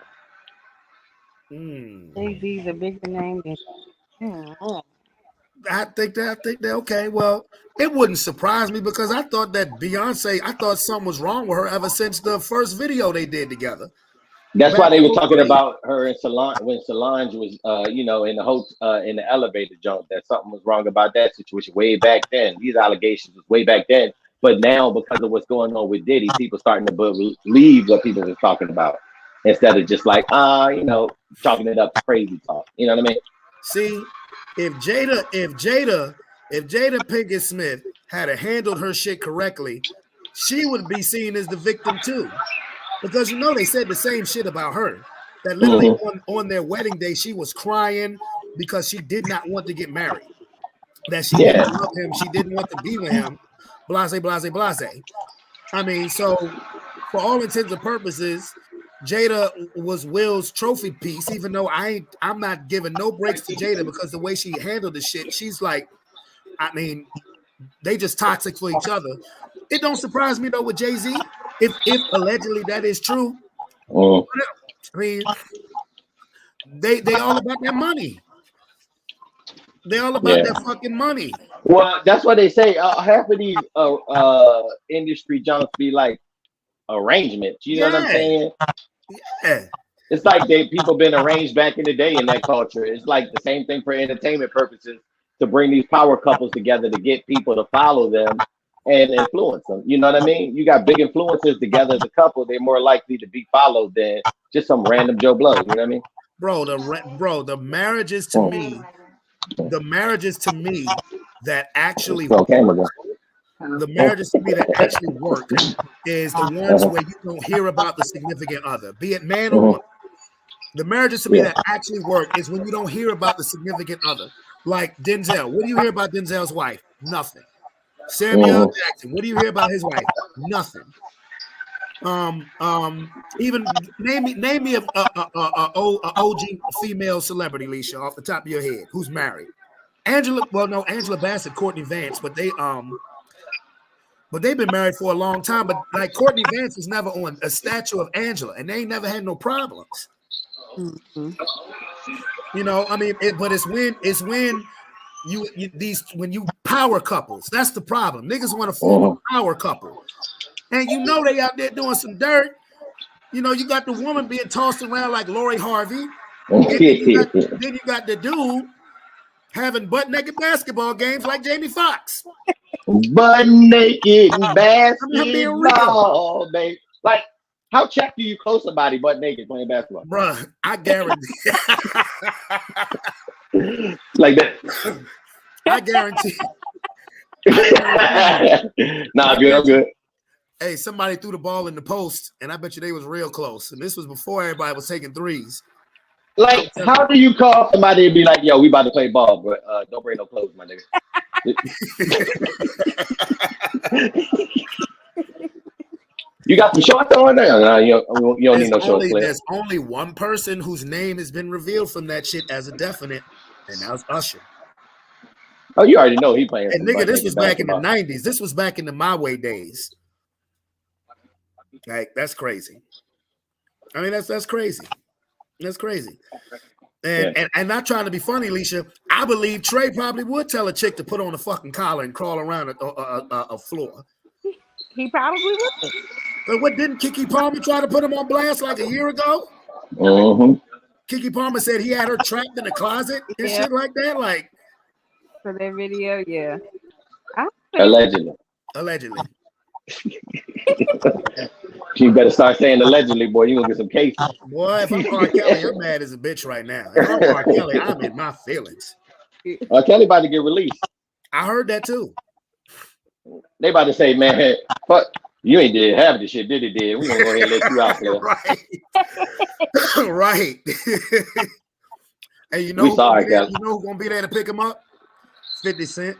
Speaker 6: Jay-Z's a bigger name than.
Speaker 1: I think that okay. Well, it wouldn't surprise me because I thought that Beyonce, I thought something was wrong with her ever since the first video they did together.
Speaker 5: That's why they were talking about her in Solange when Solange was, in the elevator jump. That something was wrong about that situation way back then. These allegations was way back then, but now because of what's going on with Diddy, people starting to believe what people were talking about instead of just like, chalking it up to crazy talk. You know what I mean?
Speaker 1: See, if Jada Pinkett Smith had handled her shit correctly, she would be seen as the victim too. Because they said the same shit about her. That literally on their wedding day, she was crying because she did not want to get married. That she didn't love him, she didn't want to be with him. Blase, blase, blase. I mean, so for all intents and purposes, Jada was Will's trophy piece, even though I'm not giving no breaks to Jada because the way she handled the shit, she's like, I mean, they just toxic for each other. It don't surprise me though with Jay-Z, if allegedly that is true. I mean, they all about their money. They all about their fucking money.
Speaker 5: Well, that's what they say. Half of these industry junks be like arrangements. You know what I'm saying?
Speaker 1: Yeah.
Speaker 5: It's like people been arranged back in the day in that culture. It's like the same thing for entertainment purposes, to bring these power couples together to get people to follow them and influence them. You know what I mean? You got big influencers together as a couple, they're more likely to be followed than just some random Joe Blow. You know what I mean?
Speaker 1: Bro, the marriages to me, that actually work, the marriages to me that actually work is the ones where you don't hear about the significant other, be it man or woman. The marriages to me that actually work is when you don't hear about the significant other. Like Denzel. What do you hear about Denzel's wife? Nothing. Samuel Jackson. What do you hear about his wife? Nothing. Even name me a OG female celebrity, Leisha, off the top of your head, who's married. Angela Bassett, Courtney Vance, but they've been married for a long time. But like Courtney Vance was never on a statue of Angela, and they ain't never had no problems.
Speaker 6: Mm-hmm.
Speaker 1: You know, I mean, but it's when you power couples. That's the problem. Niggas want to form a power couple. And you know they out there doing some dirt. You know, you got the woman being tossed around like Lori Harvey. Then you got the dude having butt-naked basketball games like Jamie Foxx.
Speaker 5: Butt-naked basketball, baby. Like, how check do you close somebody butt-naked playing basketball?
Speaker 1: Bruh, I guarantee.
Speaker 5: Like that.
Speaker 1: I guarantee.
Speaker 5: Nah, good, I'm good.
Speaker 1: Hey, somebody threw the ball in the post, and I bet you they was real close. And this was before everybody was taking threes.
Speaker 5: Like, how do you call somebody and be like, "Yo, we about to play ball, but don't bring no clothes, my nigga." You got some shorts on there? No, you don't need no shorts.
Speaker 1: There's only one person whose name has been revealed from that shit as a definite, and that was Usher.
Speaker 5: Oh, you already know he playing.
Speaker 1: And nigga, this was back in the 90s. This was back in the My Way days. Like, that's crazy. I mean, that's crazy. That's crazy. And not trying to be funny, Alicia, I believe Trey probably would tell a chick to put on a fucking collar and crawl around a floor.
Speaker 6: He probably would.
Speaker 1: But what, didn't Keke Palmer try to put him on blast like a year ago?
Speaker 5: Mm-hmm.
Speaker 1: Keke Palmer said he had her trapped in a closet and shit like that. Like,
Speaker 6: for that video, yeah.
Speaker 5: Allegedly. You better start saying allegedly, boy. You gonna get some cases.
Speaker 1: Boy, if I'm R. Kelly, I'm mad as a bitch right now. If I'm R. Kelly, I'm in my feelings.
Speaker 5: Kelly about to get released.
Speaker 1: I heard that too.
Speaker 5: They about to say, man, fuck, you ain't did half the shit, did it? Did we gonna go ahead and let you out there?
Speaker 1: Right. Right. And you know, who's gonna be there to pick him up? 50 Cent.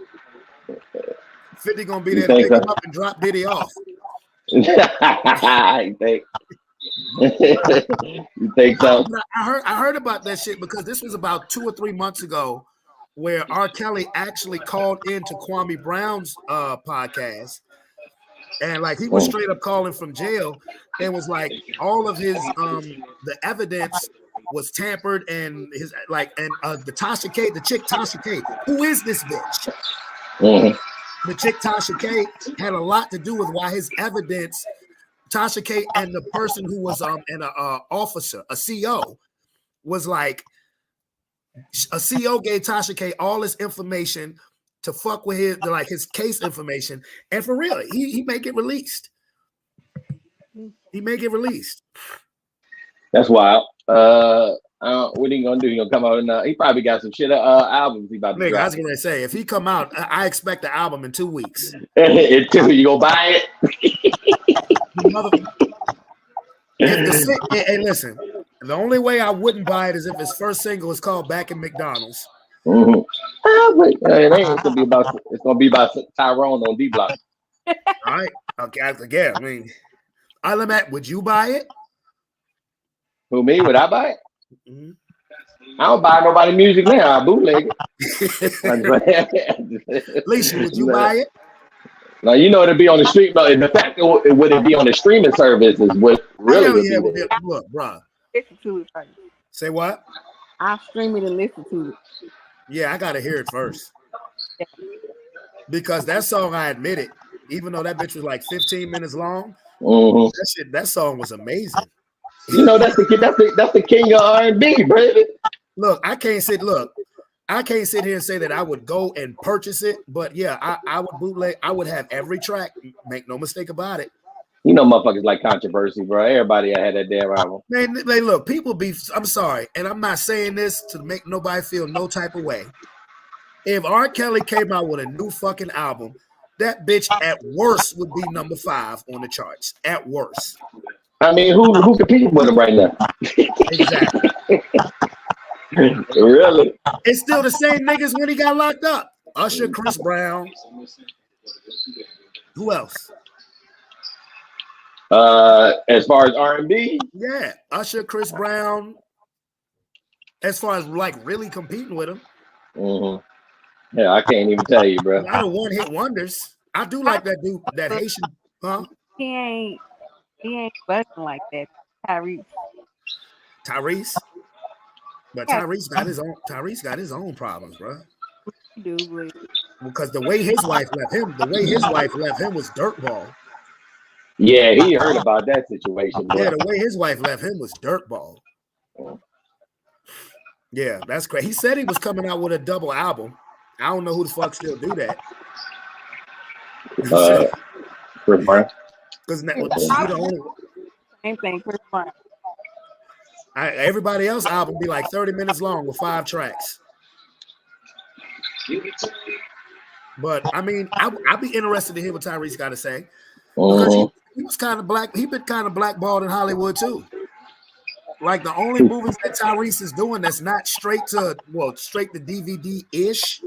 Speaker 1: 50 gonna be there to pick him up and drop Diddy off.
Speaker 5: You think? You think so?
Speaker 1: I heard about that shit because this was about 2 or 3 months ago, where R. Kelly actually called into Kwame Brown's podcast, and like he was straight up calling from jail, and was like all of his the evidence was tampered, and his the Tasha K, the chick Tasha K, who is this bitch?
Speaker 5: Mm-hmm.
Speaker 1: The chick Tasha K had a lot to do with why his evidence, Tasha K and the person who was an officer, a CO, was like, a CO gave Tasha K all his information to fuck with his case information, and for real, he may get released. He may get released.
Speaker 5: That's wild. What he gonna do? He gonna come out and he probably got some shit albums he about to drop.
Speaker 1: I was gonna say, if he come out, I expect the album in 2 weeks.
Speaker 5: In 2 weeks, you gonna buy it?
Speaker 1: Hey, listen, the only way I wouldn't buy it is if his first single is called "Back in McDonald's."
Speaker 5: Mm-hmm. It's gonna be about Tyrone on D Block.
Speaker 1: All right, okay. I mean, would you buy it?
Speaker 5: Who, me? Would I buy it?
Speaker 1: Mm-hmm.
Speaker 5: I don't buy nobody music now. I bootleg it.
Speaker 1: Lisa, would you buy it?
Speaker 5: Now you know it'd be on the street, but the fact that would it be on the streaming service is what really would be.
Speaker 1: Look, bro.
Speaker 6: Listen to it first.
Speaker 1: Say what?
Speaker 6: I'll stream it and listen to it.
Speaker 1: Yeah, I gotta hear it first. Because that song, I admit it, even though that bitch was like 15 minutes long, that song was amazing.
Speaker 5: You know, that's the king of R&B, baby.
Speaker 1: Look, I can't sit here and say that I would go and purchase it, but yeah, I would bootleg. I would have every track. Make no mistake about it.
Speaker 5: You know, motherfuckers like controversy, bro. Everybody had that damn album.
Speaker 1: Man, look, people be. I'm sorry, and I'm not saying this to make nobody feel no type of way. If R. Kelly came out with a new fucking album, that bitch at worst would be number 5 on the charts. At worst.
Speaker 5: I mean, who competing with him right now?
Speaker 1: Exactly.
Speaker 5: Really?
Speaker 1: It's still the same niggas when he got locked up. Usher, Chris Brown. Who else?
Speaker 5: As far as R&B,
Speaker 1: Yeah, Usher, Chris Brown. As far as like really competing with him,
Speaker 5: yeah, I can't even tell you, bro.
Speaker 1: a lot of one-hit wonders. I do like that dude, that Haitian, huh?
Speaker 6: He ain't busting like that. Tyrese.
Speaker 1: Tyrese. But
Speaker 6: Yeah.
Speaker 1: Tyrese got his own. Tyrese got his own problems, bro.
Speaker 6: You do, but
Speaker 1: Because the way his wife left him was dirtball.
Speaker 5: Yeah, he heard about that situation, bro.
Speaker 1: Yeah, the way his wife left him was dirtball. Yeah, that's great. He said he was coming out with a double album. I don't know who the fuck still do that.
Speaker 5: Chris Brown.
Speaker 1: Because the only
Speaker 6: same thing. Chris Brown.
Speaker 1: everybody else album be like 30 minutes long with 5 tracks. But I mean, I'd be interested to hear what Tyrese got to say. Because he was kind of black. He been kind of blackballed in Hollywood too. Like the only movies that Tyrese is doing that's not straight to DVD ish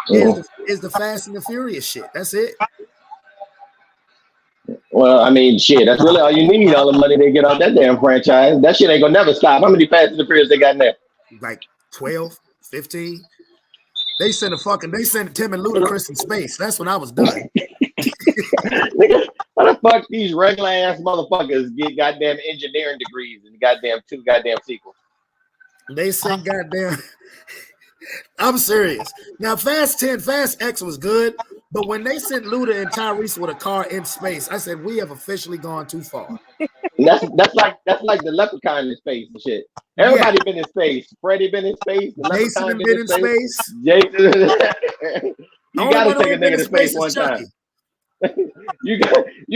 Speaker 1: is the Fast and the Furious shit. That's it.
Speaker 5: Well, I mean, shit, that's really all you need. All the money they get off that damn franchise. That shit ain't gonna never stop. How many Fast and the Furious they got in there?
Speaker 1: Like 12, 15. They sent Tim and Ludacris in space. That's when I was done.
Speaker 5: Nigga, why the fuck these regular ass motherfuckers get goddamn engineering degrees and goddamn 2 goddamn sequels?
Speaker 1: They sent goddamn. I'm serious. Now, Fast X was good, but when they sent Luda and Tyrese with a car in space, I said we have officially gone too far.
Speaker 5: And that's like the Leprechaun in space and shit. Everybody been in space. Freddie been in space. The
Speaker 1: Jason
Speaker 5: Leprechaun
Speaker 1: been in space.
Speaker 5: Jason. You gotta take a nigga to space one
Speaker 1: Chucky.
Speaker 5: time. You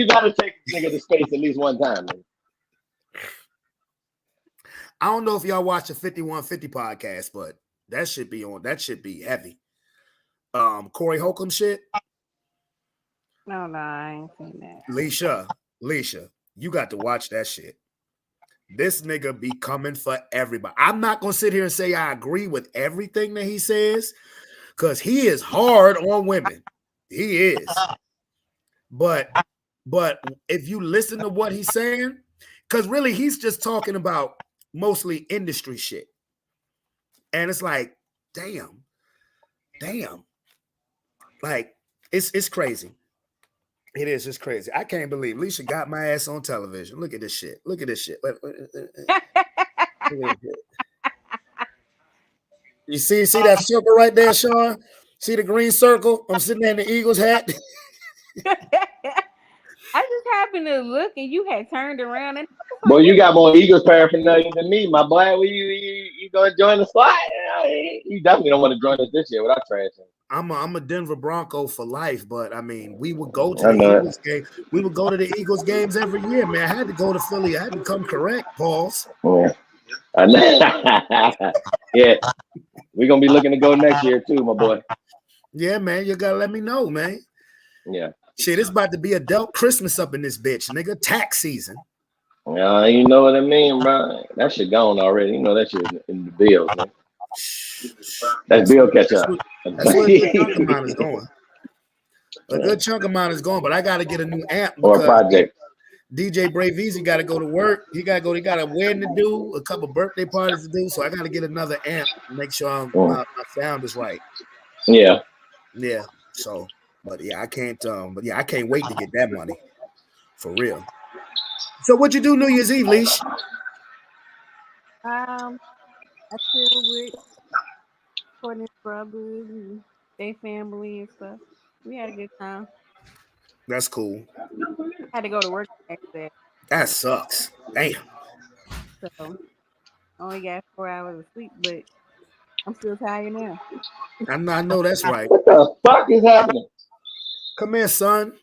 Speaker 5: gotta take a nigga to space at least one time, man.
Speaker 1: I don't know if y'all watch the 5150 podcast, but that should be on. That should be heavy. Corey Holcomb shit.
Speaker 6: No, I ain't seen that.
Speaker 1: Leisha, you got to watch that shit. This nigga be coming for everybody. I'm not gonna sit here and say I agree with everything that he says, because he is hard on women. He is. But if you listen to what he's saying, because really he's just talking about mostly industry shit. And it's like, damn. Like, it's crazy. It is just crazy. I can't believe Leisha got my ass on television. Look at this shit. Look at this shit. You see that circle right there, Sean? See the green circle? I'm sitting there in the Eagles hat.
Speaker 6: I just happened to look and you had turned around and
Speaker 5: Boy, you got more Eagles paraphernalia than me, my boy. You gonna join the squad? You definitely don't want to join us this year without trashing.
Speaker 1: I'm a Denver Bronco for life, but I mean, we would go to the Eagles game. We would go to the Eagles games every year, man. I had to go to Philly. I had to come correct, Pauls.
Speaker 5: Yeah, I know. Yeah, we're gonna be looking to go next year too, my boy.
Speaker 1: Yeah, man. You gotta let me know, man.
Speaker 5: Yeah.
Speaker 1: Shit, it's about to be adult Christmas up in this bitch, nigga. Tax season.
Speaker 5: Yeah, you know what I mean, bro. That shit gone already. You know that shit in the bills, man. That's bill catch up.
Speaker 1: That's where a good chunk of mine is going. A good chunk of mine is going, but I got to get a new amp
Speaker 5: or a project.
Speaker 1: DJ Brave Easy got to go to work. He got a wedding to do, a couple birthday parties to do. So I got to get another amp to make sure my sound is right.
Speaker 5: Yeah.
Speaker 1: Yeah. So, but yeah, I can't. I can't wait to get that money for real. So what you do New Year's Eve, Leash?
Speaker 6: I chill with Courtney's brothers and their family and stuff. We had a good time.
Speaker 1: That's cool.
Speaker 6: Had to go to work the next day.
Speaker 1: That sucks. Damn.
Speaker 6: So only got 4 hours of sleep, but I'm still tired now.
Speaker 1: I know that's right.
Speaker 5: What the fuck is happening?
Speaker 1: Come here, son.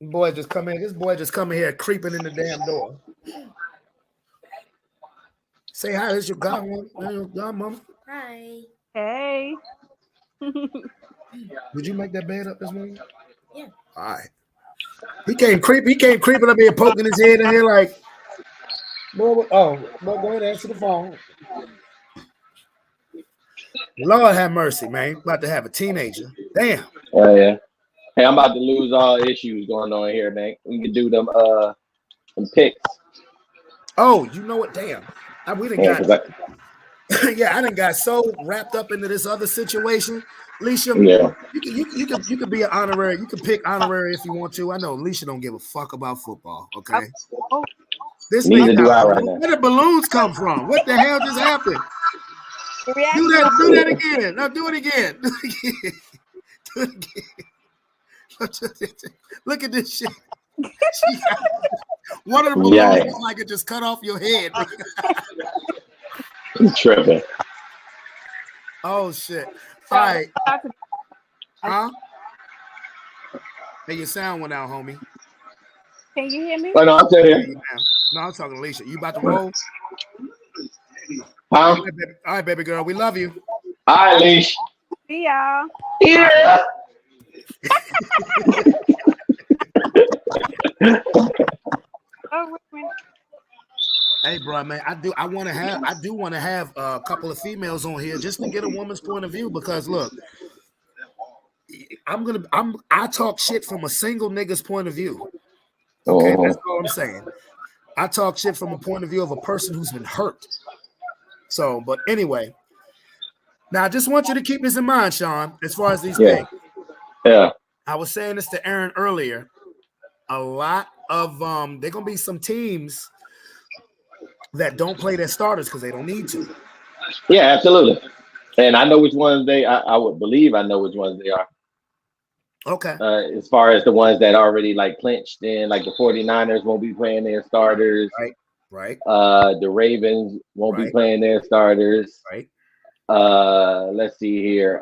Speaker 1: Boy just come in. This boy just coming here creeping in the damn door. Say hi. This your godmama.
Speaker 7: Hi.
Speaker 6: Hey.
Speaker 1: Did you make that bed up this morning?
Speaker 7: Yeah.
Speaker 1: All right. He came creeping up here, poking his head in here like, boy, go ahead and answer the phone. Lord have mercy, man. About to have a teenager. Damn.
Speaker 5: Oh yeah. Hey, I'm about to lose all issues going on here, man. We can do them picks.
Speaker 1: Oh, you know what? Damn. We done
Speaker 5: Yeah,
Speaker 1: got yeah, I done got so wrapped up into this other situation. Alicia,
Speaker 5: yeah.
Speaker 1: you could be an honorary. You can pick honorary if you want to. I know Alicia don't give a fuck about football. Okay.
Speaker 6: Oh,
Speaker 1: This
Speaker 5: Neither
Speaker 1: nigga
Speaker 5: do
Speaker 1: got
Speaker 5: I right
Speaker 1: balloons.
Speaker 5: now.
Speaker 1: Where did balloons come from? What the hell just happened?
Speaker 6: the
Speaker 1: Do
Speaker 6: reaction.
Speaker 1: that again. No, do it again. Do it again. Do it again. Look at this shit. One of the balloons
Speaker 5: Yeah.
Speaker 1: looks like it just cut off your head.
Speaker 5: I'm tripping.
Speaker 1: Oh shit. All right. Huh? Hey, your sound went out, homie.
Speaker 6: Can you hear me?
Speaker 5: Oh, no, I'm still here.
Speaker 1: No, I'm talking to Alicia. You about to roll?
Speaker 5: Huh?
Speaker 1: All right, baby girl. We love you.
Speaker 5: All right, Leash.
Speaker 6: See y'all.
Speaker 5: Yeah.
Speaker 6: Oh, wait a minute.
Speaker 1: Hey, bro, man, I do want to have a couple of females on here just to get a woman's point of view because look, I talk shit from a single nigga's point of view. Okay, that's all I'm saying. I talk shit from a point of view of a person who's been hurt. So, but anyway, now I just want you to keep this in mind, Sean, as far as these things.
Speaker 5: Yeah.
Speaker 1: I was saying this to Aaron earlier. A lot of there gonna be some teams that don't play their starters because they don't need to.
Speaker 5: Yeah, absolutely. And I know which ones I would believe I know which ones they are.
Speaker 1: Okay.
Speaker 5: As far as the ones that already like clinched in, like the 49ers won't be playing their starters.
Speaker 1: Right.
Speaker 5: The Ravens won't be playing their starters.
Speaker 1: Right.
Speaker 5: Let's see here.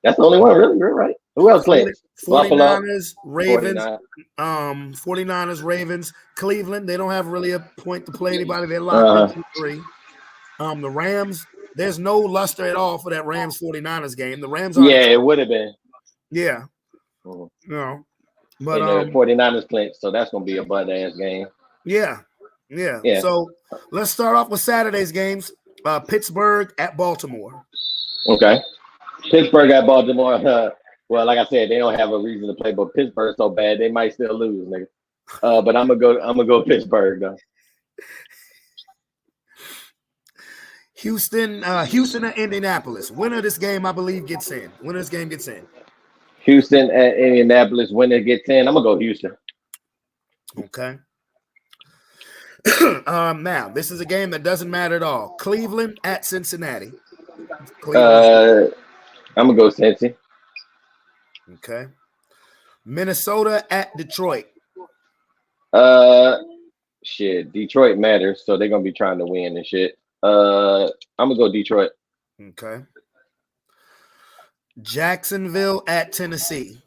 Speaker 5: That's the only one, really, right? Who else clinched?
Speaker 1: 49ers, Ravens,
Speaker 5: 49.
Speaker 1: 49ers, Ravens, Cleveland. They don't have really a point to play anybody. They're locked in 3. The Rams, there's no luster at all for that Rams 49ers game. The Rams are
Speaker 5: it would have been.
Speaker 1: Yeah.
Speaker 5: Mhm.
Speaker 1: No. But
Speaker 5: the 49ers clinched, so that's gonna be a butt ass game.
Speaker 1: Yeah. So let's start off with Saturday's games. Pittsburgh at Baltimore.
Speaker 5: Okay. Pittsburgh at Baltimore. Well, like I said, they don't have a reason to play, but Pittsburgh's so bad they might still lose, nigga. But I'm gonna go Pittsburgh though.
Speaker 1: Houston and Indianapolis. Winner of this game, I believe, gets in. Winner of this game gets in.
Speaker 5: Houston at Indianapolis. Winner gets in. I'm gonna go Houston.
Speaker 1: Okay. Now this is a game that doesn't matter at all. Cleveland at Cincinnati.
Speaker 5: I'm gonna go Cincy.
Speaker 1: Okay. Minnesota at Detroit.
Speaker 5: Shit. Detroit matters, so they're gonna be trying to win and shit. I'm gonna go Detroit.
Speaker 1: Okay. Jacksonville at Tennessee.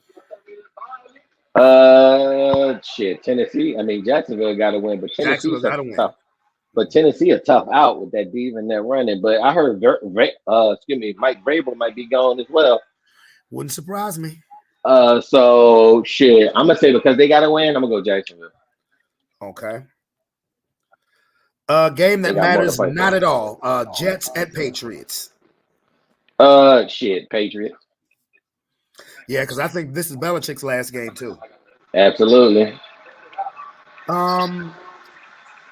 Speaker 5: Shit. Tennessee. I mean, Jacksonville got to win, but Tennessee's
Speaker 1: gotta win.
Speaker 5: tough. But Tennessee a tough out with that deep and that running. But I heard, Mike Vrabel might be gone as well.
Speaker 1: Wouldn't surprise me.
Speaker 5: So shit. I'm gonna say because they got to win, I'm gonna go Jacksonville.
Speaker 1: Okay. Game that matters not at all. Jets at Patriots.
Speaker 5: Shit. Patriots.
Speaker 1: Yeah, because I think this is Belichick's last game too.
Speaker 5: Absolutely.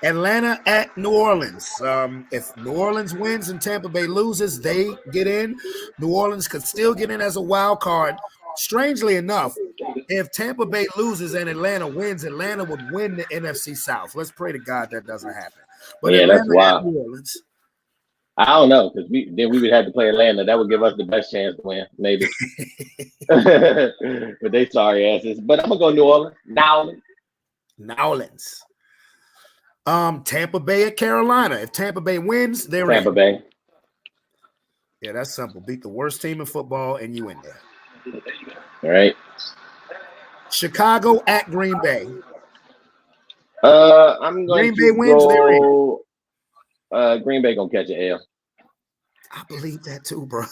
Speaker 1: Atlanta at New Orleans. If New Orleans wins and Tampa Bay loses, they get in. New Orleans could still get in as a wild card. Strangely enough, if Tampa Bay loses and Atlanta wins, Atlanta would win the NFC South. Let's pray to God that doesn't happen. But
Speaker 5: yeah,
Speaker 1: Atlanta
Speaker 5: that's wild.
Speaker 1: at New Orleans.
Speaker 5: I don't know because we would have to play Atlanta. That would give us the best chance to win, maybe. But they sorry asses. But I'm gonna go New Orleans.
Speaker 1: New Orleans. Tampa Bay at Carolina. If Tampa Bay wins, they're
Speaker 5: Tampa
Speaker 1: in.
Speaker 5: Bay.
Speaker 1: Yeah, that's simple. Beat the worst team in football, and you in there.
Speaker 5: All right.
Speaker 1: Chicago at Green Bay.
Speaker 5: I'm going
Speaker 1: Green Bay wins, they're
Speaker 5: in. Green Bay gonna catch an L.
Speaker 1: I believe that too, bro.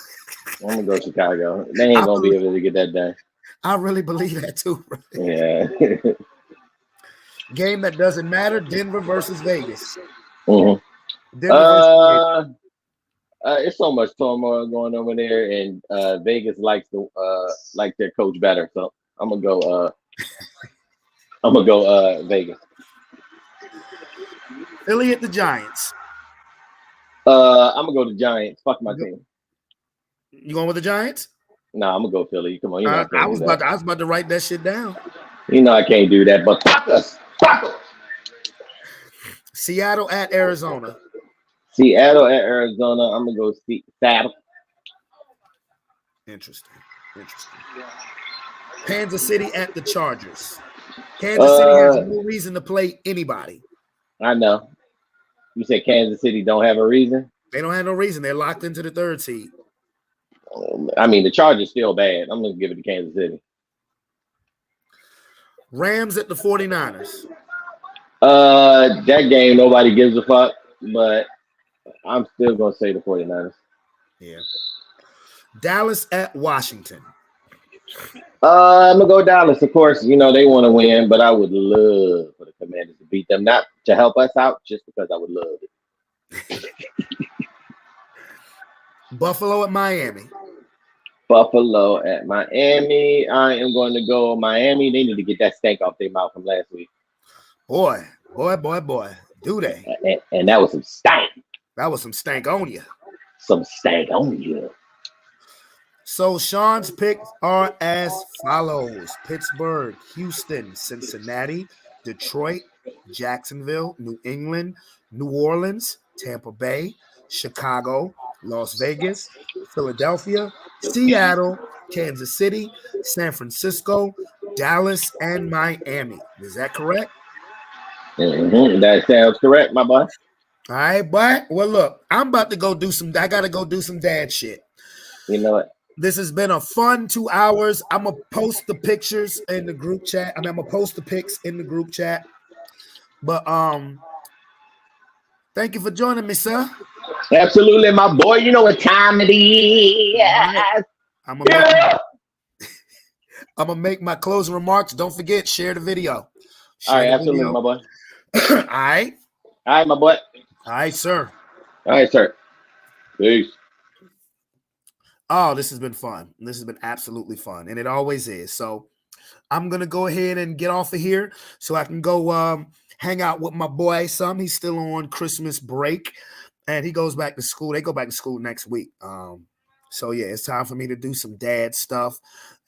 Speaker 5: I'm gonna go Chicago. They ain't gonna be able to get that done.
Speaker 1: I really believe that too, bro.
Speaker 5: Yeah.
Speaker 1: Game that doesn't matter: Denver versus Vegas.
Speaker 5: Mm-hmm.
Speaker 1: Denver versus Vegas.
Speaker 5: It's so much turmoil going over there, and Vegas likes the like their coach better. So I'm gonna go. I'm gonna go Vegas.
Speaker 1: Philly at the Giants.
Speaker 5: I'm gonna go to Giants. Fuck my team.
Speaker 1: You going with the Giants?
Speaker 5: Nah, I'm gonna go Philly. Come on, you know I
Speaker 1: I
Speaker 5: can't
Speaker 1: was
Speaker 5: do that.
Speaker 1: I was about to write that shit down.
Speaker 5: You know I can't do that. But fuck us. Fuck us.
Speaker 1: Seattle at Arizona.
Speaker 5: Seattle at Arizona. I'm gonna go Seattle.
Speaker 1: Interesting. Kansas City at the Chargers. Kansas City has no reason to play anybody.
Speaker 5: I know. You said Kansas City don't have a reason.
Speaker 1: They don't have no reason. They're locked into the 3rd seed.
Speaker 5: I mean, the Chargers still bad. I'm gonna give it to Kansas City.
Speaker 1: Rams at the 49ers.
Speaker 5: That game nobody gives a fuck, but I'm still gonna say the 49ers.
Speaker 1: Yeah. Dallas at Washington.
Speaker 5: I'm gonna go Dallas. Of course, you know they want to win, but I would love for the Commanders to beat them, not to help us out, just because I would love it.
Speaker 1: Buffalo at Miami.
Speaker 5: Buffalo at Miami. I am going to go Miami. They need to get that stank off their mouth from last week.
Speaker 1: Boy. Do they?
Speaker 5: And that was some stank.
Speaker 1: That was some stank on you.
Speaker 5: Some stank on you.
Speaker 1: So Sean's picks are as follows: Pittsburgh, Houston, Cincinnati, Detroit, Jacksonville, New England, New Orleans, Tampa Bay, Chicago, Las Vegas, Philadelphia, Seattle, Kansas City, San Francisco, Dallas, and Miami. Is that correct?
Speaker 5: Mm-hmm. That sounds correct, my boy.
Speaker 1: All right, but well, look, I gotta go do some dad shit.
Speaker 5: You know what?
Speaker 1: This has been a fun 2 hours. I'm gonna post the pictures in the group chat. I'm gonna post the pics in the group chat. But thank you for joining me, sir.
Speaker 5: Absolutely, my boy. You know what time it is.
Speaker 1: Right. I'm gonna make my closing remarks. Don't forget, share the video.
Speaker 5: All right, absolutely, my boy.
Speaker 1: All right.
Speaker 5: All right, my boy.
Speaker 1: All right, sir.
Speaker 5: All right, sir. Peace.
Speaker 1: Oh, this has been fun. This has been absolutely fun, and it always is. So I'm gonna go ahead and get off of here so I can go hang out with my boy. He's still on Christmas break, and he goes back to school. They go back to school next week. So yeah, it's time for me to do some dad stuff.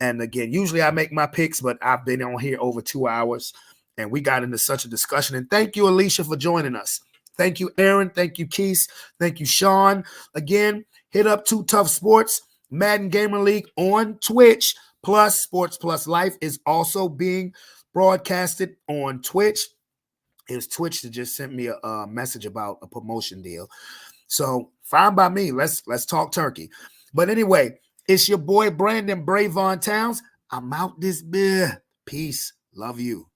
Speaker 1: And again, usually I make my picks, but I've been on here over 2 hours, and we got into such a discussion. And thank you, Alicia, for joining us. Thank you, Aaron. Thank you, Keith. Thank you, Sean. Again, hit up Too Tough Sports, Madden Gamer League on Twitch. Plus, Sports Plus Life is also being broadcasted on Twitch. It's Twitch that just sent me a message about a promotion deal. So fine by me. Let's talk turkey. But anyway, it's your boy Brandon Bravon Towns. I'm out this beer. Peace. Love you.